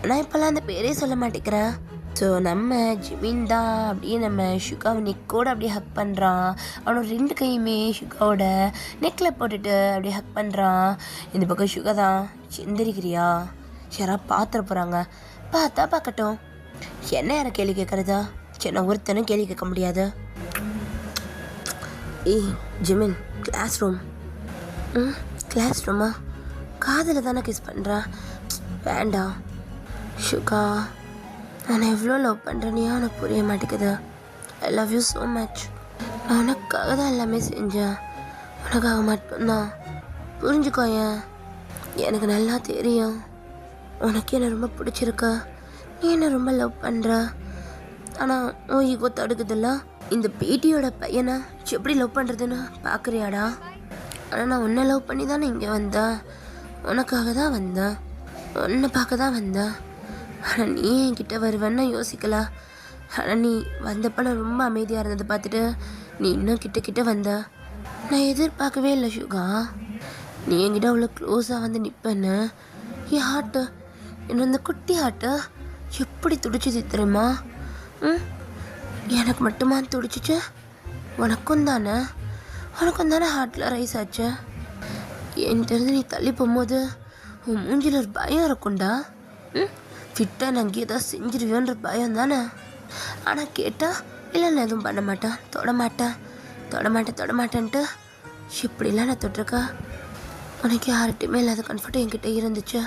நான் இப்போல்லாம் அந்த பேரே சொல்ல மாட்டேங்கிறேன். ஸோ நம்ம ஜிமின் தான் அப்படியே நம்ம சுகாவை நெக்கோடு அப்படியே ஹக் பண்ணுறான். அவனோட 2 கையுமே சுகாவோட நெக்கில் போட்டுட்டு அப்படியே ஹக் பண்ணுறான். இந்த பக்கம் சுகா தான், செந்திரிக்கிறியா, யாராவது பார்த்துட போகிறாங்க, பார்த்தா பார்க்கட்டும், என்ன யாரை கேள்வி கேட்குறதா? சின்ன ஒருத்தனும் கேள்வி கேட்க முடியாது. ஏய் ஜிமின், கிளாஸ் ரூமா காதில் தானே கிஸ் பண்ணுறா? வேண்டாம் சுகா, நான் எவ்வளோ லவ் பண்ணுறேனே எனக்கு புரிய மாட்டேங்குது. I love you so much. நான் உனக்காக தான் எல்லாமே செஞ்சேன், உனக்காக மட்டும்தான். புரிஞ்சுக்கோயேன், எனக்கு நல்லா தெரியும் உனக்கு என்ன ரொம்ப பிடிச்சிருக்க, நீ என்ன ரொம்ப லவ் பண்ணுற. ஆனால் ஓ ஈகோ தடுக்குதில்ல. இந்த பேட்டியோட பையனை எப்படி லவ் பண்ணுறதுன்னு பார்க்குறியாடா? ஆனால் நான் உன்னை லவ் பண்ணி தானே இங்கே வந்தேன், உனக்காக தான் வந்தேன், உன்னை பார்க்க தான் வந்தேன். ஆனால் நீ என்கிட்ட வருவேன்னு யோசிக்கல. ஆனால் நீ வந்தப்போ நான் ரொம்ப அமைதியாக இருந்ததை பார்த்துட்டு நீ இன்னும் கிட்ட வந்த. நான் எதிர்பார்க்கவே இல்லை சுகா, நீ என்கிட்ட அவ்வளோ க்ளோஸாக வந்து நிற்பேன்னு. என் ஹார்ட்டு, என்னோட இந்த குட்டி ஹார்ட்டு எப்படி துடிச்சிச்சு தெரியுமா? எனக்கு மட்டுமா துடிச்சிச்சு? உனக்கும் தானே ஹார்ட்டில் ரைஸ் ஆச்சு. என்கிட்ட நீ தள்ளி போகும்போது உன் மூஞ்சில் ஒரு பயம் இருக்கும்டா. ஃபிட்டாக நான் அங்கே ஏதாவது செஞ்சிருவேன்ற பயம் தானே. ஆனால் கேட்டால் இல்லை நான் எதுவும் பண்ண மாட்டேன், தொட மாட்டேன்ட்டு இப்படிலாம் நான் தொட்டிருக்கா. உனக்கு யார்கிட்டையுமே இல்லாத கம்ஃபர்ட் என்கிட்ட இருந்துச்சு.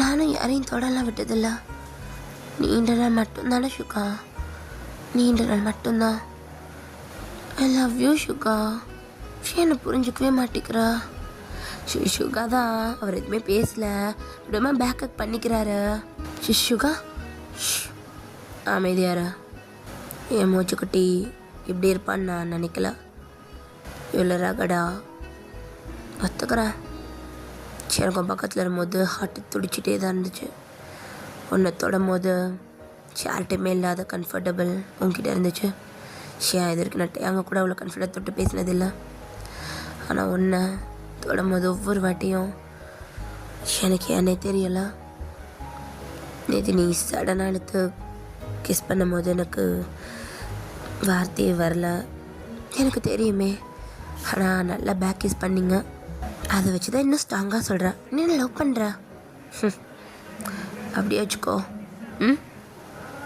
நானும் யாரையும் தொடலாம் விட்டதில்ல. நீண்ட நாள் மட்டும்தானே சுகா, நீண்ட நாள் மட்டும்தான். ஐ லவ் யூ சுகா. என்னை புரிஞ்சுக்கவே மாட்டேங்கிறா. சுகா தான் அவர் எதுவுமே பேசல, விடாம பேக்கப் பண்ணிக்கிறாரு. சுகா அமைதியாரா. என் மூச்சுக்குட்டி இப்படி இருப்பான்னு நான் நினைக்கல. இவ்வளோ ரகடா ஒத்துக்கிறேன். எனக்கும் பக்கத்தில் இருக்கும்போது ஹார்ட்டு துடிச்சிட்டே தான் இருந்துச்சு. உன்னை தொடும் போது யார்கிட்டையுமே இல்லாத கம்ஃபர்டபுள் உங்ககிட்ட இருந்துச்சு. இது இருக்கு, நான் அங்கே கூட அவ்வளோ கம்ஃபர்டாக தொட்டு பேசினதில்லை. ஆனால் ஒன்றை தொடும் போது ஒவ்வொரு வாட்டியும் எனக்கு என்னே தெரியலை. நேற்று நீ சடனாக எடுத்து கிஸ் பண்ணும் போது எனக்கு வார்த்தையே வரல. எனக்கு தெரியுமே, ஆனால் நல்லா பேக் கிஸ் பண்ணிங்க. அதை வச்சு தான் இன்னும் ஸ்ட்ராங்காக சொல்கிறேன், நீ லவ் பண்ணுற. அப்படியே வச்சுக்கோ.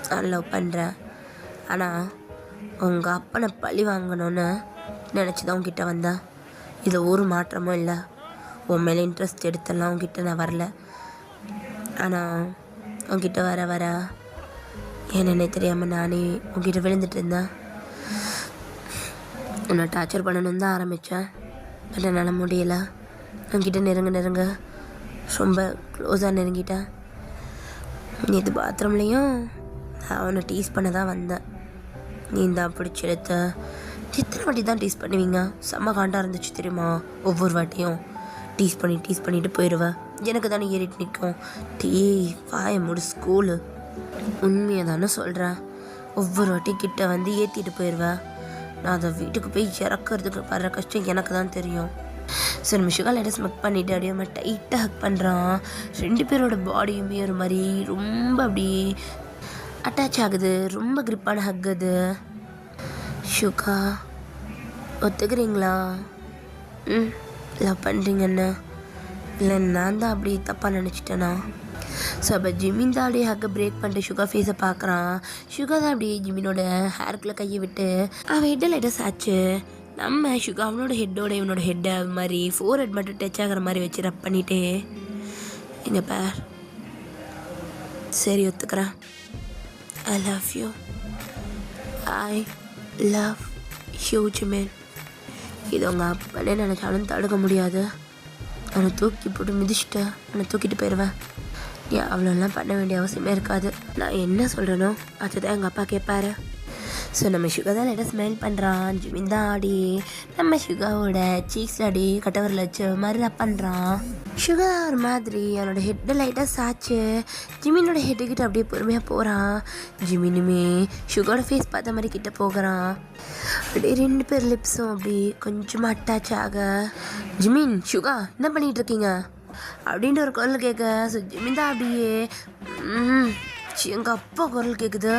நான் லவ் பண்ணுறேன். ஆனால் உங்கள் அப்பனை பழி வாங்கணும்னு நினச்சி தான் உங்ககிட்ட வந்தேன். இதில் ஒரு மாற்றமும் இல்லை. உன் மேலே இன்ட்ரெஸ்ட் எடுத்தெல்லாம் உங்ககிட்ட நான் வரல. ஆனால் உங்ககிட்ட வர என்னென்ன தெரியாமல் நானே உங்ககிட்ட விழுந்துட்டு இருந்தேன். உன்னை டார்ச்சர் பண்ணணுன்னு தான் ஆரம்பித்தேன். பட் என்னால் முடியலை. உங்ககிட்ட நெருங்க ரொம்ப க்ளோஸாக நெருங்கிட்டேன். இது பாத்ரூம்லேயும் நான் அவனை டீஸ் பண்ண தான் வந்தேன். நீ தான் பிடிச்சி எடுத்த. எத்தனை வாட்டி தான் டீஸ் பண்ணுவீங்க? செம்ம காண்டாக இருந்துச்சு தெரியுமா? ஒவ்வொரு வாட்டியும் டீஸ் பண்ணிட்டு போயிடுவேன். எனக்கு தானே ஏறிட்டு நிற்கும். வாய மூடு ஸ்கூலு. உண்மையை தானே சொல்கிறேன். ஒவ்வொரு வாட்டியும் கிட்ட வந்து ஏற்றிட்டு போயிடுவேன். நான் அதை வீட்டுக்கு போய் இறக்கிறதுக்கு படுற கஷ்டம் எனக்கு தான் தெரியும். சரி மிஷுகா லைட்டாக ஸ்மெக் பண்ணிவிட்டு அப்படியே டைட்டாக ஹக் பண்ணுறான். 2 பேரோட பாடியுமே ஒரு மாதிரி ரொம்ப அப்படி அட்டாச் ஆகுது. ரொம்ப கிரிப்பான ஹக் அது. சுகா ஒத்துக்கிறீங்களா? லவ் பண்ணுறீங்கன்னு? இல்லை நான் தான் அப்படி தப்பாக நினச்சிட்டேனா? ஸோ அப்போ ஜிமின் தான் அப்படியே ஹக்கை பிரேக் பண்ணிட்டு சுகா ஃபேஸை பார்க்குறான். சுகா தான் அப்படியே ஜிமினோட ஹேருக்குள்ளே கையை விட்டு அவன் ஹெட்டை லைட்டாக சாச்சு. நம்ம சுகா அவனோட ஹெட்டோட இவனோட ஹெட்டை மாதிரி 4 ஹெட் மட்டும் டச் ஆகிற மாதிரி வச்சு ரப் பண்ணிவிட்டு எங்க பேர் சரி ஒத்துக்கிறேன். I love you Jimin. இது உங்கள் அப்பனே நினச்சாலும் தடுக்க முடியாது. அவனை தூக்கி போட்டு மிதிச்சுட்டு அவனை தூக்கிட்டு போயிடுவேன். நீ அவ்வளோலாம் பண்ண வேண்டிய அவசியமே இருக்காது. நான் என்ன சொல்கிறேனோ அதுதான் எங்கள் அப்பா கேட்பாரு. ஸோ நம்ம சுகா தான் லைட்டாக ஸ்மைல் பண்ணுறான். ஜிமின் தான் ஆடி நம்ம சுகாவோட சீக்ஸில் அடி கட்டவரில் வச்ச மாதிரி தான் பண்ணுறான். சுகா ஒரு மாதிரி அவனோட ஹெட்டை லைட்டாக சாச்சு ஜிமினோட ஹெட்டுக்கிட்ட அப்படியே பொறுமையாக போகிறான். ஜிமினுமே சுகாவோட ஃபேஸ் பார்த்த மாதிரி கிட்ட போகிறான். அப்படியே 2 பேர் லிப்ஸும் அப்படி கொஞ்சமாக அட்டாச் ஆக ஜிமின் சுகா என்ன பண்ணிகிட்டு இருக்கீங்க அப்படின்ட்டு ஒரு குரல் கேட்க. ஸோ ஜிமின் தான் அப்படியே எங்கள் அப்பா குரல் கேட்குது.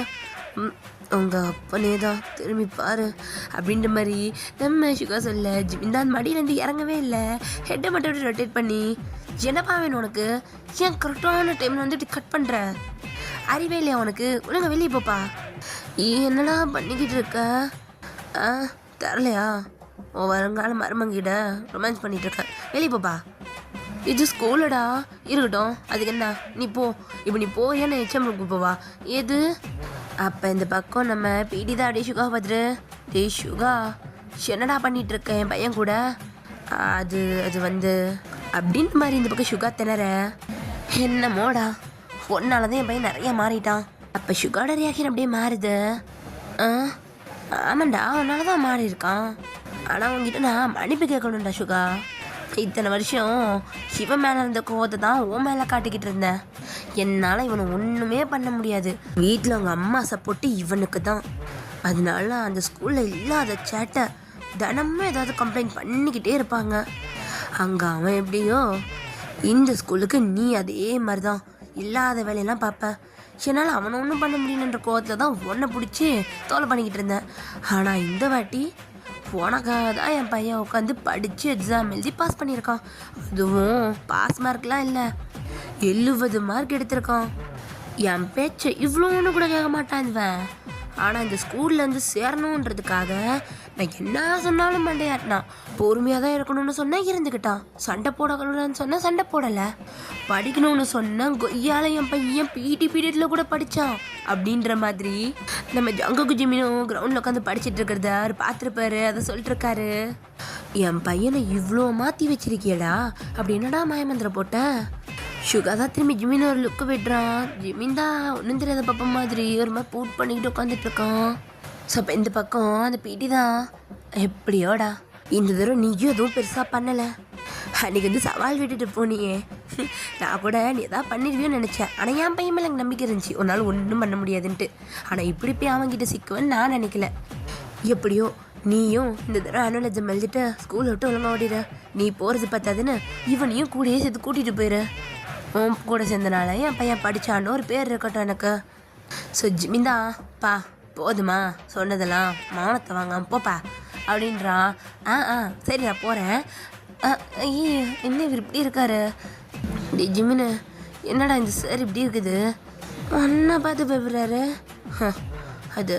உங்கள் அப்பனே தான் திரும்பி பாரு அப்படின்ற மாதிரி நம்ம சுகா சொல்ல ஜிமின் தான் மடியிலேருந்து இறங்கவே இல்லை. ஹெட்டை மட்டும் அப்படி ரொட்டேட் பண்ணி என்னப்பா வேணும் உனக்கு, ஏன் கரெக்டான டைமில் வந்து இப்படி கட் பண்ணுற, அறிவே இல்லையா உனக்கு, ஒழுங்க வெளியே போப்பா. என்னடா பண்ணிக்கிட்டு இருக்க, தரலையா உன் வருங்கால மருமங்கிட்ட ரொமான்ஸ் பண்ணிகிட்டு இருக்க, வெளியே போப்பா. இது ஸ்கூலடா இருக்கட்டும், அதுக்கு என்ன நீ போ, இப்போ நீ போயேன்னு ஹெச்எம் ரூமுக்கு போவா எது. அப்போ இந்த பக்கம் நம்ம பிடி தான் அப்படியே சுகா பார்த்துட்டு டேய் சுகா என்னடா பண்ணிகிட்டு இருக்கேன் என் பையன் கூட, அது அது வந்து அப்படின்ற மாதிரி இந்த பக்கம் சுகா திணற. என்னமோடா ஒன்னால தான் என் பையன் நிறைய மாறிட்டான். அப்போ சுகாவோட ரியாக்ஷன் அப்படியே மாறுது. ஆமாண்டா அவனால தான் மாறி இருக்கான், ஆனால் உங்ககிட்ட நான் மன்னிப்பு கேட்கணும்டா சுகா. இத்தனை வருஷம் இவன் மேலே இருந்த கோவத்தை தான் உன் மேலே காட்டிக்கிட்டு இருந்தேன். என்னால் இவனை ஒன்றுமே பண்ண முடியாது. வீட்டில் அவங்க அம்மா சப்போர்ட்டு இவனுக்கு தான். அதனால அந்த ஸ்கூலில் இல்லாத சேட்டை தினமும் ஏதாவது கம்ப்ளைண்ட் பண்ணிக்கிட்டே இருப்பாங்க. அங்கே அவன் எப்படியோ இந்த ஸ்கூலுக்கு நீ அதே மாதிரி தான் இல்லாத வேலையெல்லாம் பார்ப்ப. என்னால் அவனை ஒன்றும் பண்ண முடியலன்ற கோவத்தில் தான் உன்னை பிடிச்சி தோலை பண்ணிக்கிட்டு இருந்தேன். ஆனால் இந்த வாட்டி உனக்காக தான் என் பையன் உட்காந்து படித்து எக்ஸாம் எழுதி பாஸ் பண்ணியிருக்கான். அதுவும் பாஸ் மார்க்லாம் இல்லை, 70 மார்க் எடுத்திருக்கான். என் பேச்சை இவ்வளோன்னு கூட கேட்க மாட்டான் இவன். ஆனால் இந்த ஸ்கூலில் வந்து சேரணுன்றதுக்காக நான் என்ன சொன்னாலும் மண்டையாட்டினான். பொறுமையாக தான் இருக்கணும்னு சொன்னால் இருந்துக்கிட்டான். சண்டை போடக்கூடாதுன்னு சொன்னால் சண்டை போடலை. படிக்கணும்னு சொன்னால் கொய்யால என் பையன் பிடி பீரியடில் கூட படித்தான் அப்படின்ற மாதிரி நம்ம ஜங்குக்கு ஜிமினும் கிரவுண்டில் உட்காந்து படிச்சுட்டு இருக்கிறத அவர் பார்த்துருப்பாரு. அதை சொல்லிட்டுருக்காரு, என் பையனை இவ்வளோ மாற்றி வச்சிருக்கியடா அப்படி என்னடா மாயமந்திரம் போட்டேன். சுகா தான் திரும்பி ஜிமின் ஒரு லுக்கு விடுறான். ஜிமின் தான் ஒன்றும் தெரியாத பாப்பா மாதிரி ஒரு மாதிரி பூட் பண்ணிக்கிட்டு உட்காந்துட்டு இருக்கான். ஸோ அப்போ இந்த பக்கம் அந்த பிடி தான் எப்படியோடா இந்த தடவை நீயும் எதுவும் பெருசாக பண்ணலை. அன்றைக்கி வந்து சவால் விட்டுட்டு போனியே, நான் கூட நீ எதாவது பண்ணிடுவியோன்னு நினச்சேன். ஆனால் என் பையன் மேலே எனக்கு நம்பிக்கை இருந்துச்சு உன்னால் ஒன்றும் பண்ண முடியாதுன்ட்டு. ஆனால் இப்படி போய் அவன்கிட்ட சிக்குவேன்னு நான் நினைக்கல. எப்படியோ நீயும் இந்த தடவை ஆனுவல் எக்ஸாம் எழுதிட்டு ஸ்கூலை விட்டு ஒழுங்காக ஓடிடு. நீ போகிறது பார்த்தாதுன்னு இவனையும் கூடயே சேர்த்து கூட்டிகிட்டு போயிடு. உன் கூட சேர்ந்தனால என் பையன் படித்தான்னு ஒரு பேர் இருக்கட்டும் எனக்கு. ஸோ ஜிமின் தான் பா போதுமா சொன்னதெல்லாம் மௌனத்தை வாங்க போப்பா அப்படின்றான். சரி நான் போகிறேன். என்ன இவர் இப்படி இருக்காரு, ஜிமின்னு என்னடா இந்த சார் இப்படி இருக்குது, அண்ணா பார்த்து பயப்படுறாரு. அது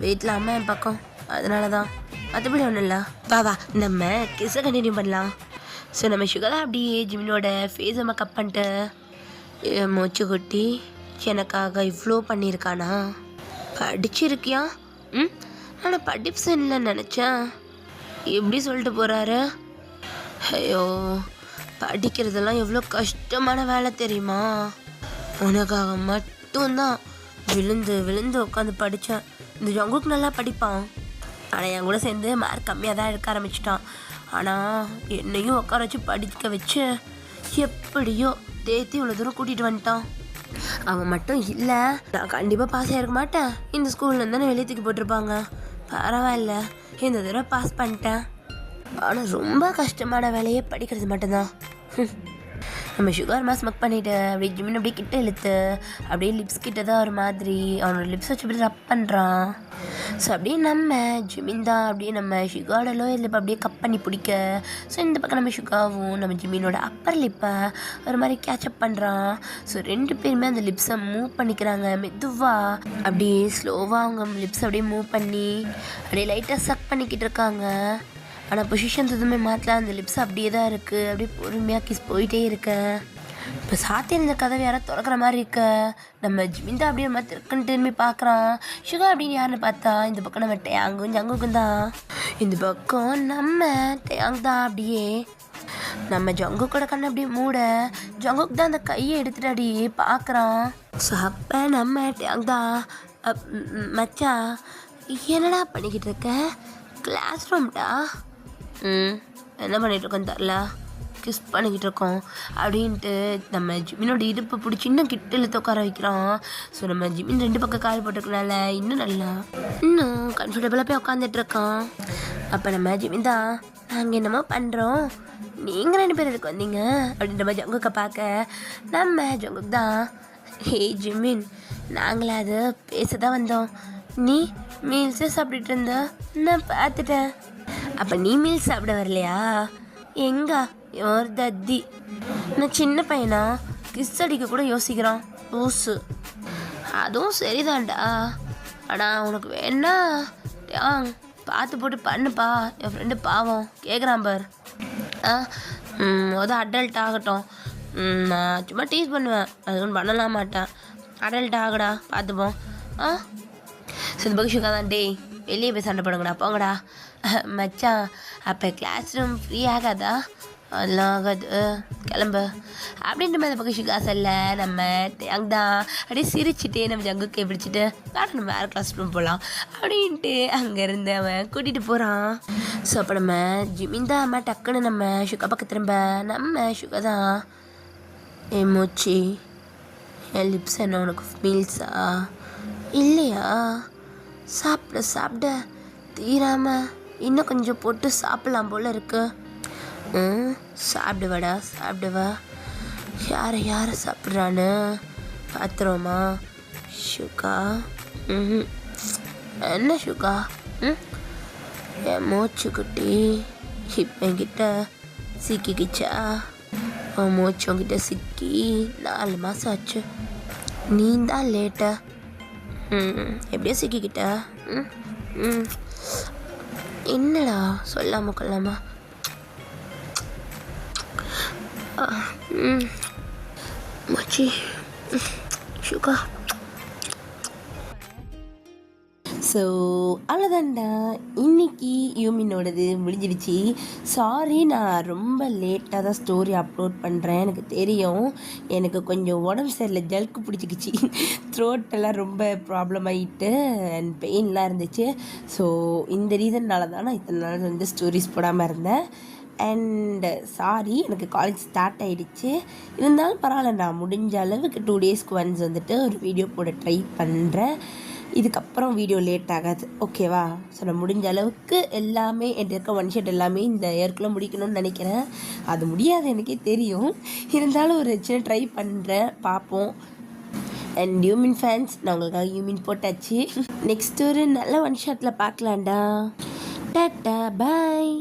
வீட்டில் அம்மா என் பக்கம், அதனால தான், மற்றபடி ஒன்றும் இல்லை. வா நம்ம கிஸ்ஸை கண்டினியூ பண்ணலாம். ஸோ நம்ம சுகா அப்படியே ஜிமினோட ஃபேஸை மேக்கப் பண்ணிட்டு மூச்சு கொட்டி எனக்காக இவ்வளோ பண்ணியிருக்கானா, படிச்சிருக்கியா, ஆனால் படிப்பு இல்லைன்னு நினச்சேன், எப்படி சொல்லிட்டு போகிறாரு. ஐயோ படிக்கிறதெல்லாம் எவ்வளோ கஷ்டமான வேலை தெரியுமா, உனக்காக மட்டும்தான் விழுந்து விழுந்து உட்காந்து படித்தேன். இந்த ஜங்குக்கு நல்லா படிப்பான், ஆனால் என் கூட சேர்ந்து மார்க் கம்மியாக தான் எடுக்க ஆரம்பிச்சிட்டான். ஆனால் என்னையும் உட்கார வச்சு படிக்க வச்சு எப்படியோ தேத்தி இவ்வளோ தூரம் கூட்டிகிட்டு வந்துட்டான். அவன் மட்டும் இல்லை, நான் கண்டிப்பாக பாஸ் ஆகிருக்க மாட்டேன். இந்த ஸ்கூல்லேருந்து தானே வெளியே தூக்கி போட்டிருப்பாங்க. பரவாயில்ல, இந்த தடவை பாஸ் பண்ணிட்டேன். ஆனால் ரொம்ப கஷ்டமான வேலையே படிக்கிறது மட்டும்தான். நம்ம சுகர் மாஸ் ஸ்மக் பண்ணிவிட்டு அப்படியே ஜிமின் அப்படியே கிட்ட இழுத்து அப்படியே லிப்ஸ் கிட்ட தான் ஒரு மாதிரி அவனோட லிப்ஸ் வச்சு அப்படியே ரப் பண்ணுறான். ஸோ அப்படியே நம்ம ஜிமின் தான் அப்படியே நம்ம சுகாவோட லோயர் லிப்பை அப்படியே கப் பண்ணி பிடிக்க. ஸோ இந்த பக்கம் நம்ம சுகாவும் நம்ம ஜிமினோட அப்பர் லிப்பை ஒரு மாதிரி கேட்சப் பண்ணுறான். ஸோ 2 பேருமே அந்த லிப்ஸை மூவ் பண்ணிக்கிறாங்க மெதுவாக, அப்படியே ஸ்லோவாக அவங்க லிப்ஸ் அப்படியே மூவ் பண்ணி அப்படியே லைட்டாக சக் பண்ணிக்கிட்டு இருக்காங்க. ஆனால் பொசிஷன்ஸ் எதுவுமே மாற்றலாம், அந்த லிப்ஸ் அப்படியே தான் இருக்குது. அப்படியே பொறுமையாக கிஸ் போயிட்டே இருக்க. இப்போ சாத்தியம் இந்த கதவை யாராவது திறக்கிற மாதிரி இருக்க. நம்ம ஜிமின் தான் அப்படியே மாதிரி இருக்குன்னு திரும்பி பார்க்குறான். சுகா அப்படின்னு யாருன்னு பார்த்தா இந்த பக்கம் நம்ம டேங்கும் ஜங்குக்கும் தான். இந்த பக்கம் நம்ம டேங் தான் அப்படியே நம்ம ஜங்குக்கோட கண்ணை அப்படியே மூட ஜங்குக்கு தான் அந்த கையை எடுத்துட்டு அப்படியே பார்க்குறான். ஸோ அப்போ நம்ம டேங் தான் மச்சான் என்னடா பண்ணிக்கிட்டு இருக்க? கிளாஸ் ரூம்டா. என்ன பண்ணிகிட்டு இருக்கோன்னு தெரில, கிஸ் பண்ணிக்கிட்டு இருக்கோம் அப்படின்ட்டு நம்ம ஜிமினோட இடுப்பு பிடிச்சி இன்னும் கிட்ட இழுத்து உட்கார வைக்கிறோம். ஸோ நம்ம ஜிமின் 2 பக்கம் கால் போட்டுருக்கனால இன்னும் நல்லா இன்னும் கம்ஃபர்டபுளாக போய் உட்காந்துட்டு இருக்கோம். அப்போ நம்ம ஜிமின் தான், நாங்கள் என்னமோ பண்ணுறோம், நீங்கள் 2 பேர் எதுக்கு வந்தீங்க அப்படின்ற மாதிரி ஜங்குக்கை பார்க்க நம்ம ஜங்குக்கு தான், ஹே ஜிமின், நாங்களே அது பேச தான் வந்தோம், நீ மீல்ஸே சாப்பிட்டுட்டு இருந்த நான் பார்த்துட்டேன். அப்போ நீ மீல்ஸ் சாப்பிட வரலையா? எங்கா ஒரு தத்தி, நான் சின்ன பையனா கிஸ் அடிக்க கூட யோசிக்கிறான் லூசு. அதுவும் சரிதான்டா, ஆனால் உனக்கு வேணா பார்த்து போட்டு பண்ணுப்பா, என் ஃப்ரெண்டு பாவம் கேட்குறான் பார். அடல்ட் ஆகட்டும், நான் சும்மா டீஸ் பண்ணுவேன், அது ஒன்றும் பண்ணலாம் மாட்டேன். அடல்ட் ஆகடா பார்த்துப்போம். சரி பகிஷுக்கா தான், டேய் வெளியே போய் சண்டை போடுங்கடா போங்கடா. மச்சான் அப்போ கிளாஸ் ரூம் ஃப்ரீ ஆகாதா? அதெல்லாம் ஆகாது, கிளம்பு அப்படின்ற மாதிரி பகிஷுக்கா சொல்ல நம்ம அங்கே தான் அப்படியே சிரிச்சுட்டு நம்ம ஜங்குக்கே பிடிச்சிட்டு நம்ம வேறு கிளாஸ் ரூம் போகலாம் அப்படின்ட்டு அங்கேருந்து அவன் கூட்டிகிட்டு போகிறான். ஸோ அப்போ நம்ம ஜிமின் தான் அம்மா டக்குன்னு நம்ம ஷுகா பக்கம் திரும்ப நம்ம ஷுகா தான், ஏ மூச்சி என் லிப்ஸ் என்ன உனக்கு மீல்ஸா இல்லையா? சாப்பிட சாப்பிட தீராமல் இன்னும் கொஞ்சம் போட்டு சாப்பிட்லாம் போல் இருக்கு. சாப்பிடுவாடா சாப்பிடுவா, யாரை சாப்பிட்றான்னு பார்த்துருவோமா? ஷுகா என்ன ஷுகா? என் மூச்சு குட்டி இப்போ என்கிட்ட சிக்கிக்கிச்சா? உன் மூச்சு உங்ககிட்ட சிக்கி 4 மாதம் ஆச்சு, நீ தான் லேட்டா. எப்படியோ சிக்கிக்கிட்ட. என்னடா சொல்லாம கொள்ளாமா? மச்சி ஷுகா. ஸோ அவ்வளோதான்டா, இன்னைக்கு யூமினோடது முடிஞ்சிடுச்சு. சாரி, நான் ரொம்ப லேட்டாக தான் ஸ்டோரி அப்லோட் பண்ணுறேன், எனக்கு தெரியும். எனக்கு கொஞ்சம் உடம்பு சரியில்லை, ஜல்க்கு பிடிச்சிக்கிச்சு, த்ரோட்டெல்லாம் ரொம்ப ப்ராப்ளம் ஆகிட்டு அண்ட் பெயின்லாம் இருந்துச்சு. ஸோ இந்த ரீசன்னால தான் நான் இத்தனை நாள் வந்து ஸ்டோரிஸ் போடாமல் இருந்தேன். அண்டு சாரி, எனக்கு காலேஜ் ஸ்டார்ட் ஆகிடுச்சு. இருந்தாலும் பரவாயில்ல, நான் முடிஞ்ச அளவுக்கு 2 டேஸ்க்கு ஒன்ஸ் வந்துட்டு ஒரு வீடியோ போட ட்ரை பண்ணுறேன். இதுக்கப்புறம் வீடியோ லேட் ஆகாது, ஓகேவா? ஸோ நான் முடிஞ்ச அளவுக்கு எல்லாமே என்கிட்ட இருக்க ஒன் ஷாட் எல்லாமே இந்த இயர்க்குள்ளே முடிக்கணும்னு நினைக்கிறேன். அது முடியாது எனக்கே தெரியும், இருந்தாலும் ஒரு சின்ன ட்ரை பண்ணுறேன், பார்ப்போம். அண்ட் யூமின் ஃபேன்ஸ், நான் உங்களுக்காக யூமின் போட்டாச்சு. நெக்ஸ்ட் ஒரு நல்ல ஒன் ஷாட்டில் பார்க்கலாம்டா. டாட்டா பாய்.